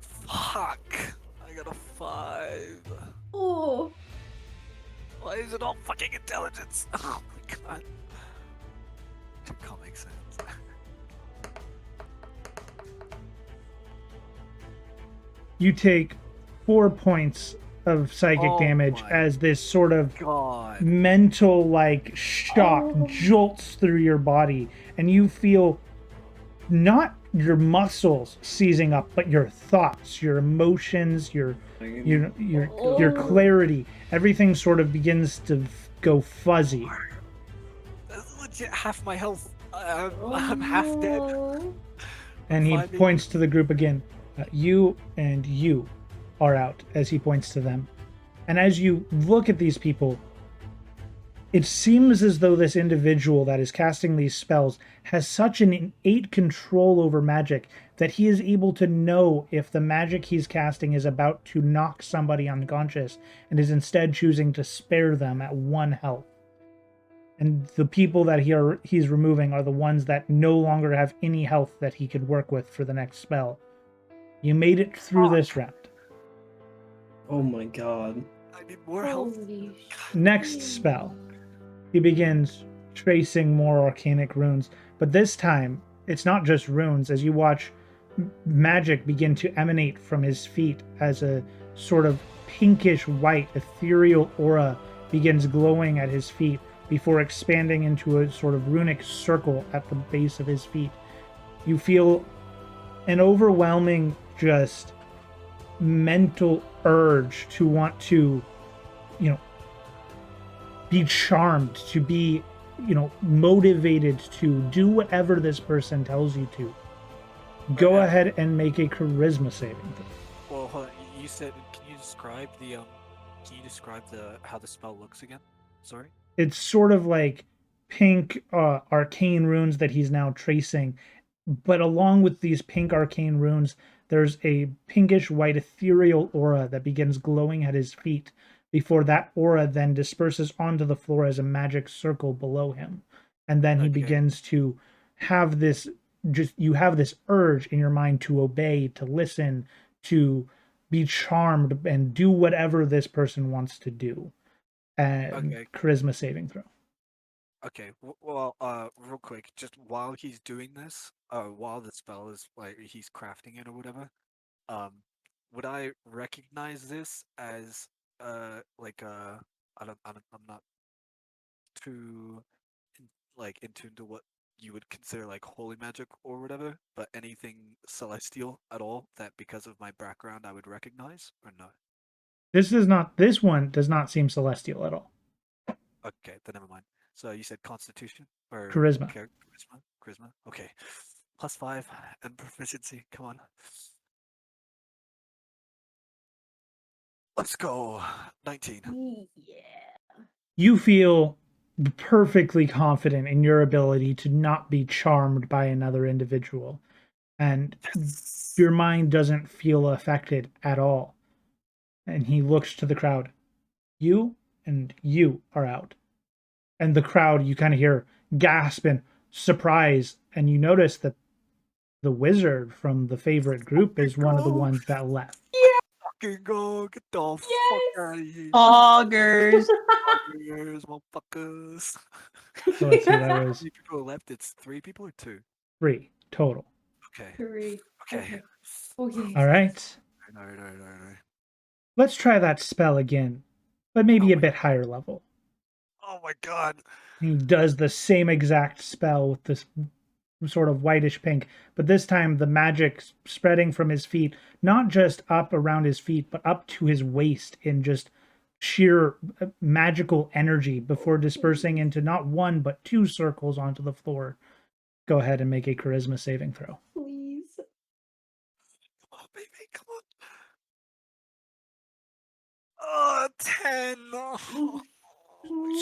Fuck! I got a 5. Oh. Why is it all fucking intelligence? Oh my god. It can't make sense. You take 4 points of psychic Oh damage my as this sort of God. mental like shock Oh. jolts through your body, and you feel not your muscles seizing up, but your thoughts, your emotions, your clarity. Everything sort of begins to go fuzzy. That's legit half my health. I'm half dead. no. And he Finding- points to the group again. You and you are out, as he points to them. And as you look at these people, it seems as though this individual that is casting these spells has such an innate control over magic that he is able to know if the magic he's casting is about to knock somebody unconscious and is instead choosing to spare them at 1 health. And the people that he's removing are the ones that no longer have any health that he could work with for the next spell. You made it through this round. Oh my god. I need more health. Holy Next spell. He begins tracing more arcanic runes, but this time it's not just runes, as you watch magic begin to emanate from his feet as a sort of pinkish white ethereal aura begins glowing at his feet before expanding into a sort of runic circle at the base of his feet. You feel an overwhelming just mental urge to want to, be charmed, to be, motivated to do whatever this person tells you to. Go Okay. ahead and make a charisma saving throw. Well, hold on. You said, can you describe how the spell looks again? Sorry? It's sort of like pink arcane runes that he's now tracing, but along with these pink arcane runes, there's a pinkish white ethereal aura that begins glowing at his feet before that aura then disperses onto the floor as a magic circle below him. And then he Okay. begins to have this, you have this urge in your mind to obey, to listen, to be charmed and do whatever this person wants to do. Okay. Charisma saving throw. Okay, real quick, just while he's doing this, while the spell is like he's crafting it or whatever, would I recognize this as I'm not too in tune to what you would consider like holy magic or whatever, but anything celestial at all that because of my background I would recognize or no? This one does not seem celestial at all. Okay, then never mind. So you said Constitution or Charisma. Charisma. Okay, +5 and proficiency. Come on. Let's go. 19. Yeah. You feel perfectly confident in your ability to not be charmed by another individual, and Yes. your mind doesn't feel affected at all. And he looks to the crowd. You and you are out. And the crowd, you kind of hear gasp and surprise, and you notice that the wizard from the favorite group is one of the ones that left. Fucking go. Get the fuck out of here. Poggers. Fuckers, motherfuckers. So let's see, that was How many people left? It's 3 people or 2? 3 total. Okay. Three. Okay. Okay. All right. No. Let's try that spell again, but maybe Oh a my- bit higher level. Oh my god. He does the same exact spell with this sort of whitish pink, but this time the magic spreading from his feet, not just up around his feet, but up to his waist in just sheer magical energy before dispersing into not 1 but 2 circles onto the floor. Go ahead and make a charisma saving throw. Please. Oh, 10.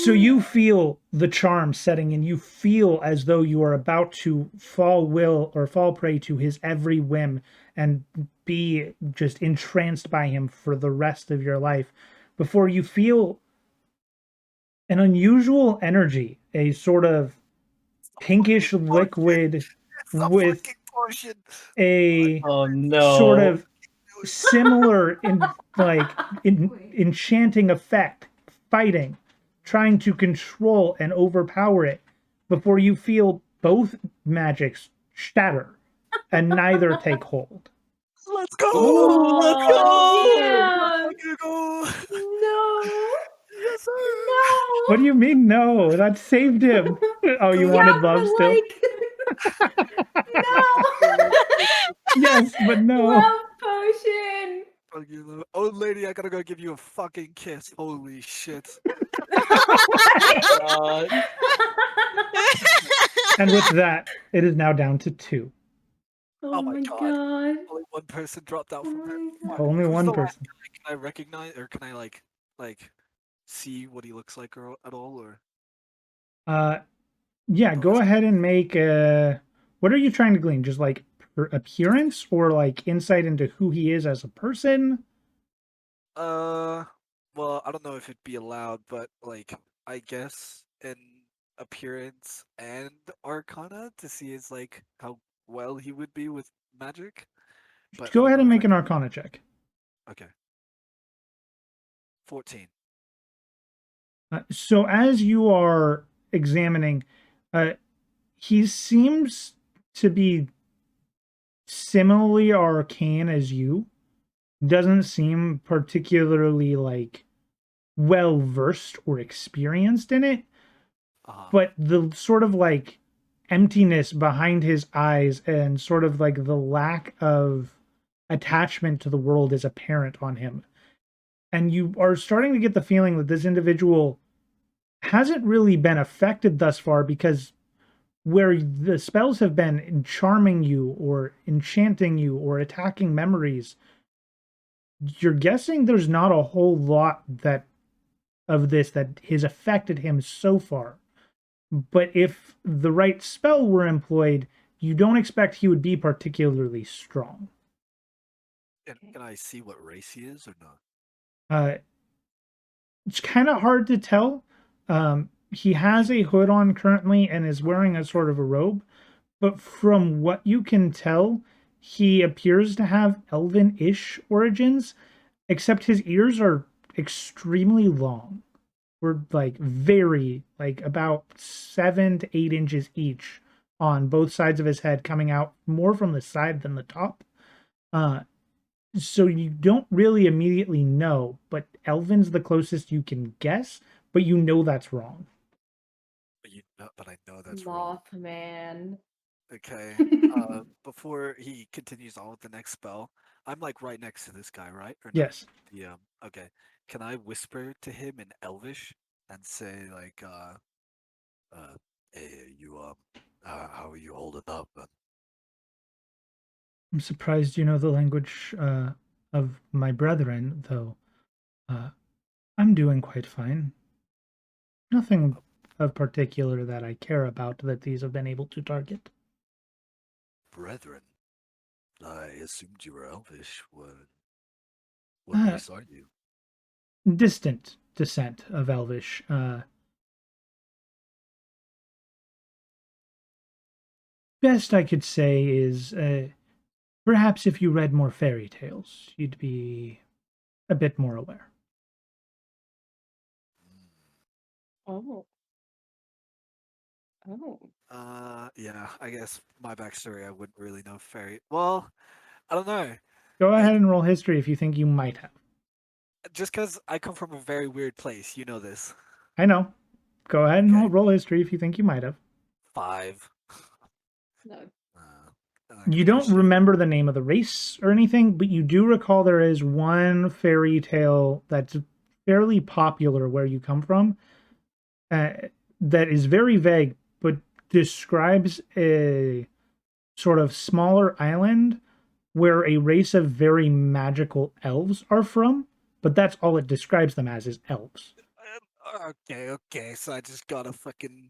So you feel the charm setting in. You feel as though you are about to fall prey to his every whim and be just entranced by him for the rest of your life before you feel an unusual energy, a sort of pinkish liquid It's a with fucking potion. a Oh no. sort of similar enchanting effect, fighting, trying to control and overpower it before you feel both magics shatter and neither take hold. Let's go! Let's Oh, go! yeah. Let's go! No. Yes, sir! No. What do you mean no? That saved him. Oh, you wanted Yeah, love but still? no. Yes, but no. Love potion. Old lady, I gotta go give you a fucking kiss. Holy shit. God. And with that, it is now down to 2. Oh my my God. god. Only one person dropped out from her. Oh my Fuck. Only Who's one the last person. guy? Can I recognize, or can I like see what he looks like at all, or? Yeah, Oh, go that's- ahead and make what are you trying to glean? Just like appearance or like insight into who he is as a person? Well, I don't know if it'd be allowed, but like, I guess an appearance and arcana to see is like how well he would be with magic. But I Go don't ahead know and if make an arcana check. Okay. 14. So as you are examining, he seems to be similarly arcane as you. Doesn't seem particularly like well versed or experienced in it, but the sort of like emptiness behind his eyes and sort of like the lack of attachment to the world is apparent on him. And you are starting to get the feeling that this individual hasn't really been affected thus far, because where the spells have been charming you or enchanting you or attacking memories, you're guessing there's not a whole lot that has affected him so far. But if the right spell were employed, you don't expect he would be particularly strong. Can I see what race he is or not? It's kind of hard to tell. He has a hood on currently and is wearing a sort of a robe, but from what you can tell, he appears to have elven-ish origins, except his ears are extremely long. We're like about 7 to 8 inches each on both sides of his head, coming out more from the side than the top. So you don't really immediately know, but Elven's the closest you can guess, but you know that's wrong. But I know that's wrong. Mothman. Okay. Before he continues on with the next spell, I'm like right next to this guy, right? Or no? Yes. Yeah. Okay. Can I whisper to him in Elvish and say like, hey, how are you holding up? I'm surprised you know the language of my brethren, though. I'm doing quite fine. Nothing of particular that I care about that these have been able to target. Brethren, I assumed you were Elvish. What race are you? Distant descent of Elvish. Best I could say is, perhaps if you read more fairy tales, you'd be a bit more aware. Oh. Oh. Yeah, I guess my backstory, I wouldn't really know fairy. Well, I don't know. Go ahead and roll history if you think you might have. Just because I come from a very weird place, you know this. I know. Go ahead and Okay. roll history if you think you might have. 5. No. You don't remember the name of the race or anything, but you do recall there is one fairy tale that's fairly popular where you come from, that is very vague, but describes a sort of smaller island where a race of very magical elves are from, but that's all it describes them as, is elves. Okay, so I just gotta fucking.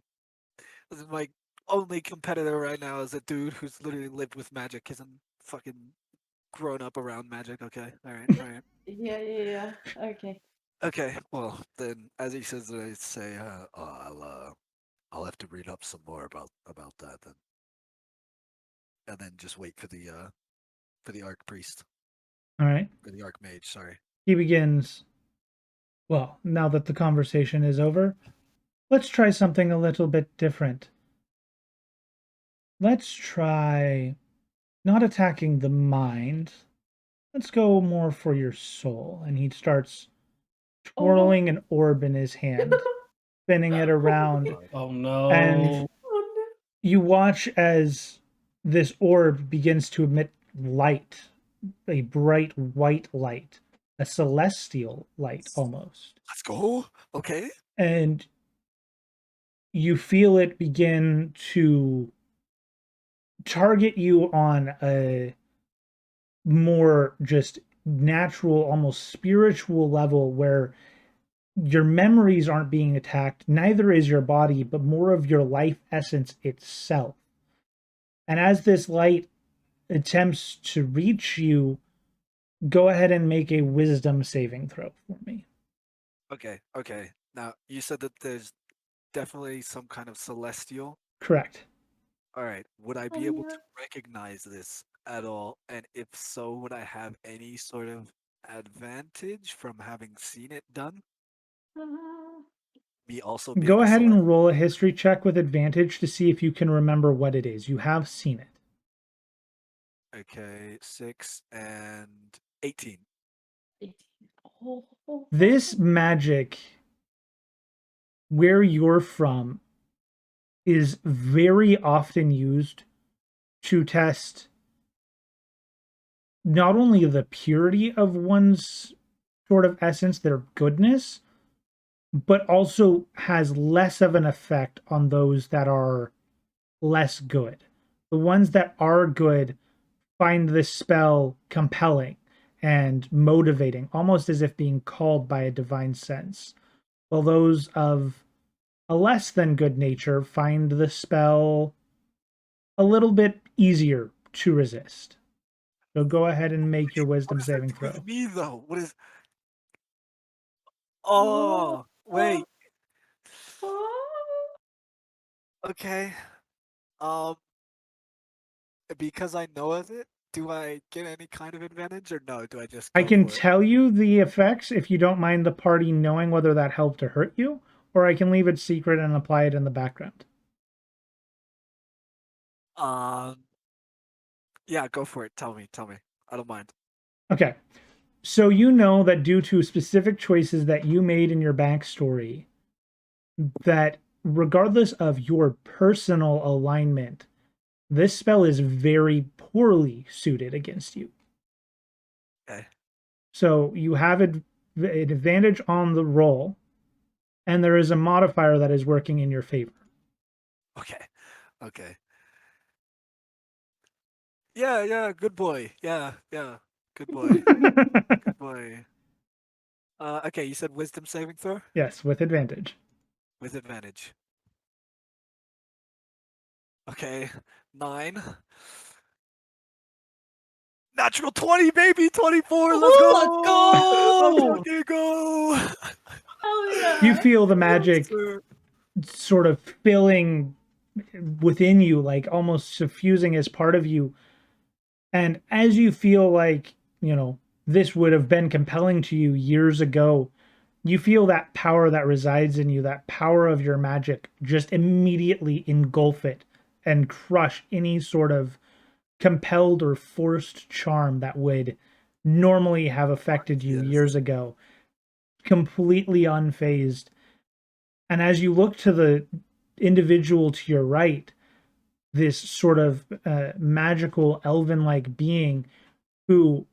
This is my only competitor right now is a dude who's literally lived with magic, isn't fucking grown up around magic. Okay, alright. Yeah. Okay. Okay, well then, as he says, I say, I'll have to read up some more about that then, and then just wait for the archpriest All right. or the archmage. Sorry. He begins, well, now that the conversation is over, let's try something a little bit different. Let's try not attacking the mind. Let's go more for your soul. And he starts twirling an orb in his hand, spinning it around. Oh no. And you watch as this orb begins to emit light, a bright white light, a celestial light almost. Let's go. Okay. And you feel it begin to target you on a more just natural, almost spiritual level where your memories aren't being attacked, neither is your body, but more of your life essence itself. And as this light attempts to reach you, go ahead and make a wisdom saving throw for me. Okay. Now you said that there's definitely some kind of celestial. Correct. All right. Would I be able to recognize this at all? And if so, would I have any sort of advantage from having seen it done? Me also being Go a ahead celestial? and roll a history check with advantage to see if you can remember what it is. You have seen it. Okay, 6 and 18. This magic, where you're from, is very often used to test not only the purity of one's sort of essence, their goodness, but also has less of an effect on those that are less good. The ones that are good find this spell compelling and motivating, almost as if being called by a divine sense, while those of a less than good nature find the spell a little bit easier to resist. So go ahead and make your wisdom What does that saving do throw. with me though? What is? Oh, wait. Okay. Um, because I know of it, do I get any kind of advantage or no? Do I just I go can for it? tell you the effects if you don't mind the party knowing whether that helped or hurt you, or I can leave it secret and apply it in the background. Yeah, go for it. Tell me. I don't mind. Okay. So you know that due to specific choices that you made in your backstory, that regardless of your personal alignment, this spell is very poorly suited against you. Okay. So you have an advantage on the roll, and there is a modifier that is working in your favor. Okay. Yeah, good boy. Yeah, good boy. Good boy. Okay, you said wisdom saving throw Yes, with advantage. with advantage. Okay, 9. Natural 20, baby, 24. Let's go. Let's go! Let's fucking go. Oh yeah. You feel the magic Sir. sort of filling within you, like almost suffusing as part of you. And as you feel like, this would have been compelling to you years ago, you feel that power that resides in you, that power of your magic, just immediately engulf it and crush any sort of compelled or forced charm that would normally have affected you Yes. years ago, completely unfazed. And as you look to the individual to your right, this sort of magical elven-like being who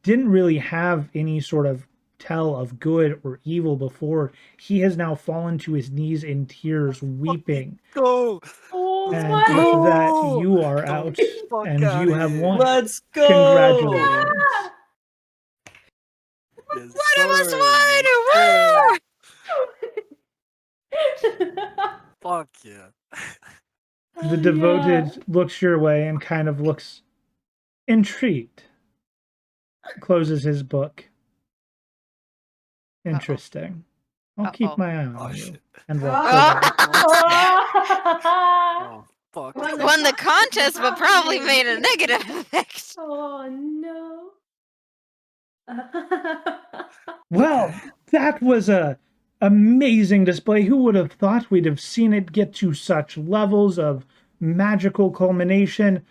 didn't really have any sort of tell of good or evil before, he has now fallen to his knees in tears, weeping. Go. Oh And my. with that, go! you are Get the out, fuck and you outta have here. won. Let's go! Congratulations. Yes, One of us sir. won! Yes, fuck yeah. Oh, The devoted looks your way and kind of looks intrigued. Closes his book. Interesting. I'll keep Uh-oh. my eye on Oh you. shit. And walks Oh. away. Oh fuck. Won the contest, but probably made a negative effect. Oh no. Well, Okay. that was a amazing display. Who would have thought we'd have seen it get to such levels of magical culmination?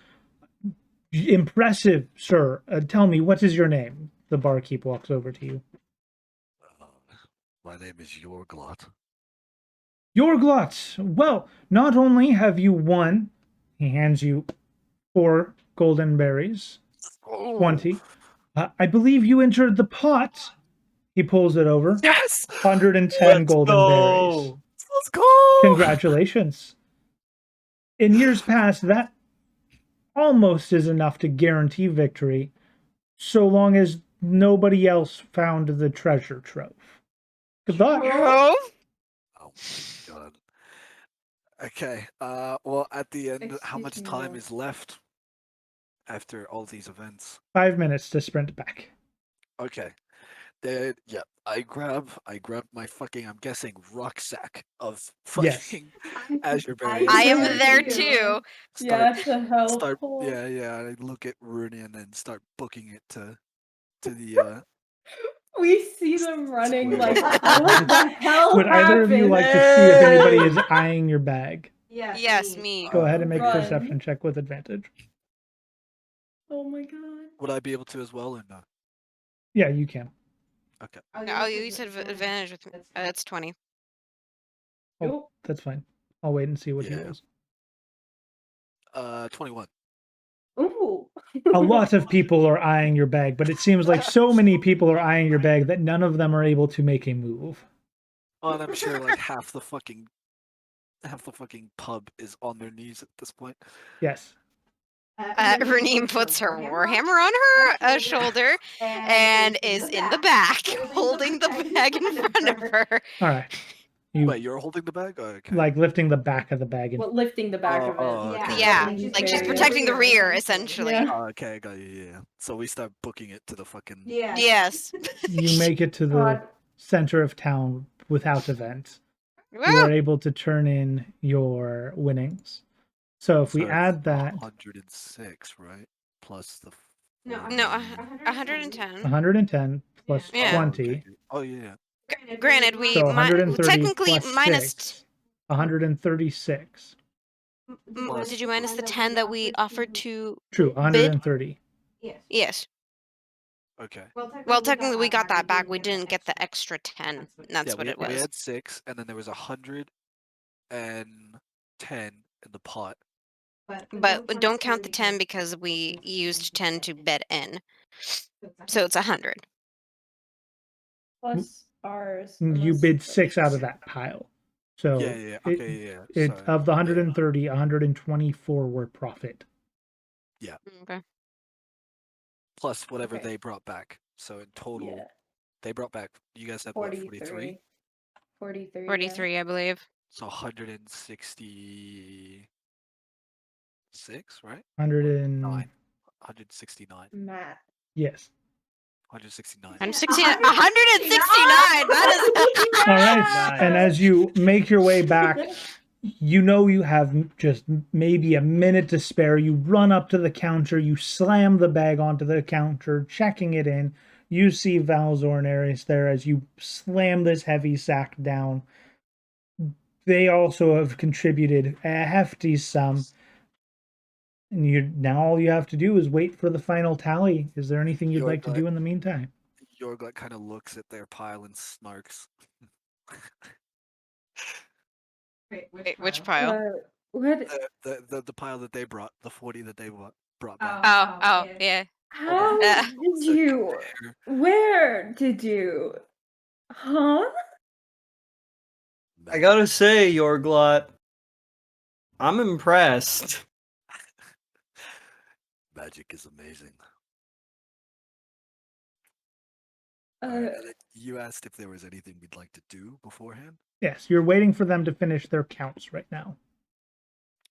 Impressive, sir. Tell me, what is your name? The barkeep walks over to you. My name is Yorglot. Yorglot. Well, not only have you won, he hands you 4 golden berries, 20. I believe you entered the pot. He pulls it over. Yes. 110 golden berries. Let's go. Congratulations. In years past, that almost is enough to guarantee victory, so long as nobody else found the treasure trove. Good luck. Oh. Oh my god. Okay. Well, at the end, how much Excuse me, time Lord. is left after all these events? 5 minutes to sprint back. Okay. Then yeah, I grab my fucking, I'm guessing, rucksack of Yes. fucking azure berries. I am and there too. Yeah, Start, the hell. start. Yeah. I look at Rooney and then start booking it to the. We see them running Square. like, what the hell Would either of you happened? like to see if anybody is eyeing your bag? Yes, me. Go ahead and make a Run. perception check with advantage. Oh my god. Would I be able to as well or no? Yeah, you can. Okay. Oh, you said advantage with me. That's 20. Oh, Nope. that's fine. I'll wait and see what he Yeah. rolls. 21. Ooh. A lot of people are eyeing your bag, but it seems like so many people are eyeing your bag that none of them are able to make a move. Oh, and I'm sure like half the fucking pub is on their knees at this point. Yes. Renee puts her warhammer on her shoulder and is in the back, holding the bag in front of her. All right. You Wait, you're holding the bag? Oh, okay. like lifting the back of the bag and Well, lifting the back of it. okay. Yeah, She's like she's very- protecting the rear, essentially. Yeah. Oh, okay, I got you. Yeah. So we start booking it to the fucking. Yes. you make it to the God. center of town without events. You Woo! are able to turn in your winnings. So if we So it's add that 106, right? Plus the. No, 110. 110 plus Yeah. 20. Okay. Oh yeah. Granted, we So 130 technically plus minus. 6, 136. Did you minus the 10 that we offered to? True, 130. Yes. Okay. Well, technically, we got that back. We didn't get the extra 10. That's Yeah, what we, it we was. had 6, and then there was 110 in the pot. But don't count the 10 because we used 10 to bet in. So it's 100. Plus ours. You unless- bid 6 out of that pile. So Yeah. it- Okay. Yeah. it, sorry. of the 130, 124 were profit. Okay. Plus whatever Okay. they brought back. So in total, Yeah. they brought back. You guys had what? 43. 43. 43. yeah. 43, I believe. So 166, right? 109. 169. Matt. Yes. 169. 169. 169. That is. All right. And as you make your way back, you know you have just maybe a minute to spare. You run up to the counter, you slam the bag onto the counter, checking it in. You see Valzor and Ares there as you slam this heavy sack down. They also have contributed a hefty sum. And now all you have to do is wait for the final tally. Is there anything you'd like to do in the meantime? Yorglet kind of looks at their pile and snarks. Wait, which pile? What? The pile that they brought, the 40 that they brought back. Oh, yeah. How did you? Where did you? Huh? I gotta say, Yorglot, I'm impressed. Magic is amazing. Alright, and then you asked if there was anything we'd like to do beforehand. Yes, you're waiting for them to finish their counts right now.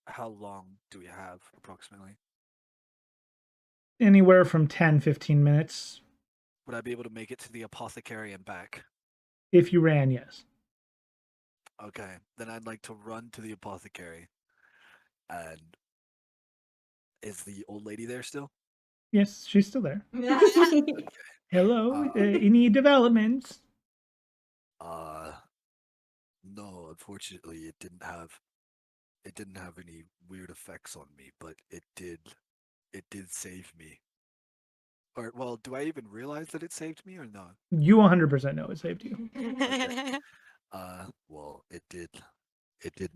How long do we have approximately? Anywhere from 10, 15 minutes. Would I be able to make it to the apothecary and back? If you ran, yes. Okay, then I'd like to run to the apothecary. And is the old lady there still? Yes, she's still there. Hello, Uh, any developments? No, unfortunately, it didn't have any weird effects on me, but it did save me. Or well, do I even realize that it saved me or not? You 100% know it saved you. Okay. Well, it did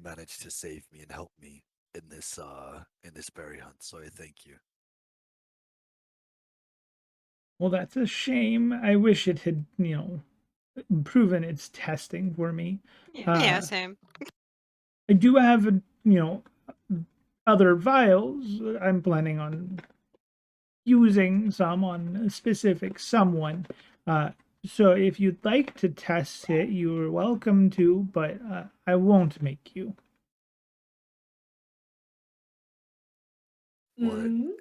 manage to save me and help me in this berry hunt, so I thank you. Well, that's a shame. I wish it had, proven its testing for me. Yeah, same. I do have, other vials. I'm planning on using some on a specific someone. So if you'd like to test it, you're welcome to, but I won't make you. What Mhm.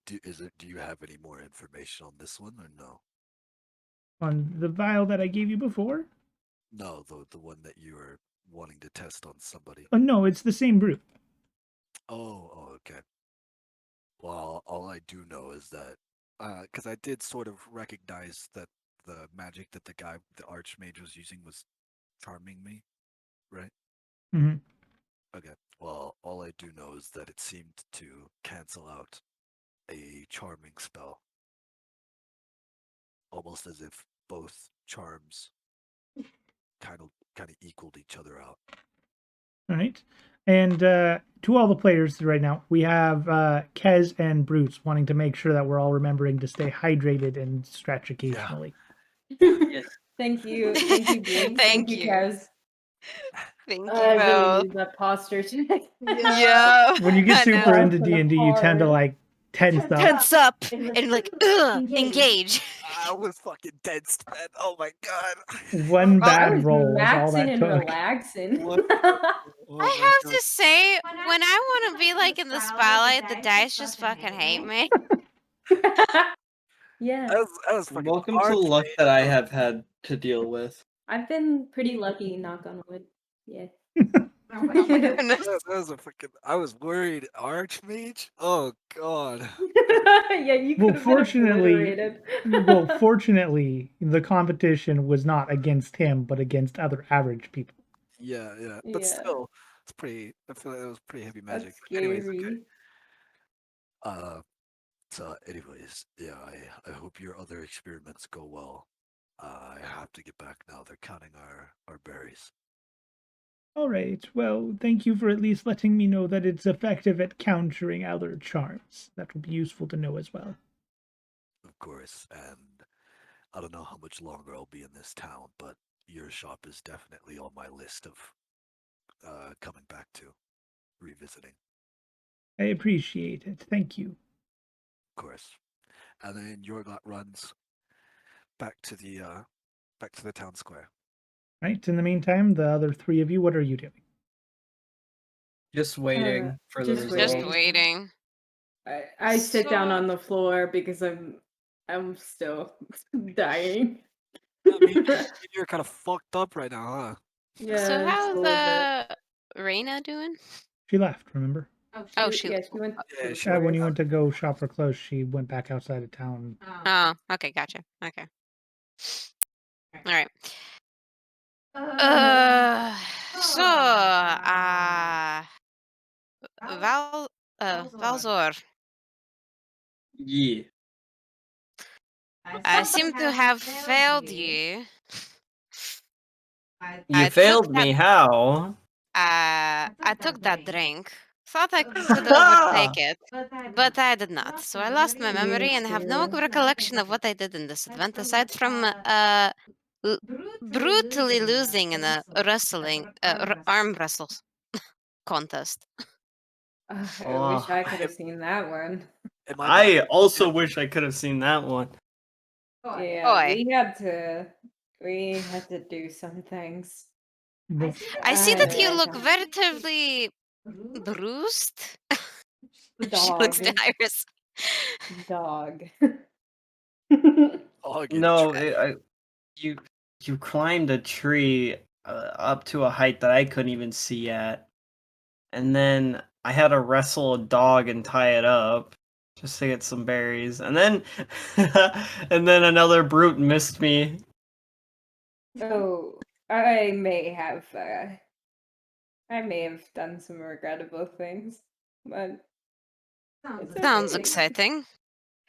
do you have any more information on this one or no? On the vial that I gave you before? No, the one that you were wanting to test on somebody. Oh, no, it's the same brew. Oh, okay. Well, all I do know is that, because I did sort of recognize that the magic that the archmage was using was charming me, right? Mm-hmm. Okay. Well, all I do know is that it seemed to cancel out a charming spell, almost as if both charms kind of equaled each other out. All right. And to all the players right now, we have Kez and Bruce wanting to make sure that we're all remembering to stay hydrated and stretch occasionally. Yes. Thank you, Bruce. Thank Thank you, you. Kaz. Thank you I really both. need that posture check. Yeah. When you get I super know. into D&D, you tend to like tense up. Tense up and like engage. I was fucking tensed, man. Oh my god. One Well, I bad was roll is all maxing that and took. relaxing. What? Oh I my have god. to say, when I want to be like in the spotlight, the dice just fucking hate me. Yeah, That was fucking Welcome to hard the for luck me. that I have had to deal with. I've been pretty lucky, knock on wood. Yeah. Oh my goodness. That was a fucking. I was worried. Archmage? Oh god. Yeah, you Well, could have been fortunately, obliterated. fortunately, the competition was not against him, but against other average people. Yeah, yeah. But Yeah. still, it's pretty. I feel like it was pretty heavy magic. That's Anyways, okay. scary. So anyways, yeah, I hope your other experiments go well. I have to get back now. They're counting our berries. All right. Well, thank you for at least letting me know that it's effective at countering other charms. That will be useful to know as well. Of course, and I don't know how much longer I'll be in this town, but your shop is definitely on my list of coming back to, revisiting. I appreciate it. Thank you. Of course. And then Yorgot runs back to the town square. Right. In the meantime, the other three of you, what are you doing? Just waiting for the just result. Just waiting. I sit down on the floor because I'm still dying. I mean, you're kind of fucked up right now, huh? Yeah. So just a how's little bit. Reina doing? She left, remember? Oh, she. Yeah, she went. Yeah, to she the When you forest. went to go shop for clothes, she went back outside of town. Oh, okay, gotcha. Okay. All right. So, Valzor, Yeah. I seem to have failed you. You I failed took me, how? I took that drink. Thought I could overtake it, but I did not. So I lost my memory and have no recollection of what I did in this event, aside from l- brutally losing in a arm wrestles contest. I wish Oh, I could have seen that one. Am I I back? also wish I could have seen that one. Yeah, Oi. we had to do some things. I see that you Uh, look relatively bruised. She looks Dog. to Iris. Dog. Dog in No, chat. you climbed a tree up to a height that I couldn't even see at, and then I had to wrestle a dog and tie it up just to get some berries, and then and then another brute missed me. Oh, I may have done some regrettable things, but it's Sounds okay. exciting.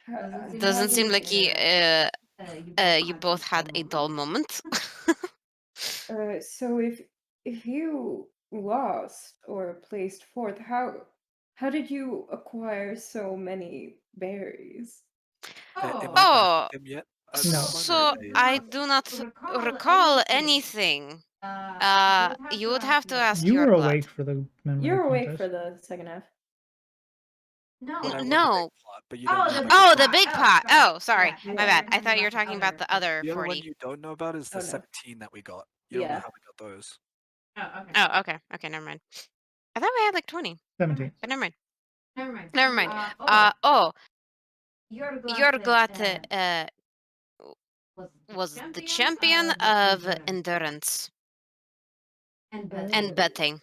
How Doesn't do seem like you both had a dull moment. So if you lost or placed fourth, how did you acquire so many berries? Am I back Oh, with him yet? No. so I do not recall anything. You would have to ask You your were blood. awake for the memory You're awake contest. for the second half. when I run the No. big plot, but you don't know about Oh, the the big pot. Oh, sorry. Yeah. My bad. I thought you were talking about the other The other one 40. you don't know about is the Oh, no. 17 that we got. You don't know Yeah. how we got those. Oh, okay. Okay, never mind. I thought we had like 20, 17. but never mind. Never mind. Your glad was the champion of endurance and betting.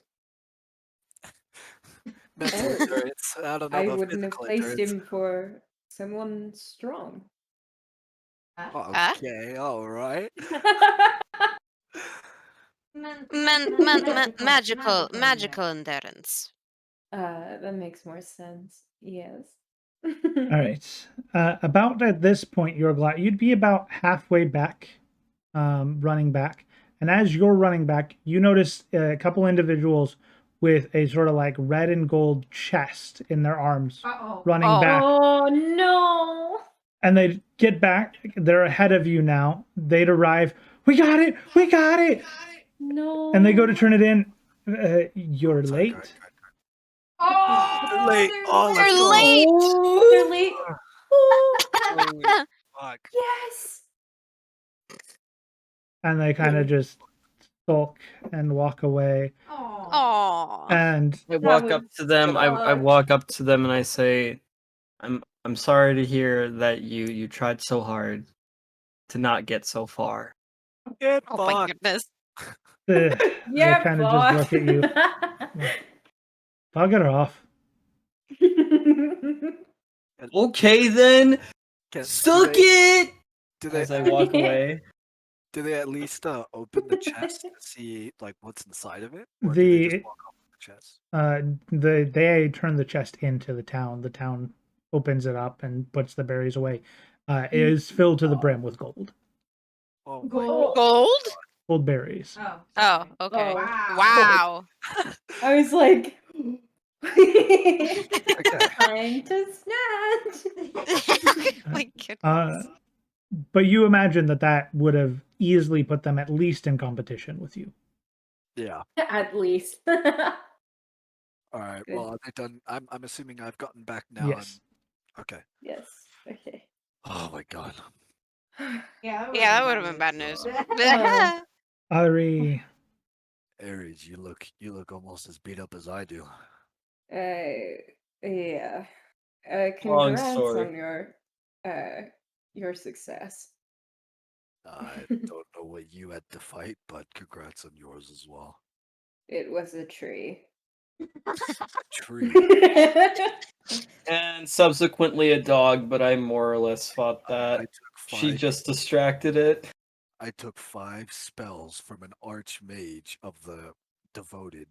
Mental Oh. endurance. I don't know I about wouldn't have physical placed endurance. him for someone strong. Okay, alright. Magical endurance. That makes more sense. Yes. All right. About at this point, you're glad you'd be about halfway back, running back. And as you're running back, you notice a couple individuals with a sort of like red and gold chest in their arms running Oh. back. Oh no! And they get back. They're ahead of you now. They'd arrive. We got it! We got it! No. And they go to turn it in. You're Sorry, late. go ahead. They're late. Oh, let's They're go. late. They're late. Holy fuck. Yes. And they kind of just sulk and walk away. Oh. And I walk was up to them. I such- walk up to them and I say, I'm sorry to hear that you tried so hard to not get so far. Get Oh my fucked. goodness. they Yeah, kind of just look at you. Bug it off. Okay then, Do suck they, it. do they, As I walk away, do they at least open the chest to see like what's inside of it? Or do they just The walk off with the chest? they turn the chest into the town. The town opens it up and puts the berries away. It is filled to the brim with gold. Oh my Gold? Gold berries. Oh, okay. Oh, Wow. I was like, Okay. time to snatch. My goodness. But you imagine that would have easily put them at least in competition with you. Yeah. At least. Alright, Good. well, are they done? I'm assuming I've gotten back now. Yes. Okay. Yes. Okay. Oh my god. Yeah, that would have been bad news. Ari, Aries, you look almost as beat up as I do. Yeah. Long Congrats story. on your success. I don't know what you had to fight, but congrats on yours as well. It was a tree. Tree. and subsequently a dog, but I more or less fought I that. took She five. just distracted it. I took 5 spells from an archmage of the devoted,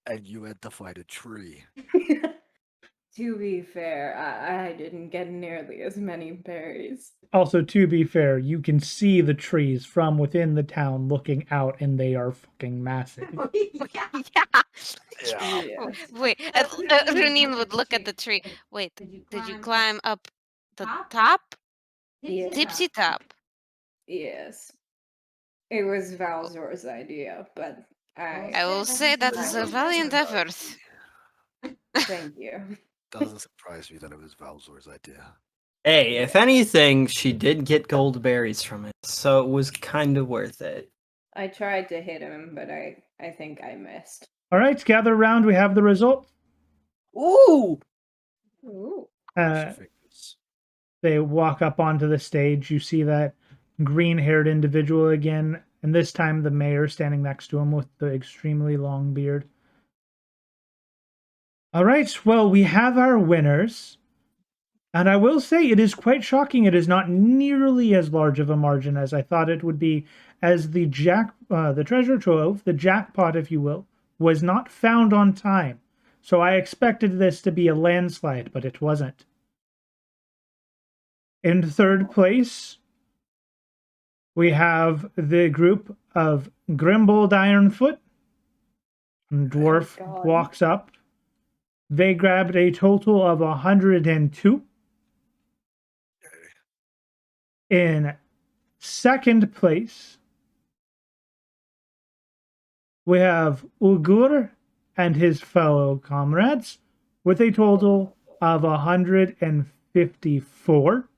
and you had to fight a tree. To be fair, I didn't get nearly as many berries. also to be fair, you can see the trees from within the town looking out, and they are fucking massive. Yeah. Yeah. Wait, Runin would look at the tree. Wait, did you climb up the top? Yeah. Tipsy top. Yes. It was Valzor's idea, but I will say that is a valiant effort. thank you. Doesn't surprise me that it was Valzor's idea. Hey, if anything, she did get gold berries from it, so it was kind of worth it. I tried to hit him, but I think I missed. All right, gather around. We have the result. Ooh! Ooh. Uh, Your fingers. they walk up onto the stage. You see that green-haired individual again, and this time the mayor standing next to him with the extremely long beard. All right, well, we have our winners. And I will say it is quite shocking. It is not nearly as large of a margin as I thought it would be, as the treasure trove, the jackpot, if you will, was not found on time. So I expected this to be a landslide, but it wasn't. In third place, we have the group of Grimbold Ironfoot. Dwarf God. walks up. They grabbed a total of 102. In second place, we have Ugur and his fellow comrades with a total of 154.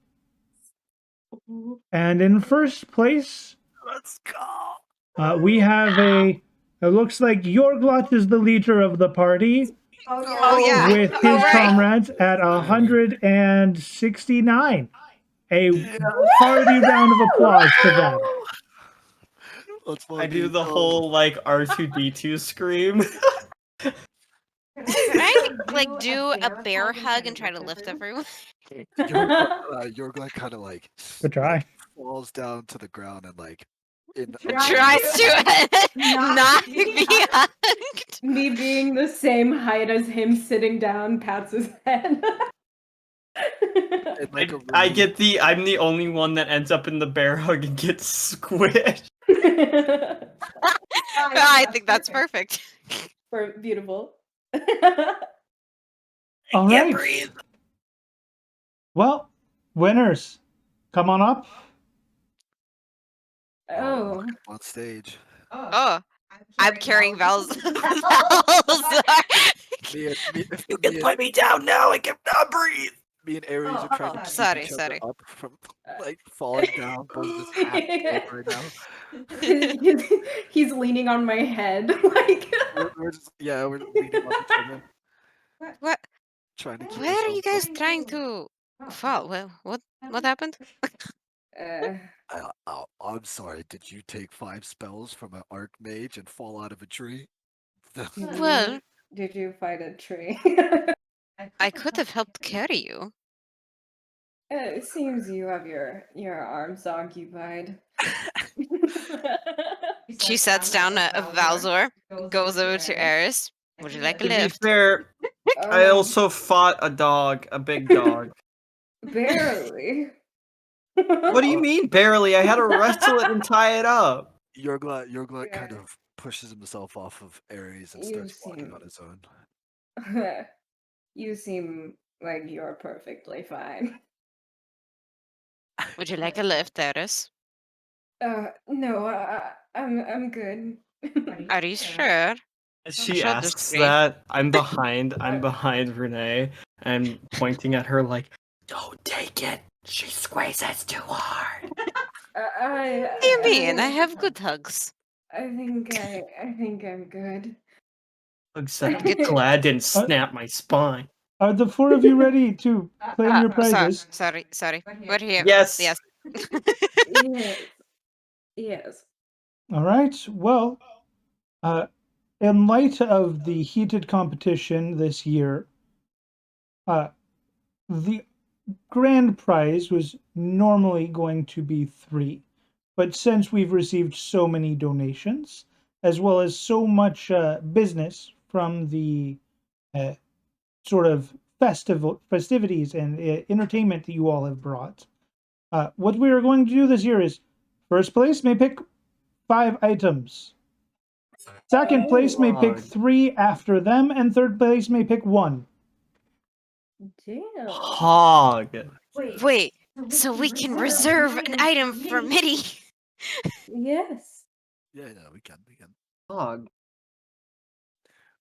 And in first place, Let's go. we have it looks like Yorglot is the leader of the party Oh yeah. with his All right. comrades at 169. A hearty round of applause to them. Let's I do the whole, like, R2-D2 scream. Can I like do a bear hug and try to lift everyone? You're going kind of like Good try. falls down to the ground and like in Tries to not be hugged. Me being the same height as him sitting down pats his head. like I'm the only one that ends up in the bear hug and gets squished. I think that's perfect. Beautiful. All right. Winners, come on up. Oh. on stage. Oh, I'm carrying Val's. You can put me down now. I cannot breathe. Me and Aries are trying to keep Sorry, each other sorry. up from like falling down. Both just half dead right now. He's leaning on my head, like. We're leaning on each other, What? trying to keep. Where are you ourselves guys trying to fall? Well, what happened? I'm sorry. Did you take 5 spells from an archmage and fall out of a tree? Well, Did you fight a tree? I could have helped carry you. It seems you have your arms occupied. She sets down a Valzor, goes over to Eris. Would you like a To be lift? fair, I also fought a dog, a big dog. Barely. What do you mean barely? I had to wrestle it and tie it up. Yorglat kind of pushes himself off of Aries and starts walking on his own. You seem like you're perfectly fine. Would you like a lift, Eris? No, I'm good. Are you sure? As she Shut the asks screen. that, I'm behind Renee, and pointing at her like, "Don't take it. She squeezes too hard." What do you mean? I have good hugs. I think I'm good. Except glad didn't snap my spine. Are the 4 of you ready to claim your prizes? Sorry. We're here. Yes. Yes. Yes. All right. Well, in light of the heated competition this year, the grand prize was normally going to be 3, but since we've received so many donations, as well as so much business from the sort of festivities and entertainment that you all have brought, what we are going to do this year is first place may pick 5 items. Second place may pick 3 after them, and third place may pick 1. Damn. Hog. Wait. So we can reserve an item for Mitty. Yes. Yeah, we can. Hog.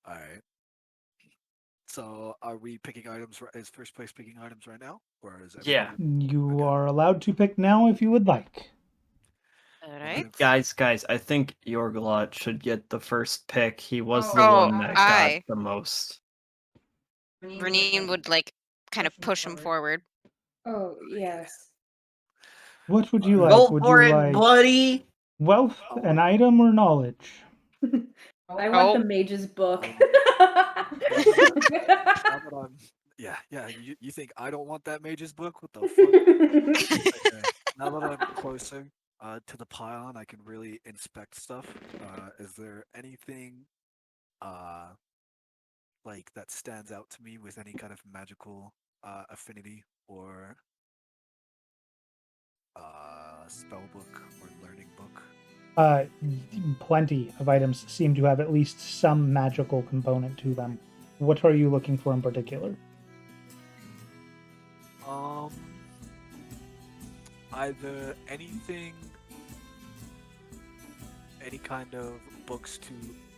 All right. So, are we picking items? Is first place picking items right now? Or is Yeah. everybody- You Okay. are allowed to pick now if you would like. All right. Guys, I think Yorglot should get the first pick. He was the Oh, one that got I. the most. Reneen would like kind of push him forward. Oh, yes. What would you like? Go Would for you it, like buddy! wealth, an item, or knowledge? I want Oh. the mage's book. Now that I'm, yeah. You think I don't want that mage's book? What the fuck? Okay. Now that I'm closer to the pylon, I can really inspect stuff. Is there anything like that stands out to me with any kind of magical affinity or spell book or learning book? Plenty of items seem to have at least some magical component to them. What are you looking for in particular? Either anything, any kind of books to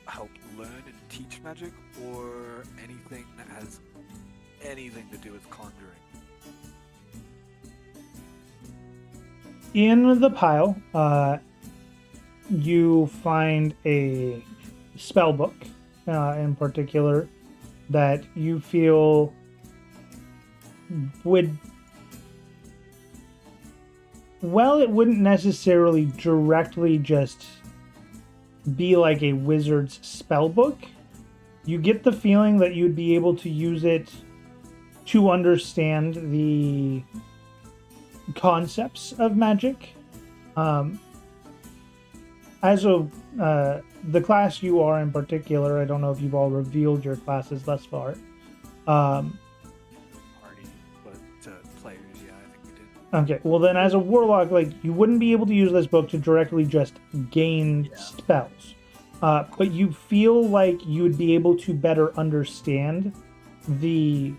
help learn and teach magic, or anything that has anything to do with conjuring. In the pile, you find a spell book in particular that you feel would, well, it wouldn't necessarily directly just be like a wizard's spell book. You get the feeling that you'd be able to use it to understand the concepts of magic. As a the class you are in particular, I don't know if you've all revealed your classes thus far. Party, but to players, yeah, I think we did. Okay, well then as a warlock, like, you wouldn't be able to use this book to directly just gain spells. But you feel like you would be able to better understand the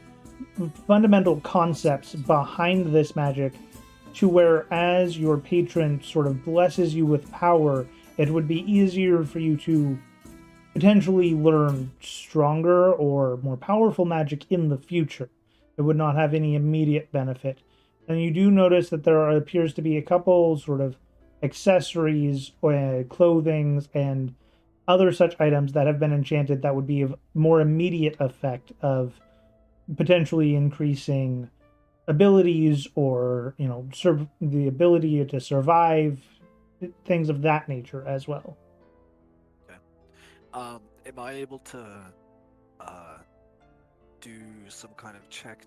fundamental concepts behind this magic, to where as your patron sort of blesses you with power, it would be easier for you to potentially learn stronger or more powerful magic in the future. It would not have any immediate benefit. And you do notice that there appears to be a couple sort of accessories, clothing, and other such items that have been enchanted that would be of more immediate effect of potentially increasing abilities, or the ability to survive, things of that nature as well. Okay. Am I able to do some kind of check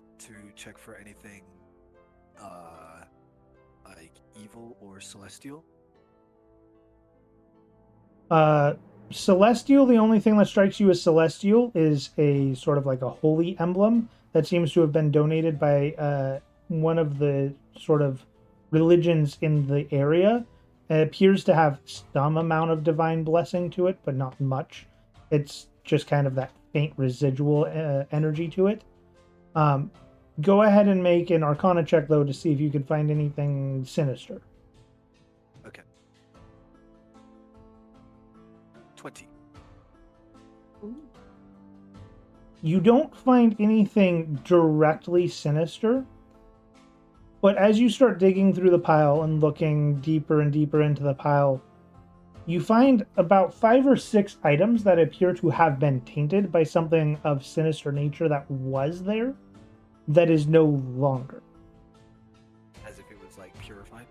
for anything like evil or celestial? Celestial, the only thing that strikes you as celestial is a sort of like a holy emblem that seems to have been donated by one of the sort of religions in the area. It appears to have some amount of divine blessing to it, but not much. It's just kind of that faint residual energy to it. Go ahead and make an Arcana check, though, to see if you can find anything sinister. Okay. 20. You don't find anything directly sinister, but as you start digging through the pile and looking deeper and deeper into the pile, you find about 5 or 6 items that appear to have been tainted by something of sinister nature that was there, that is no longer. As if it was like purified?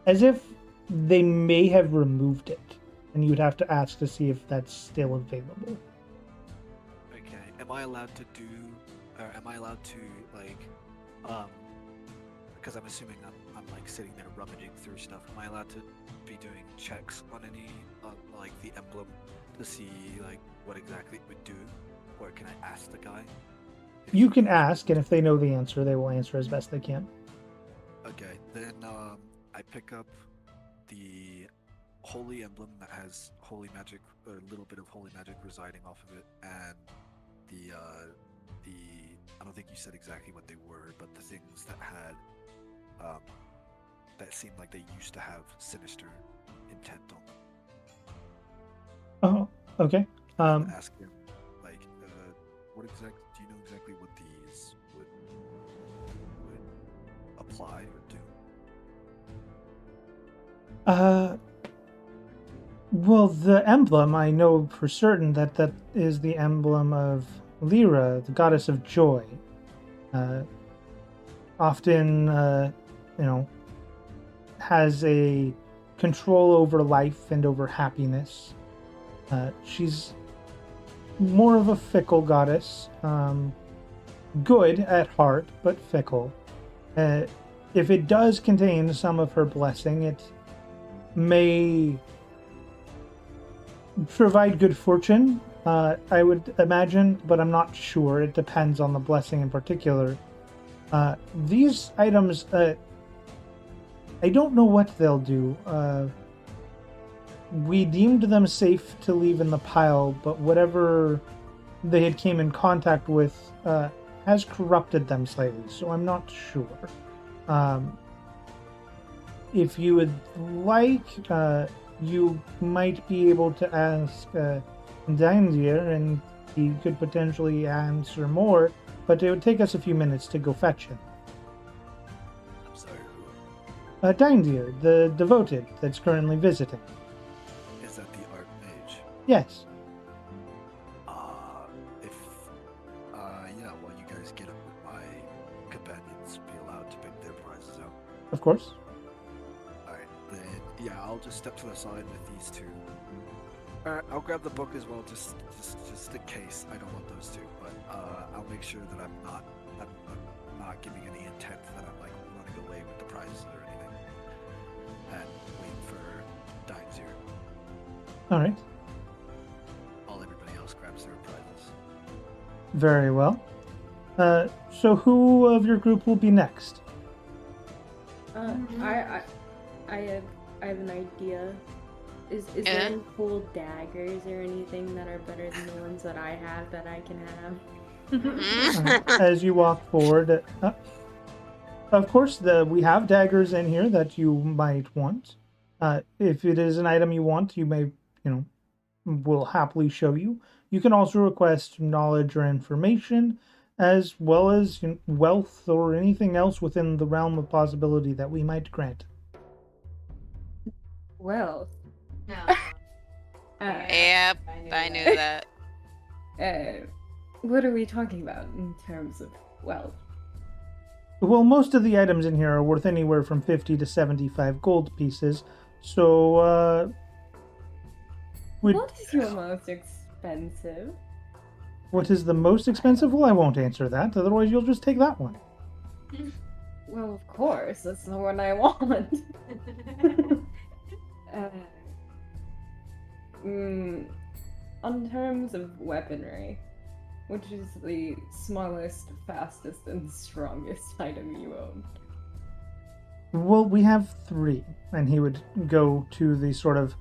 As if they may have removed it, and you'd have to ask to see if that's still available. Okay. Am I allowed to do, or am I allowed to, like, because I'm assuming I'm like sitting there rummaging through stuff, am I allowed to be doing checks on any, like the emblem to see like what exactly it would do? Or can I ask the guy? You can ask, and if they know the answer, they will answer as best they can. Okay, then I pick up the holy emblem that has holy magic, or a little bit of holy magic residing off of it, and the I don't think you said exactly what they were, but the things that had that seemed like they used to have sinister intent on them. Oh, okay. Ask him, like, what exactly? Do you know exactly what these would Well, the emblem, I know for certain that that is the emblem of Lyra, the goddess of joy. Often, you know, has a control over life and over happiness. She's more of a fickle goddess. Good at heart, but fickle. If it does contain some of her blessing, it may provide good fortune, I would imagine, but I'm not sure. It depends on the blessing in particular. These items, I don't know what they'll do. We deemed them safe to leave in the pile, but whatever they had came in contact with has corrupted them slightly, so I'm not sure. If you would like, you might be able to ask Dynasty, and he could potentially answer more, but it would take us a few minutes to go fetch him. I'm sorry, who? Dynasty, the devoted that's currently visiting. Is that the Archmage? Yes. Yeah, while you guys get up with my companions, be allowed to pick their prizes out. Of course. Alright, then yeah, I'll just step to the side with these two. Alright, I'll grab the book as well, just in case. I don't want those two, but I'll make sure that I'm not giving any intent that I'm like running away with the prizes or anything. And wait for Dynasty Alright. while everybody else grabs their prizes. Very well. So who of your group will be next? I have an idea. Is there any cool daggers or anything that are better than the ones that I have that I can have? As you walk forward, of course, we have daggers in here that you might want. If it is an item you want, you may, we'll happily show you. You can also request knowledge or information, as well as wealth or anything else within the realm of possibility that we might grant. Well. Yep, I knew that. What are we talking about in terms of wealth? Well, most of the items in here are worth anywhere from 50 to 75 gold pieces, so, What is your most expensive? What is the most expensive? Well, I won't answer that, otherwise you'll just take that one. Well, of course, that's the one I want. On terms of weaponry, which is the smallest, fastest, and strongest item you own? Well, we have 3, and he would go to the sort of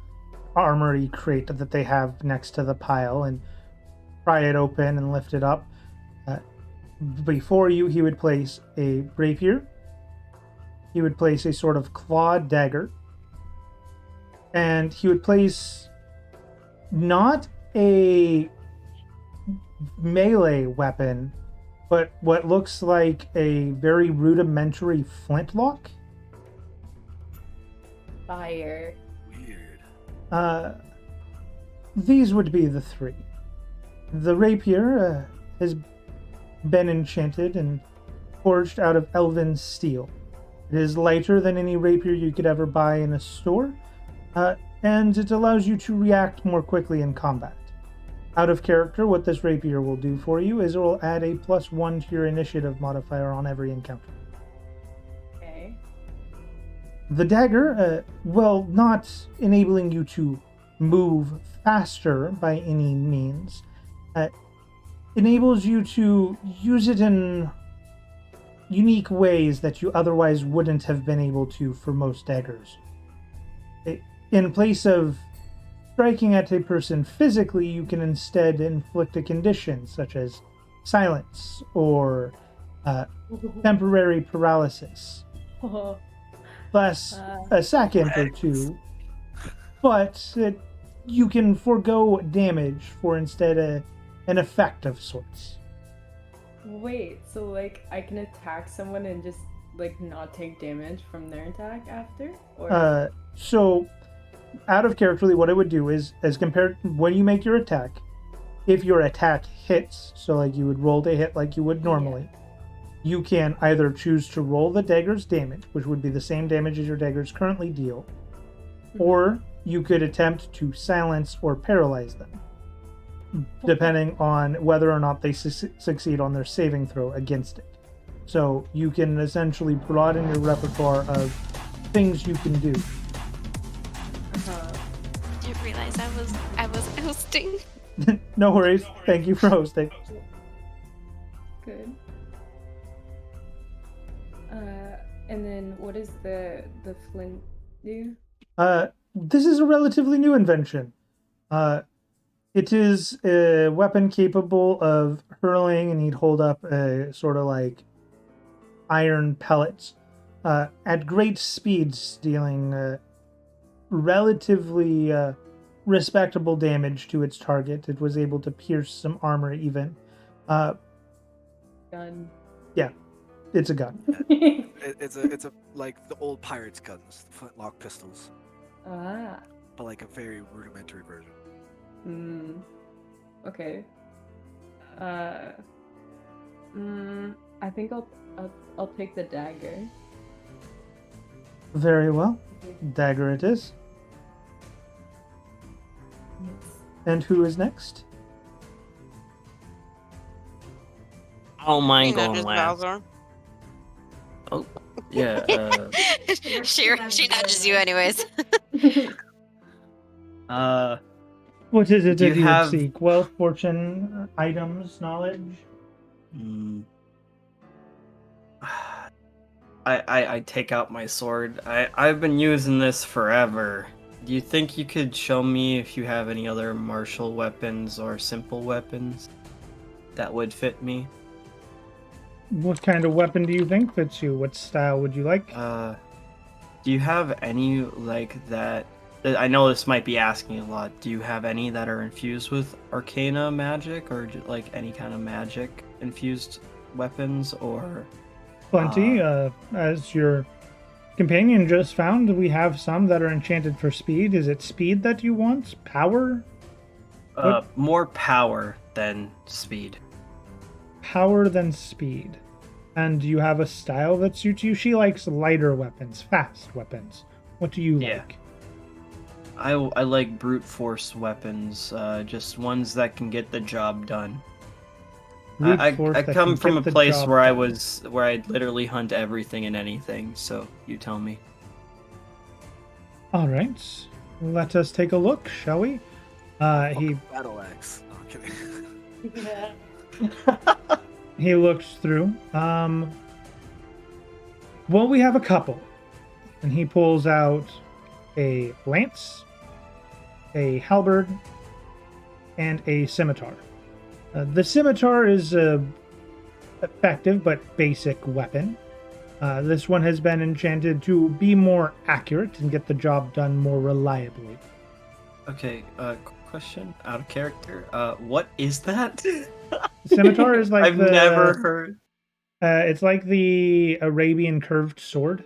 armory crate that they have next to the pile and pry it open and lift it up. Before you, he would place a rapier. He would place a sort of clawed dagger. And he would place not a melee weapon, but what looks like a very rudimentary flintlock. Fire. Weird. These would be the 3. The rapier has been enchanted and forged out of elven steel. It is lighter than any rapier you could ever buy in a store, and it allows you to react more quickly in combat. Out of character, what this rapier will do for you is it will add a +1 to your initiative modifier on every encounter. Okay. The dagger, while not enabling you to move faster by any means, enables you to use it in unique ways that you otherwise wouldn't have been able to for most daggers. In place of striking at a person physically, you can instead inflict a condition such as silence or temporary paralysis. Less a second or two, but you can forego damage for instead an effect of sorts. Wait, so like I can attack someone and just like not take damage from their attack after? Or So, out of characterly, what it would do is, as compared when you make your attack, if your attack hits, so like you would roll to hit like you would normally, you can either choose to roll the dagger's damage, which would be the same damage as your daggers currently deal, or you could attempt to silence or paralyze them, depending on whether or not they succeed on their saving throw against it. So you can essentially broaden your repertoire of things you can do. Didn't realize I was hosting. No worries. Thank you for hosting. good. And then what does the flint do? This is a relatively new invention. It is a weapon capable of hurling, and he'd hold up a sort of like iron pellets at great speeds, dealing relatively respectable damage to its target. It was able to pierce some armor even. Gun. Yeah, it's a gun. It's a like the old pirates' guns, the flintlock pistols, Ah. but like a very rudimentary version. Okay. I think I'll take the dagger. Very well. Dagger it is. And who is next? I don't mind Not going just last. Bowser. Oh, yeah. She nudges you anyways. What is it Do that you you would have- seek? Wealth, fortune, items, knowledge? I take out my sword. I've been using this forever. Do you think you could show me if you have any other martial weapons or simple weapons that would fit me? What kind of weapon do you think fits you? What style would you like? Do you have any like that? I know this might be asking a lot. Do you have any that are infused with arcana magic or like any kind of magic infused weapons or? Plenty. As your companion just found, we have some that are enchanted for speed. Is it speed that you want? Power? More power than speed. Power than speed. And you have a style that suits you? She likes lighter weapons, fast weapons. What do you Yeah. like? I like brute force weapons, just ones that can get the job done. Brute force I that come can from a get the place job where done. where I literally hunt everything and anything. So you tell me. All right. Let us take a look, shall we? He Battle axe. No, I'm kidding. He looks through. Well, we have a couple. And he pulls out a lance, a halberd, and a scimitar. The scimitar is a effective but basic weapon. This one has been enchanted to be more accurate and get the job done more reliably. Okay, question out of character. What is that? Scimitar is like I've never heard. It's like the Arabian curved sword.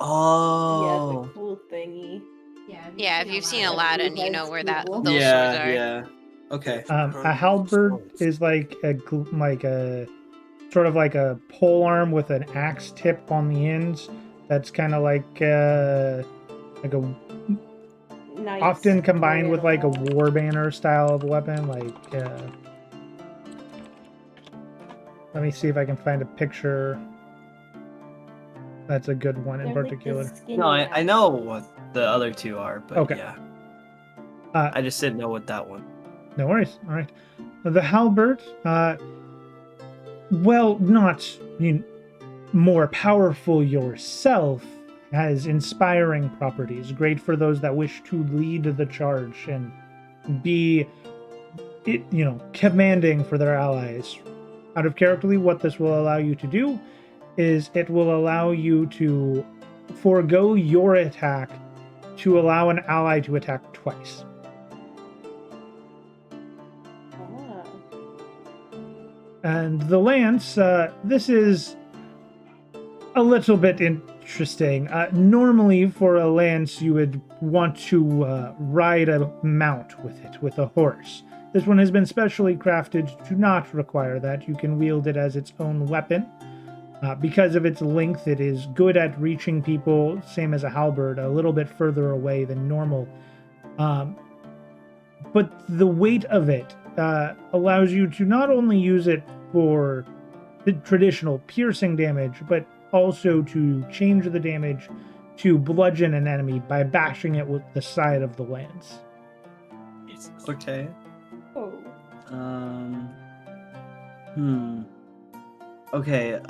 Oh. Yeah, it's a cool thingy. Yeah, if you've seen Aladdin, you know where those swords Yeah, are. yeah. Okay. A halberd is like a sort of like a pole arm with an axe tip on the ends. That's kind of like a Nice. often combined with like a war banner style of weapon. Like, let me see if I can find a picture. That's a good one in particular. No, I know what the other two are, but Okay. yeah. Uh, I just didn't know what that one. No worries. All right. The halberd, well, not more powerful yourself, has inspiring properties, great for those that wish to lead the charge and be, commanding for their allies. Out of characterly, what this will allow you to do is it will allow you to forego your attack to allow an ally to attack twice. And the lance, this is a little bit interesting. Normally, for a lance, you would want to ride a mount with it, with a horse. This one has been specially crafted to not require that. You can wield it as its own weapon. Because of its length, it is good at reaching people, same as a halberd, a little bit further away than normal. But the weight of it allows you to not only use it for the traditional piercing damage, but also to change the damage to bludgeon an enemy by bashing it with the side of the lance. Okay. Oh. Okay,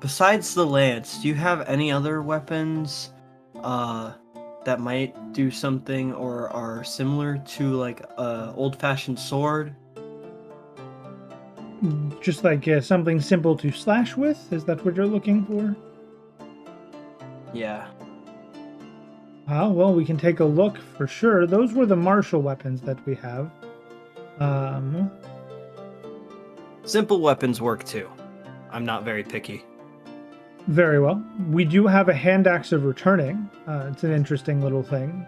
besides the lance, do you have any other weapons that might do something or are similar to like a old-fashioned sword? Just like something simple to slash with? Is that what you're looking for? Yeah. Well, we can take a look for sure. Those were the martial weapons that we have. Simple weapons work too. I'm not very picky. Very well. We do have a hand axe of returning. It's an interesting little thing.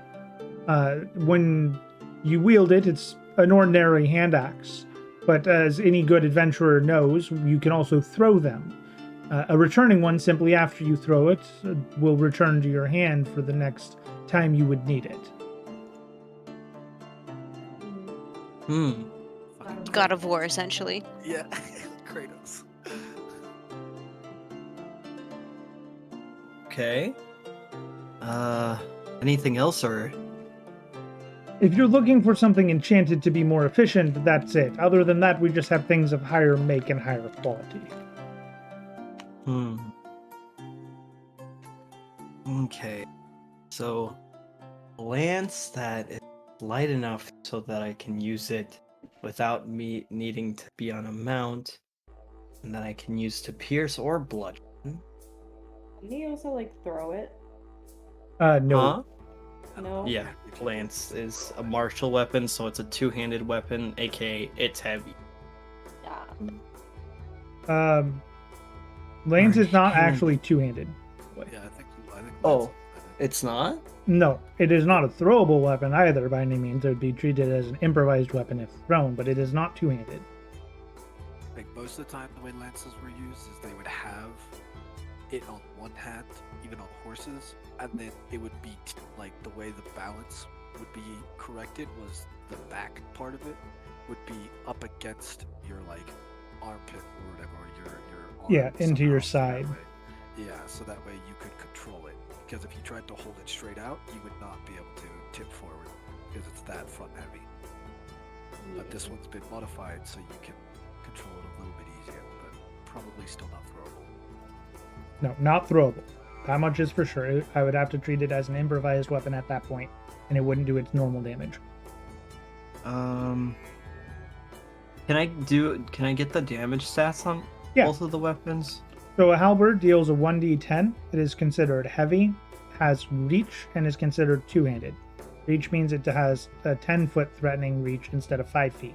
When you wield it, it's an ordinary hand axe. But as any good adventurer knows, you can also throw them. A returning one, simply after you throw it, will return to your hand for the next time you would need it. God of War, essentially. Yeah, Kratos. Okay. Anything else or? If you're looking for something enchanted to be more efficient, that's it. Other than that, we just have things of higher make and higher quality. Okay. So, a lance that is light enough so that I can use it without me needing to be on a mount, and that I can use to pierce or bludgeon. Can you also like throw it? No. Huh? No. Yeah, lance is a martial weapon, so it's a two-handed weapon, aka it's heavy. Yeah. Lance is not Hand. actually two-handed. Yeah, I think. Oh, it's not? No, it is not a throwable weapon either by any means. It would be treated as an improvised weapon if thrown, but it is not two-handed. Like most of the time, the way lances were used is they would have it on one hand, even on horses, and then it would be like the way the balance would be corrected was the back part of it would be up against your like armpit or whatever, or your arm Yeah, into your somehow, so that side. way- Yeah, so that way you could control it. Because if you tried to hold it straight out, you would not be able to tip forward because it's that front heavy. But this one's been modified so you can control it a little bit easier, but probably still not throwable. No, not throwable. That much is for sure. I would have to treat it as an improvised weapon at that point, and it wouldn't do its normal damage. Can I get the damage stats on Yeah. both of the weapons? So a halberd deals a 1d10. It is considered heavy, has reach, and is considered two-handed. Reach means it has a 10-foot threatening reach instead of 5 feet.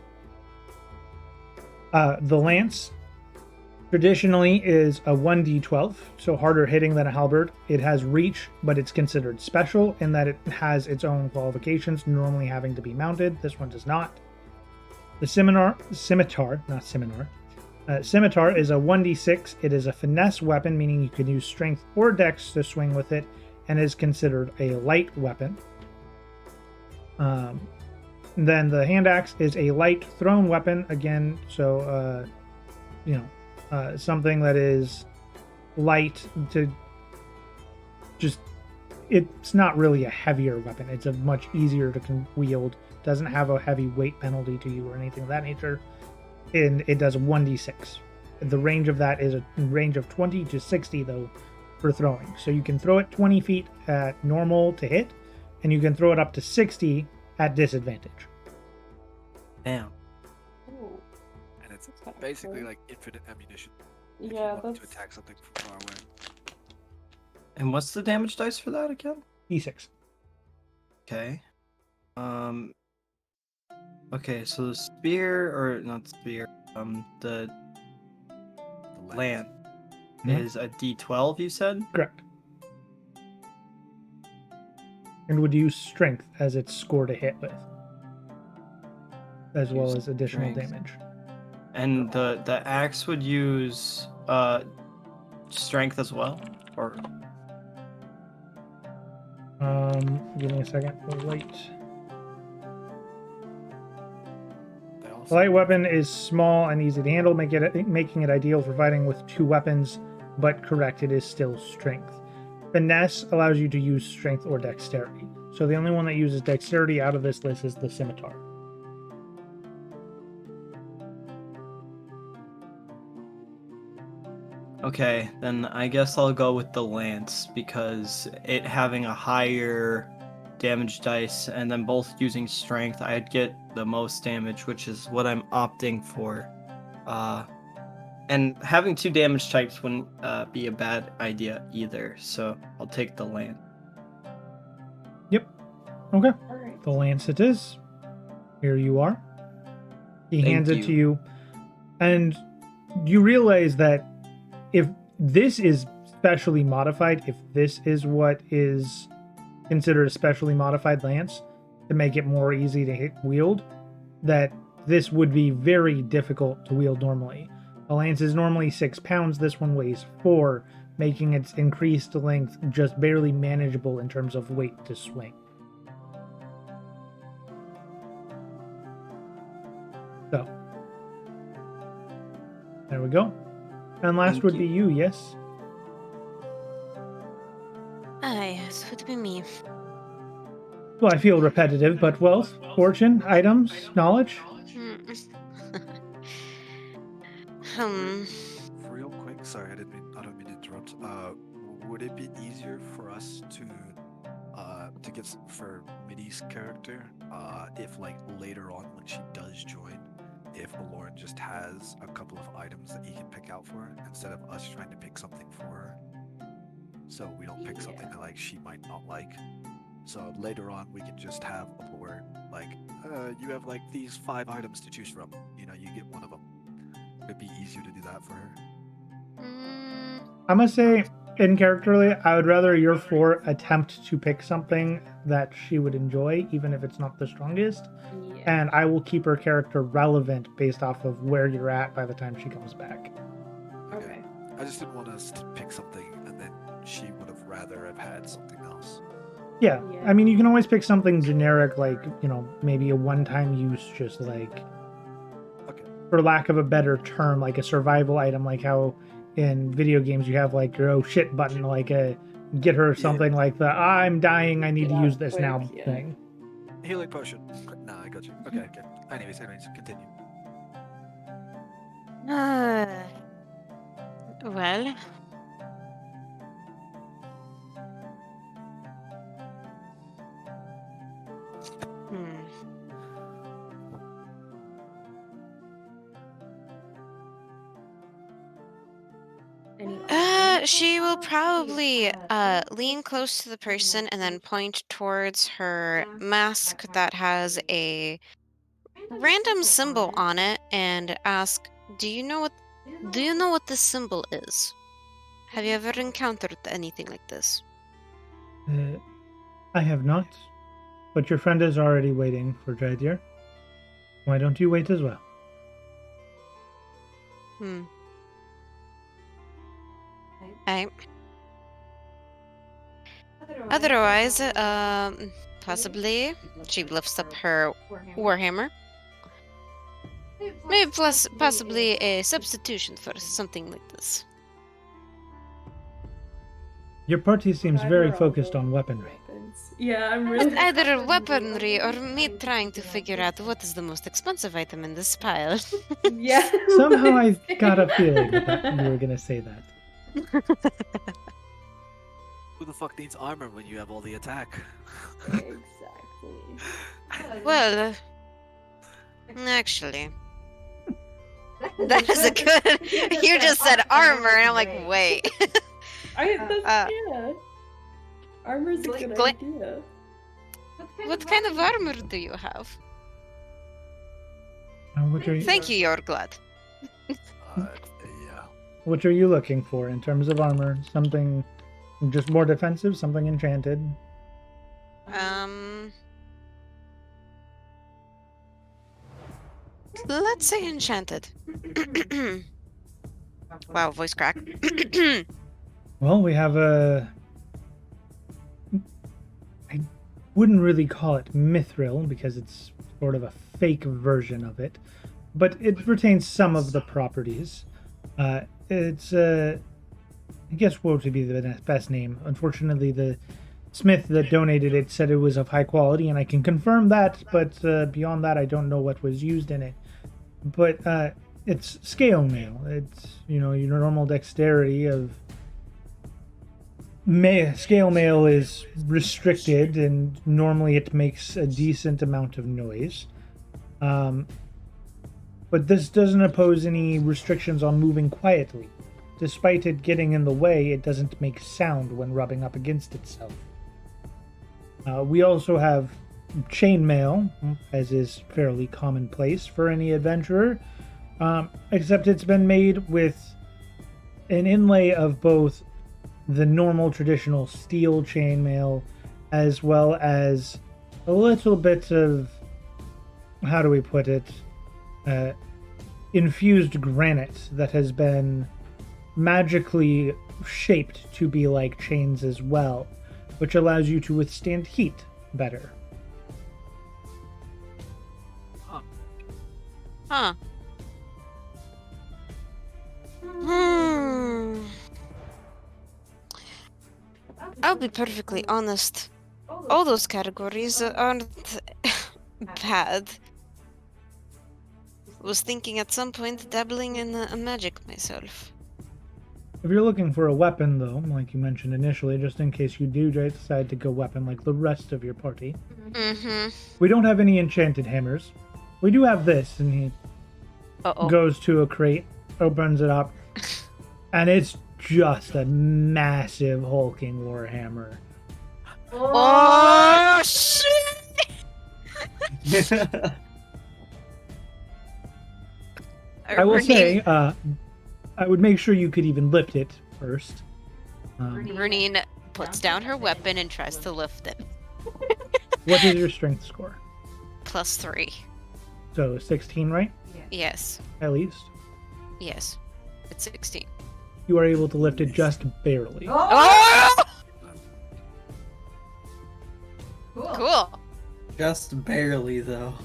The lance traditionally is a 1d12, so harder hitting than a halberd. It has reach, but it's considered special in that it has its own qualifications, normally having to be mounted. This one does not. The scimitar is a 1d6. It is a finesse weapon, meaning you can use strength or dex to swing with it, and is considered a light weapon. Then the hand axe is a light thrown weapon, again, so, something that is light to just... It's not really a heavier weapon. It's a much easier to wield. Doesn't have a heavy weight penalty to you or anything of that nature. And it does 1d6. The range of that is a range of 20 to 60, though, for throwing. So you can throw it 20 feet at normal to hit, and you can throw it up to 60 at disadvantage. Damn. Ooh. And it's kinda basically cool. like infinite ammunition if you Yeah, want to that's attack something from far away. And what's the damage dice for that again? D6. Okay. Okay, so the spear, or not spear, the lance. is a D12, you said? Correct. And would use strength as its score to hit with, as well Use as additional strength. damage. And the axe would use strength as well? Or Give me a second. Light. They The also light weapon is small and easy to handle, making it ideal for fighting with 2 weapons, but correct, it is still strength. Finesse allows you to use strength or dexterity. So the only one that uses dexterity out of this list is the scimitar. okay, then I guess I'll go with the lance because it having a higher damage dice and then both using strength, I'd get the most damage, which is what I'm opting for. And having 2 damage types wouldn't be a bad idea either, so I'll take the lance. Yep. Okay. Alright. The lance it is. Here you are. He Thank hands it you. to you. And you realize that if this is specially modified, if this is what is considered a specially modified lance to make it more easy to wield, that this would be very difficult to wield normally. A lance is normally 6 pounds, this one weighs 4, making its increased length just barely manageable in terms of weight to swing. So, there we go. And last Thank would you. be you, yes? Yes, would be me. Well, I feel repetitive, but wealth, fortune, items, knowledge. real quick, sorry, I don't mean to interrupt. Would it be easier for us to get for Minnie's character, if like later on when she does join, if Lauren just has a couple of items that he can pick out for her instead of us trying to pick something for her, so we don't pick something that like she might not like. So later on we can just have Lauren like, you have like these 5 items to choose from. You know, you get one of them. It'd be easier to do that for her. I must say, in characterly, I would rather your 4 attempt to pick something that she would enjoy, even if it's not the strongest. Yeah. And I will keep her character relevant based off of where you're at by the time she comes back. Okay. I just didn't want us to pick something and then she would have rather have had something else. Yeah, Yeah. I mean, you can always pick something generic, like, you know, maybe a one-time use, just like, Okay. for lack of a better term, like a survival item, like how in video games you have like your oh shit button, like a get her something like the I'm dying, I need to Yeah, use this quick, now yeah. thing. Healing potion. Nah, I got you. Okay. Anyways, continue. Well, she will probably lean close to the person and then point towards her mask that has a random symbol on it and ask, Do you know what this symbol is? Have you ever encountered anything like this? I have not, but your friend is already waiting for Jadir. Why don't you wait as well? Otherwise, possibly she lifts up her warhammer. Maybe possibly a substitution for something like this. Your party seems Glad very we're all focused building on weaponry. weapons. Yeah, I'm It's really. either weaponry or me trying to figure out what is the most expensive item in this pile. Yeah. Somehow I got a feeling that you were gonna say that. Who the fuck needs armor when you have all the attack? Exactly. Well, actually, that is a good. You just said armor, and I'm like, wait. Yeah. Armor's a good Gla- idea. What kind of armor do you have? What are you? Thank you, Yorglad. Yeah. What are you looking for in terms of armor? Something just more defensive, something enchanted? Let's say enchanted. Wow, voice crack. Well, we have a... I wouldn't really call it mithril because it's sort of a fake version of it, but it retains some of the properties. It's, I guess what would be the best name? Unfortunately, the smith that donated it said it was of high quality, and I can confirm that, but beyond that, I don't know what was used in it. But it's scale mail. It's, you know, your normal dexterity of... Scale mail is restricted, and normally it makes a decent amount of noise. But this doesn't impose any restrictions on moving quietly. Despite it getting in the way, it doesn't make sound when rubbing up against itself. We also have chainmail, as is fairly commonplace for any adventurer, except it's been made with an inlay of both the normal traditional steel chainmail as well as a little bit of, how do we put it, infused granite that has been magically shaped to be like chains as well, which allows you to withstand heat better. Huh. I'll be perfectly honest. All those categories aren't bad. Was thinking at some point dabbling in magic myself. If you're looking for a weapon, though, like you mentioned initially, just in case you do decide to go weapon like the rest of your party, we don't have any enchanted hammers. We do have this, and he goes to a crate, opens it up, and it's just a massive hulking warhammer. Oh shit! I will say, I would make sure you could even lift it first. Renine puts down her weapon and tries to lift it. What is your strength score? +3. So 16, right? Yes. At least. Yes. It's 16. You are able to lift it just barely. Oh! Cool. Just barely, though.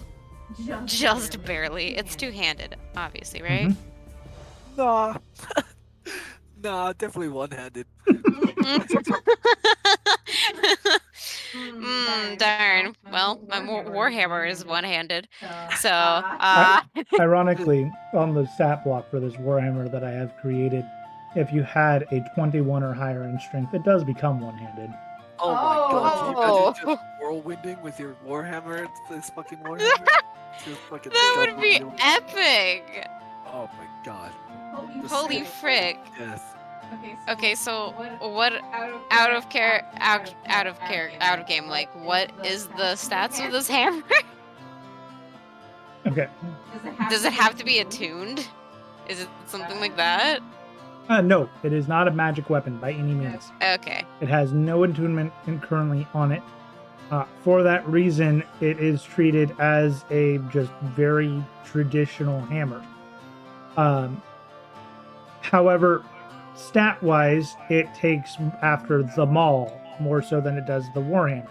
Just barely. It's two-handed, obviously, right? Nah. Nah, definitely one-handed. Darn. Well, my warhammer is one-handed. So, Ironically, on the stat block for this warhammer that I have created, if you had a 21 or higher in strength, it does become one-handed. Oh my god, can you imagine just whirlwinding with your warhammer, this fucking warhammer? Just fucking that would double be wheel. epic! Oh my god. Holy frick. Yes. Okay, so what out of game, like, what is the stats of this hammer? Okay. Does it have to be attuned? Is it something like that? No, it is not a magic weapon by any means. Okay. It has no attunement currently on it. For that reason, it is treated as a just very traditional hammer. However, stat-wise, it takes after the Maul more so than it does the Warhammer.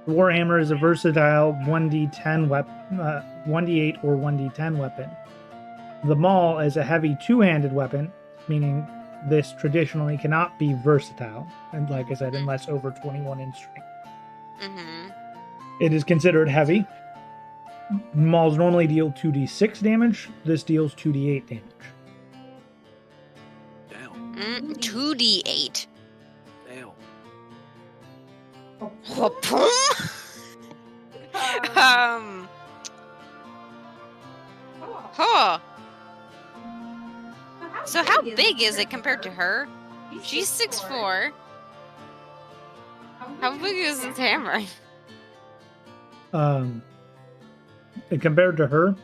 The Warhammer is a versatile 1d10 weapon, 1d8 or 1d10 weapon. The Maul is a heavy two-handed weapon, meaning this traditionally cannot be versatile, and like I said, unless over 21 in strength. It is considered heavy. Mauls normally deal 2d6 damage. This deals 2d8 damage. Damn. 2d8. Damn. Huh. So how big is it compared to her? She's 6'4". How big is this hammer? Compared to her,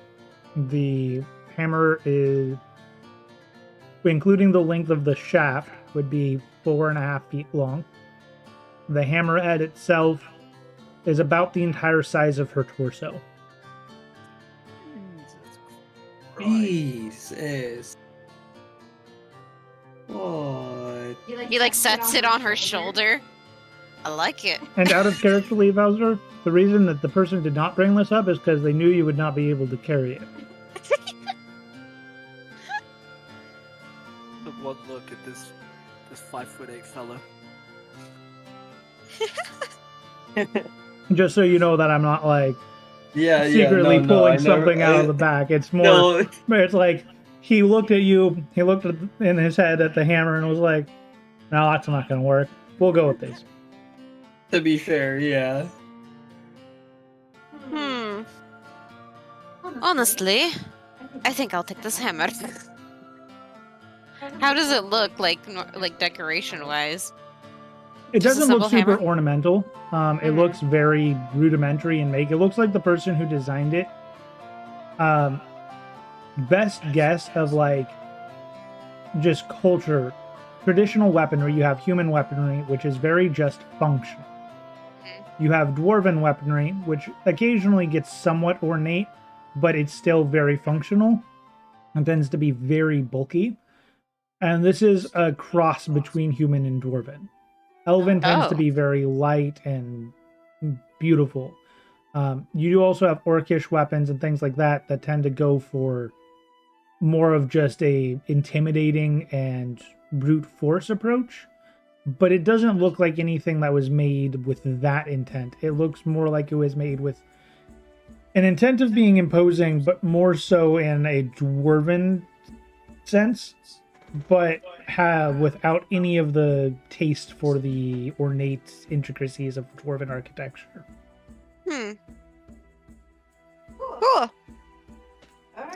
the hammer is including the length of the shaft, would be 4.5 feet long. The hammerhead itself is about the entire size of her torso. Jesus. What? He like sets it on her shoulder. I like it. And out of character, Lee Bowser, the reason that the person did not bring this up is because they knew you would not be able to carry it. The one look at this 5'8" fella. Just so you know that I'm not like Yeah, secretly no, pulling I never- something out of the back. It's more, No, it's like he looked at you, he looked in his head at the hammer and was like, "No, that's not going to work. We'll go with this." to be fair, yeah. Honestly, I think I'll take this hammer. How does it look like decoration-wise? It Just a doesn't look simple super hammer? ornamental. It looks very rudimentary in make. It looks like the person who designed it. Best guess of like just culture, traditional weaponry. You have human weaponry, which is very just functional. You have dwarven weaponry, which occasionally gets somewhat ornate, but it's still very functional and tends to be very bulky. And this is a cross between human and dwarven. Elven tends to Oh. be very light and beautiful. You do also have orcish weapons and things like that that tend to go for more of just a intimidating and brute force approach. But it doesn't look like anything that was made with that intent. It looks more like it was made with an intent of being imposing, but more so in a dwarven sense, but without any of the taste for the ornate intricacies of dwarven architecture. Cool.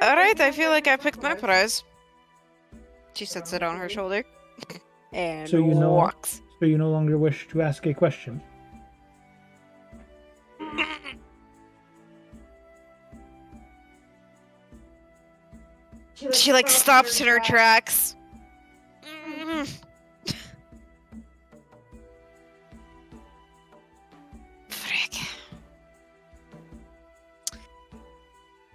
Alright, I feel like I picked my prize. She sets it on her shoulder. And So you know- walks. So you no longer wish to ask a question. She like stops in her tracks. Frick.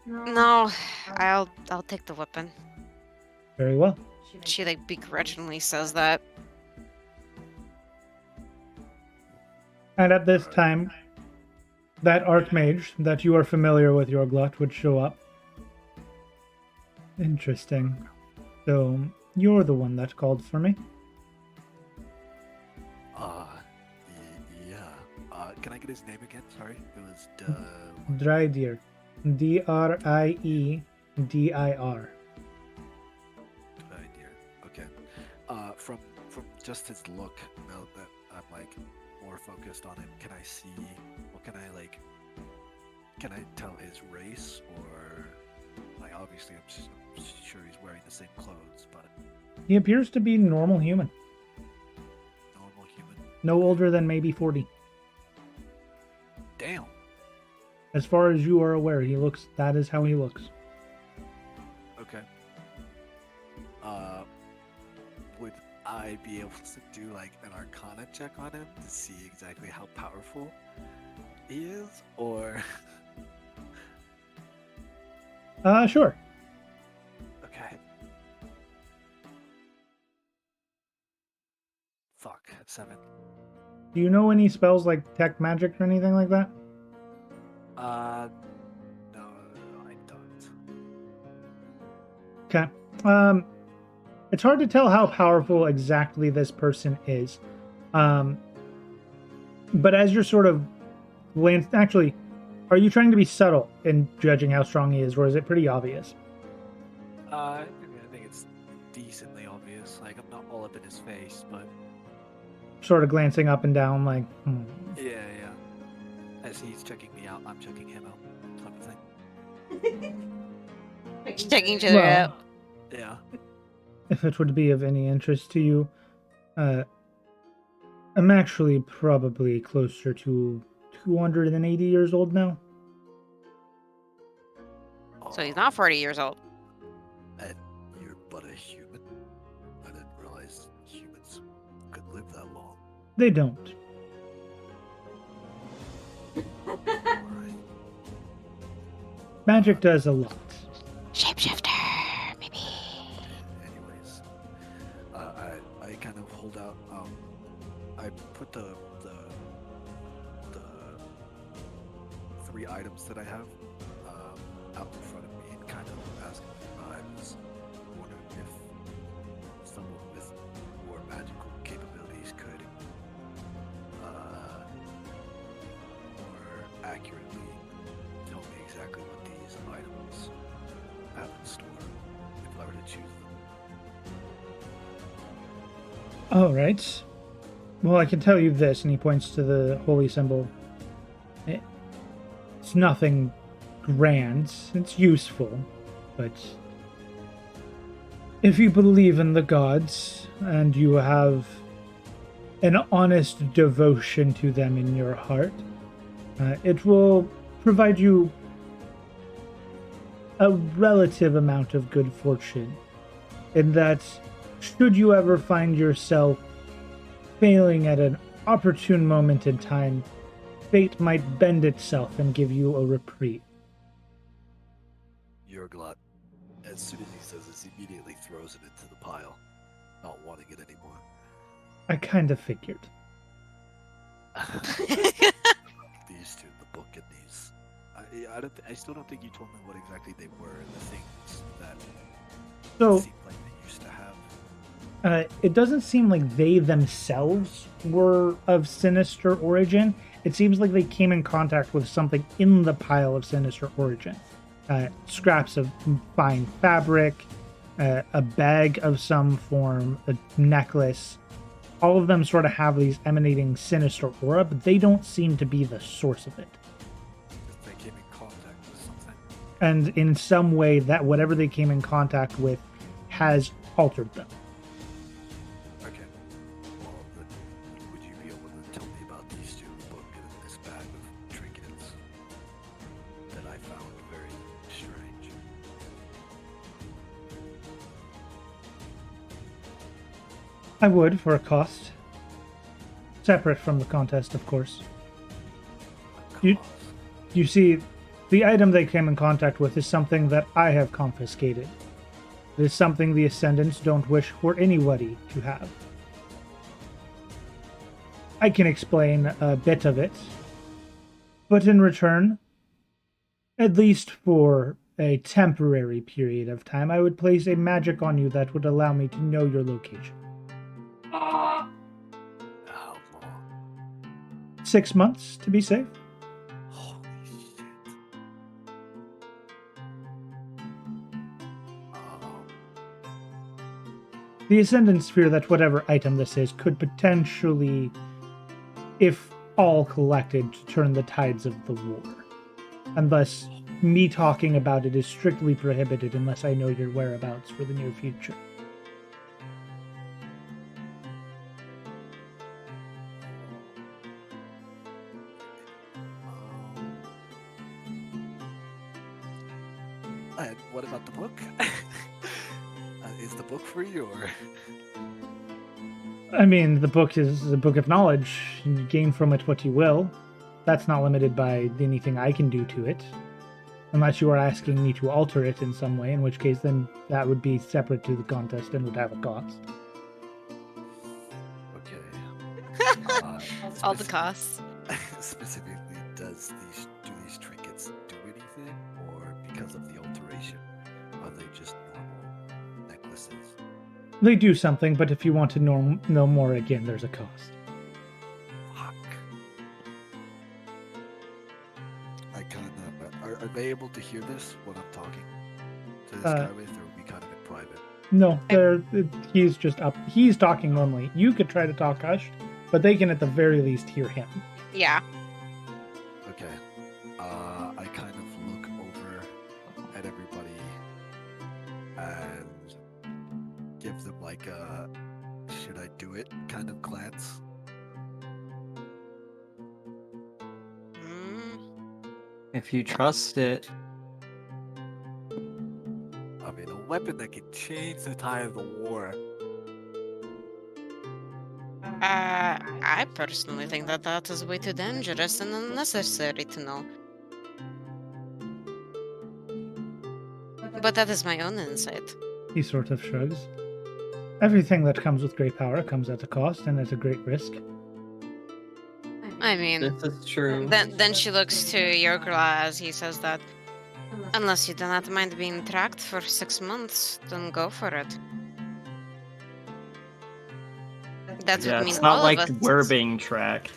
No, I'll take the weapon. Very well. She like begrudgingly says that. And at this time, that archmage that you are familiar with, your glut, would show up. Interesting. So, you're the one that called for me? Yeah. Can I get his name again? Sorry, it was Drydir. Dreidir. Dear. Okay. From just his look, now that I'm like more focused on him, can I see? What can I like? Can I tell his race or like? Obviously, I'm sure he's wearing the same clothes, but He appears to be normal human. normal human. No older than maybe 40. Damn. As far as you are aware, that is how he looks. Okay. Would I be able to do like an Arcana check on him to see exactly how powerful he is, or? Sure. Okay. Fuck. 7. Do you know any spells like tech magic or anything like that? No, I don't. Okay. It's hard to tell how powerful exactly this person is. But as you're sort of actually, are you trying to be subtle in judging how strong he is, or is it pretty obvious? I think it's decently obvious. Like, I'm not all up in his face, but Sort of glancing up and down, like, yeah. As he's checking me out, I'm checking him out, type of thing. Checking each other Well, out. Yeah. if it would be of any interest to you, I'm actually probably closer to 280 years old now. So he's not 40 years old. And you're but a human. They don't. Alright. Magic does a lot. Shapeshifter, maybe. Anyways, I kind of hold out. I put the 3 items that I have out in front of me and kind of ask. I was wondering if someone with more magical capabilities could more accurately tell me exactly what these items have in store if I were to choose them. All right. Well, I can tell you this, and he points to the holy symbol. It's nothing grand. It's useful, but if you believe in the gods and you have an honest devotion to them in your heart, it will provide you a relative amount of good fortune. In that, should you ever find yourself failing at an opportune moment in time, fate might bend itself and give you a reprieve. Yurglot, as soon as he says this, immediately throws it into the pile, not wanting it anymore. I kind of figured. These two, the book and these. I still don't think you told me what exactly they were, the things that So, seemed like they used to have. it doesn't seem like they themselves were of sinister origin. It seems like they came in contact with something in the pile of sinister origin. Scraps of fine fabric, a bag of some form, a necklace. All of them sort of have these emanating sinister aura, but they don't seem to be the source of it. They came in contact with something. And in some way, that whatever they came in contact with has altered them. Okay. Well, then, would you be able to tell me about these two, the book and this bag of trinkets that I found very strange? I would, for a cost. Separate from the contest, of course. You- Cause. You see, the item they came in contact with is something that I have confiscated. It is something the Ascendants don't wish for anybody to have. I can explain a bit of it, but in return, at least for a temporary period of time, I would place a magic on you that would allow me to know your location. How long? 6 months, to be safe. Holy shit. The Ascendants fear that whatever item this is could potentially, if all collected, turn the tides of the war. And thus, me talking about it is strictly prohibited unless I know your whereabouts for the near future. And what about the book? Is the book free or? I mean, the book is a book of knowledge. You gain from it what you will. That's not limited by anything I can do to it. Unless you are asking me to alter it in some way, in which case then that would be separate to the contest and would have a cost. Okay. All the costs. Specifically, do these trinkets do anything, or because of the alteration, are they just normal necklaces? They do something, but if you want to know more, again, there's a cost. Fuck. I kind of. Are they able to hear this? What I'm talking to this guy with, or are we kind of in private? No, he's just up. He's talking normally. You could try to talk hushed, but they can at the very least hear him. Yeah. Okay. I kind of look over at everybody and give them like a should I do it kind of glance. If you trust it. I mean, a weapon that can change the tide of the war. I personally think that that is way too dangerous and unnecessary to know. But that is my own insight. He sort of shrugs. Everything that comes with great power comes at a cost and at a great risk. I mean, This is true. then she looks to Yorkla as he says that. Unless you do not mind being tracked for 6 months, then go for it. That Yeah, would mean it's not all like of us. we're being tracked.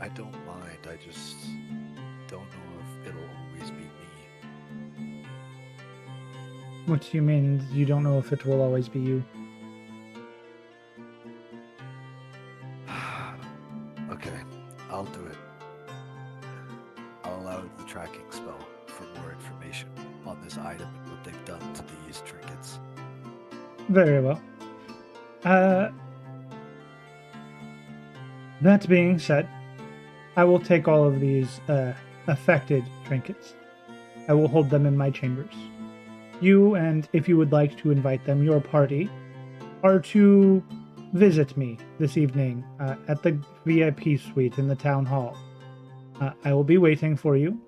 I don't mind. I just don't know if it'll always be me. What do you mean you don't know if it will always be you? Okay, I'll do it. I'll allow the tracking spell for more information on this item and what they've done to these trinkets. Very well. That being said, I will take all of these affected trinkets. I will hold them in my chambers. You, and if you would like to invite them, your party, are to visit me this evening at the VIP suite in the town hall. I will be waiting for you.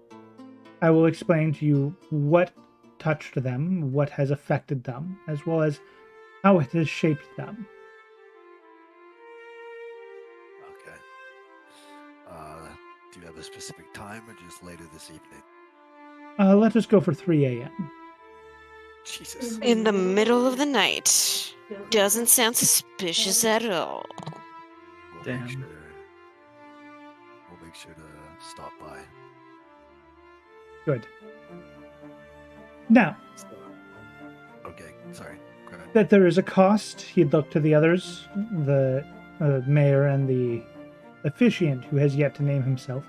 I will explain to you what touched them, what has affected them, as well as how it has shaped them. Okay. Do you have a specific time or just later this evening? Let us go for 3 a.m. Jesus. In the middle of the night. Doesn't sound suspicious at all. We'll Damn. make sure to stop by. Good. Now, Okay, sorry. Go ahead. that there is a cost, he'd look to the others, the mayor and the officiant who has yet to name himself.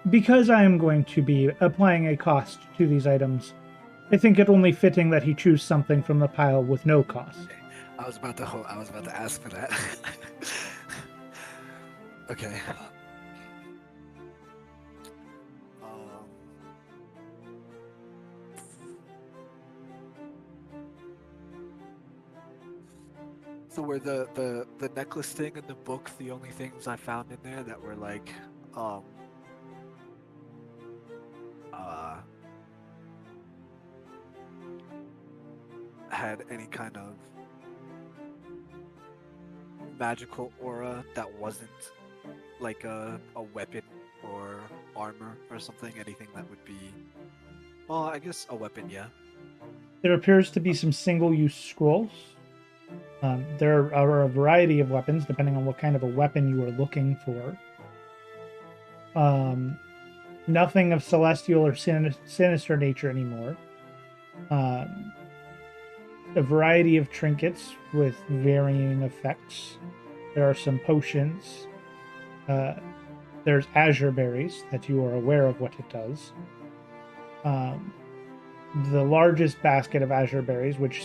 Because I am going to be applying a cost to these items, I think it only fitting that he choose something from the pile with no cost. I was about to ask for that. Okay. So were the necklace thing and the book the only things I found in there that were like had any kind of magical aura that wasn't like a weapon or armor or something? Anything that would be, well, I guess a weapon, yeah. There appears to be some single-use scrolls. There are a variety of weapons, depending on what kind of a weapon you are looking for. Nothing of celestial or sinister nature anymore. A variety of trinkets with varying effects. There are some potions. There's azure berries that you are aware of what it does. The largest basket of azure berries, which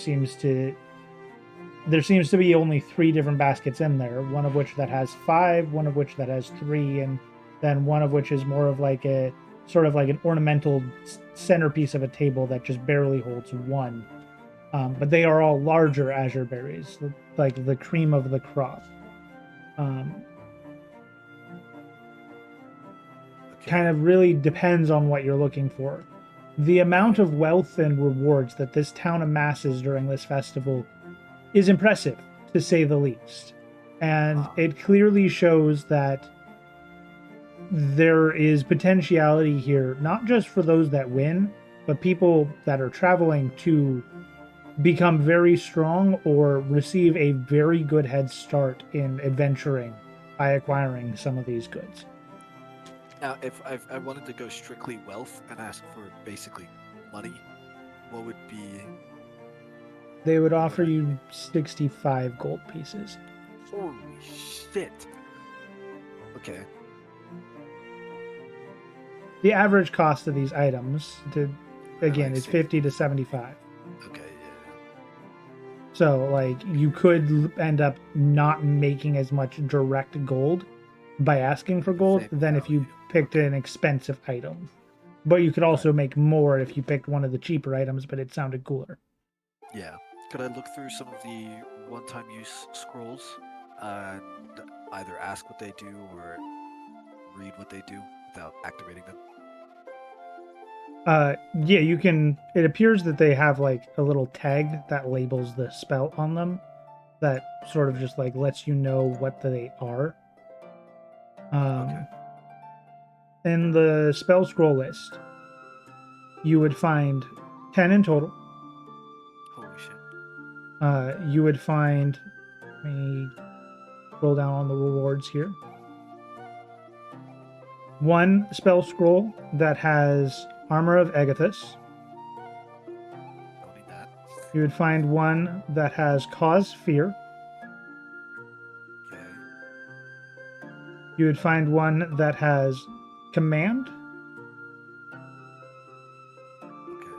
there seems to be only 3 different baskets in there, one of which that has 5, one of which that has 3, and then one of which is more of like a sort of like an ornamental centerpiece of a table that just barely holds 1. But they are all larger azure berries, like the cream of the crop. Kind of really depends on what you're looking for. The amount of wealth and rewards that this town amasses during this festival is impressive, to say the least. And it clearly shows that there is potentiality here, not just for those that win, but people that are traveling to become very strong or receive a very good head start in adventuring by acquiring some of these goods. Now, if I wanted to go strictly wealth and ask for basically money, what would be? They would offer you 65 gold pieces. Holy shit! Okay. The average cost of these items, again, I is see. 50 to 75. Okay, yeah. So, like, you could end up not making as much direct gold by asking for gold Same than if you value. picked an expensive item. But you could also make more if you picked one of the cheaper items, but it sounded cooler. Yeah. Could I look through some of the one-time use scrolls and either ask what they do or read what they do without activating them? Yeah, you can. It appears that they have like a little tag that labels the spell on them that sort of just like lets you know what they are. Okay. In the spell scroll list, you would find 10 in total. Holy shit. You would find. Let me scroll down on the rewards here. One spell scroll that has Armor of Agathis. Don't need that. You would find one that has Cause Fear. Okay. You would find one that has Command. Okay.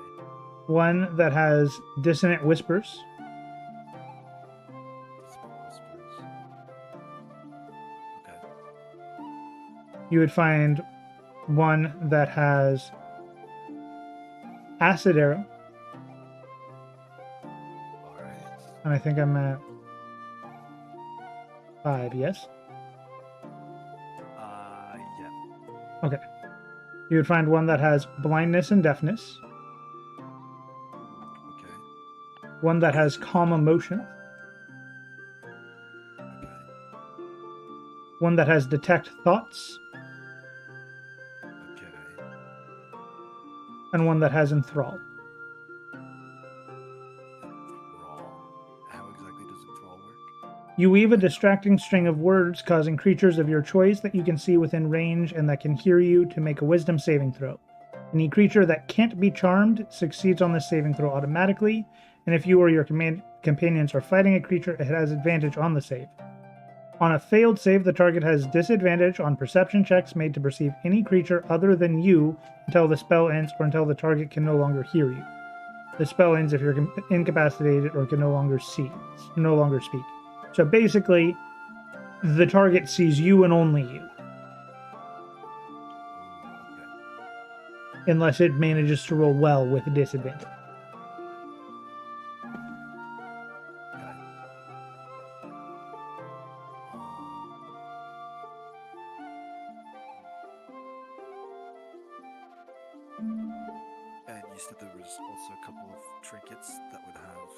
One that has Dissonant Whispers. Whispers. Okay. You would find one that has Acid Arrow. Alright. And I think I'm at 5, yes? Yeah. Okay. You would find one that has Blindness and Deafness. Okay. One that has Calm Emotion. Okay. One that has Detect Thoughts. Okay. And one that has Enthrall. Enthrall. How exactly does enthrall work? You weave a distracting string of words, causing creatures of your choice that you can see within range and that can hear you to make a wisdom saving throw. Any creature that can't be charmed succeeds on this saving throw automatically, and if you or your companions are fighting a creature, it has advantage on the save. On a failed save, the target has disadvantage on perception checks made to perceive any creature other than you until the spell ends or until the target can no longer hear you. The spell ends if you're incapacitated or can no longer speak. So basically, the target sees you and only you, Okay. unless it manages to roll well with a disadvantage. Okay. And you said there was also a couple of trinkets that would have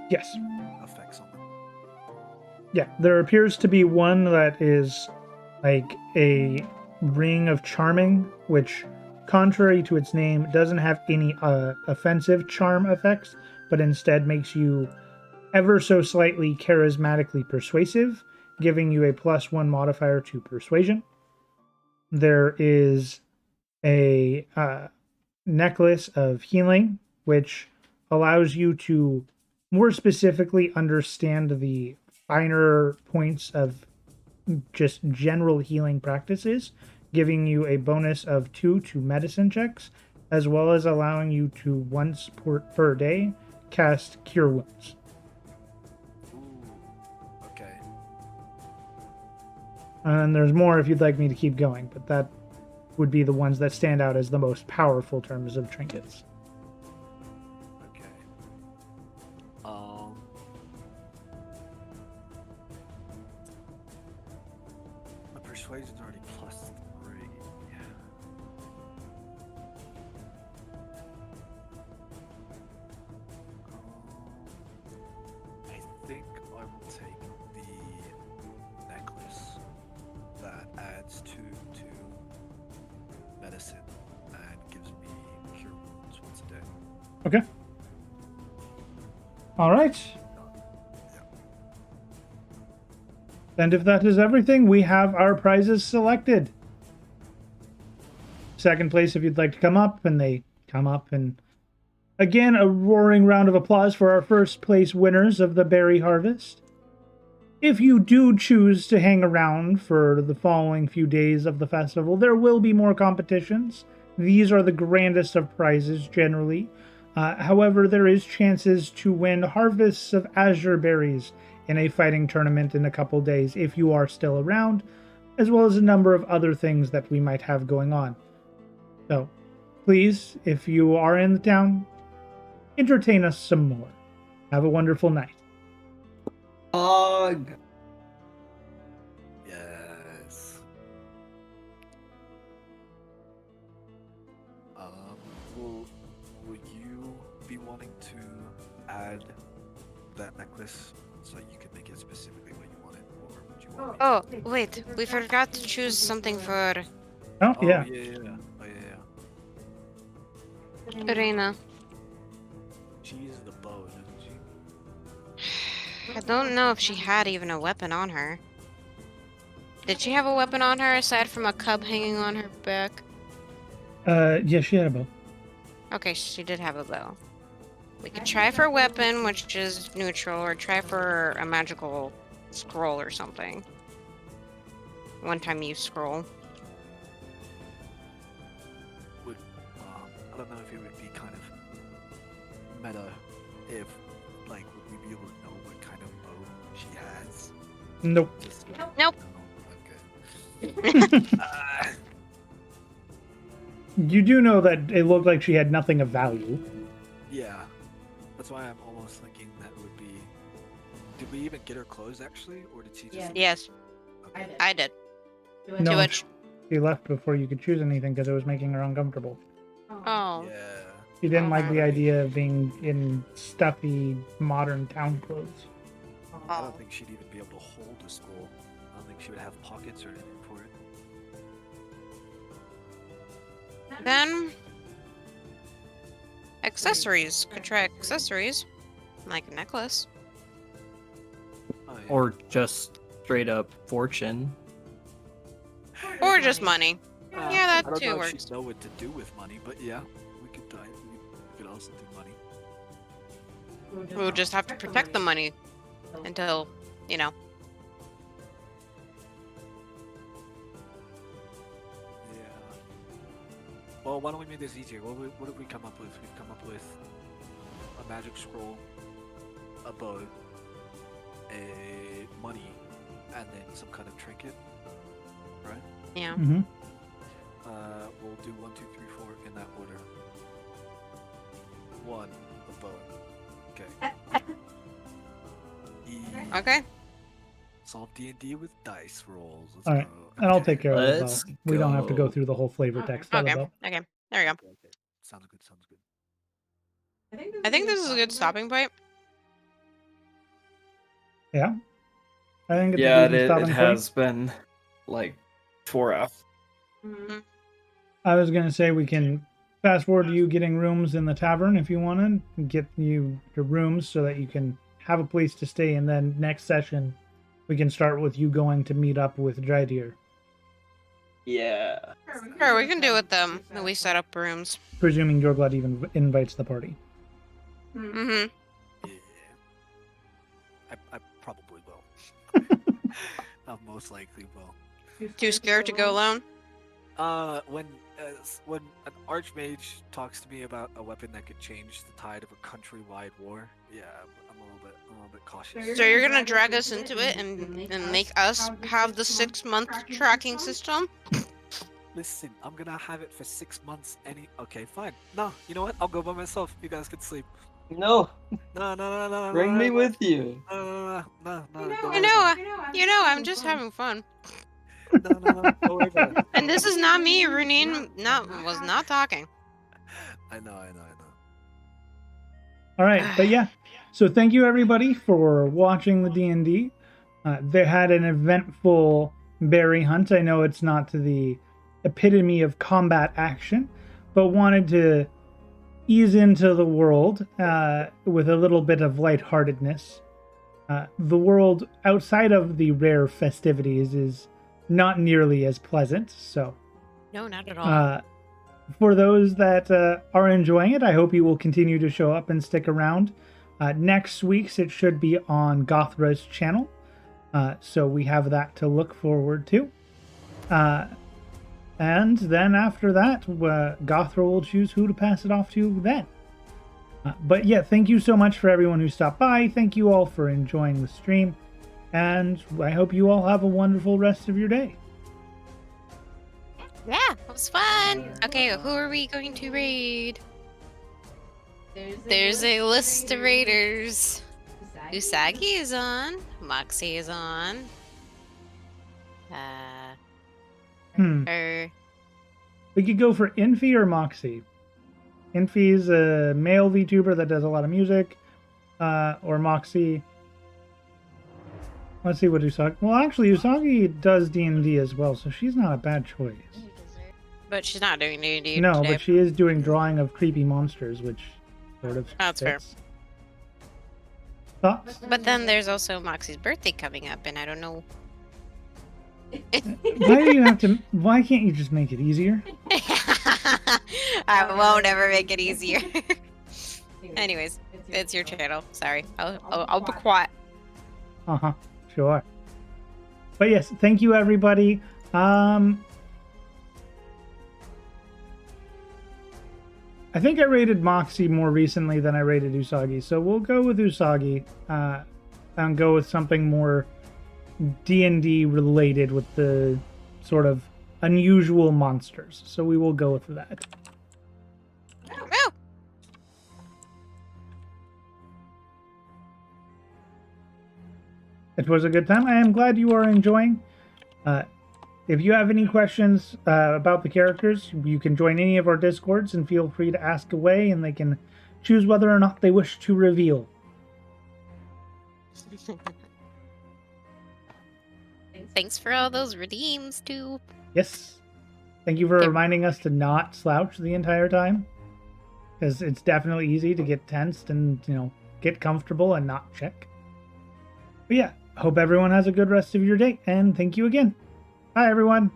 Yes. effects on them. Yeah, there appears to be one that is like a ring of charming, which, contrary to its name, doesn't have any offensive charm effects, but instead makes you ever so slightly charismatically persuasive, giving you a +1 modifier to persuasion. There is a necklace of healing, which allows you to more specifically understand the finer points of just general healing practices, giving you a bonus of 2 to medicine checks, as well as allowing you to once per day cast Cure Wounds. Ooh. Okay. And there's more if you'd like me to keep going, but that would be the ones that stand out as the most powerful terms of trinkets. Okay. My persuasion's already +3. I think I will take the necklace that adds 2 to medicine and gives me cure wounds once a day. Okay. All right. And if that is everything, we have our prizes selected. Second place, if you'd like to come up, and they come up. And again, a roaring round of applause for our first place winners of the berry harvest. If you do choose to hang around for the following few days of the festival, there will be more competitions. These are the grandest of prizes, generally. However, there is chances to win harvests of azure berries in a fighting tournament in a couple days if you are still around, as well as a number of other things that we might have going on. So, please, if you are in the town, entertain us some more. Have a wonderful night. Hog. Yes. Will you be wanting to add that necklace so you can make it specifically what you want it, or would you want me to? Oh, wait, we forgot to choose something for Oh, Oh yeah. yeah. Oh yeah. Arena. She uses the bow, doesn't she? I don't know if she had even a weapon on her. Did she have a weapon on her aside from a cub hanging on her back? Yeah, she had a bow. Okay, she did have a bow. We could try for a weapon, which is neutral, or try for a magical scroll or something. One-time use scroll. Would I don't know if it would be kind of meta if, like, would we be able to know what kind of bow she has? Nope. Just, Nope. Okay. You do know that it looked like she had nothing of value. Yeah. That's why I'm almost thinking that would be. Did we even get her clothes actually, or did she just? Yes, Okay. I did. No, To which, she left before you could choose anything because it was making her uncomfortable. oh, Yeah. She didn't like the Okay. idea of being in stuffy, modern town clothes. I oh. don't think she'd even be able to hold a scroll. I don't think she would have pockets or anything for it. Then accessories. Could try accessories, like a necklace. Oh, yeah. Or just straight up fortune. Or just money. Yeah, that I don't too know if works. she'd know what to do with money, but yeah, we could die. We could also do money. We'll just have to protect the money until, you know. Yeah. Well, why don't we make this easier? What did we come up with? We've come up with a magic scroll, a bow, a money, and then some kind of trinket, right? Yeah. Mm-hmm. We'll do 1, 2, 3, 4 in that order. 1, a bow. Okay. Okay. Solve D&D with dice rolls. Let's All right. go. And I'll Okay. take care of it. Let's Though. We don't have to go go. through the whole flavor text of Okay. the bow. Okay. There we go. Okay. Sounds good. Sounds good. I think this is a good stopping point. Yeah. I think it's Yeah, a decent stopping it point. has been like 4 hours. I was going to say we can fast forward to you getting rooms in the tavern if you want to get you your rooms so that you can have a place to stay. And then next session, we can start with you going to meet up with Drydeer, Yeah. Sure, we can do with them. We set up rooms. presuming Jorglad even invites the party. Mm-hmm. Yeah. I probably will. I most likely will. Too scared to go alone? When an archmage talks to me about a weapon that could change the tide of a countrywide war, yeah, I'm a little bit cautious. So you're gonna drag us into it and make us have the 6-month tracking system? Listen, I'm gonna have it for 6 months. Okay, fine. No, you know what? I'll go by myself. You guys can sleep. No, No. bring me with you. No. You know, I'm just having fun. No. Don't worry about it. And this is not me, Runine. Was not talking. I know. All right, but yeah. So thank you everybody for watching the D&D. They had an eventful berry hunt. I know it's not to the epitome of combat action, but wanted to ease into the world with a little bit of lightheartedness. The world outside of the rare festivities is not nearly as pleasant, so No, not at all. for those that are enjoying it, I hope you will continue to show up and stick around. Next week's it should be on Gothra's channel, so we have that to look forward to. And then after that, Gothra will choose who to pass it off to then. But yeah, thank you so much for everyone who stopped by. Thank you all for enjoying the stream. And I hope you all have a wonderful rest of your day. Yeah, it was fun. Okay, who are we going to raid? There's a list of raiders. Usagi is on. Moxie is on. Or We could go for Infi or Moxie. Infi's a male VTuber that does a lot of music. Or Moxie. Let's see what Usagi... Well, actually, Usagi does D&D as well, so she's not a bad choice. but she's not doing D&D No, today. but she is doing drawing of creepy monsters, which sort of That's fair. fits. Thoughts? But then there's also Moxie's birthday coming up, and I don't know. Why do you have to... Why can't you just make it easier? I won't ever make it easier. Anyways, it's your channel. Sorry, I'll be quiet. Uh-huh. Sure. But yes, thank you, everybody. I think I rated Moxie more recently than I rated Usagi, so we'll go with Usagi and go with something more D&D related with the sort of unusual monsters. So we will go with that. Oh. It was a good time. I am glad you are enjoying. If you have any questions about the characters, you can join any of our Discords and feel free to ask away, and they can choose whether or not they wish to reveal. Thanks for all those redeems, too. Yes. Thank you for Okay. reminding us to not slouch the entire time. Because it's definitely easy to get tensed and, get comfortable and not check. But yeah, hope everyone has a good rest of your day, and thank you again. Bye, everyone.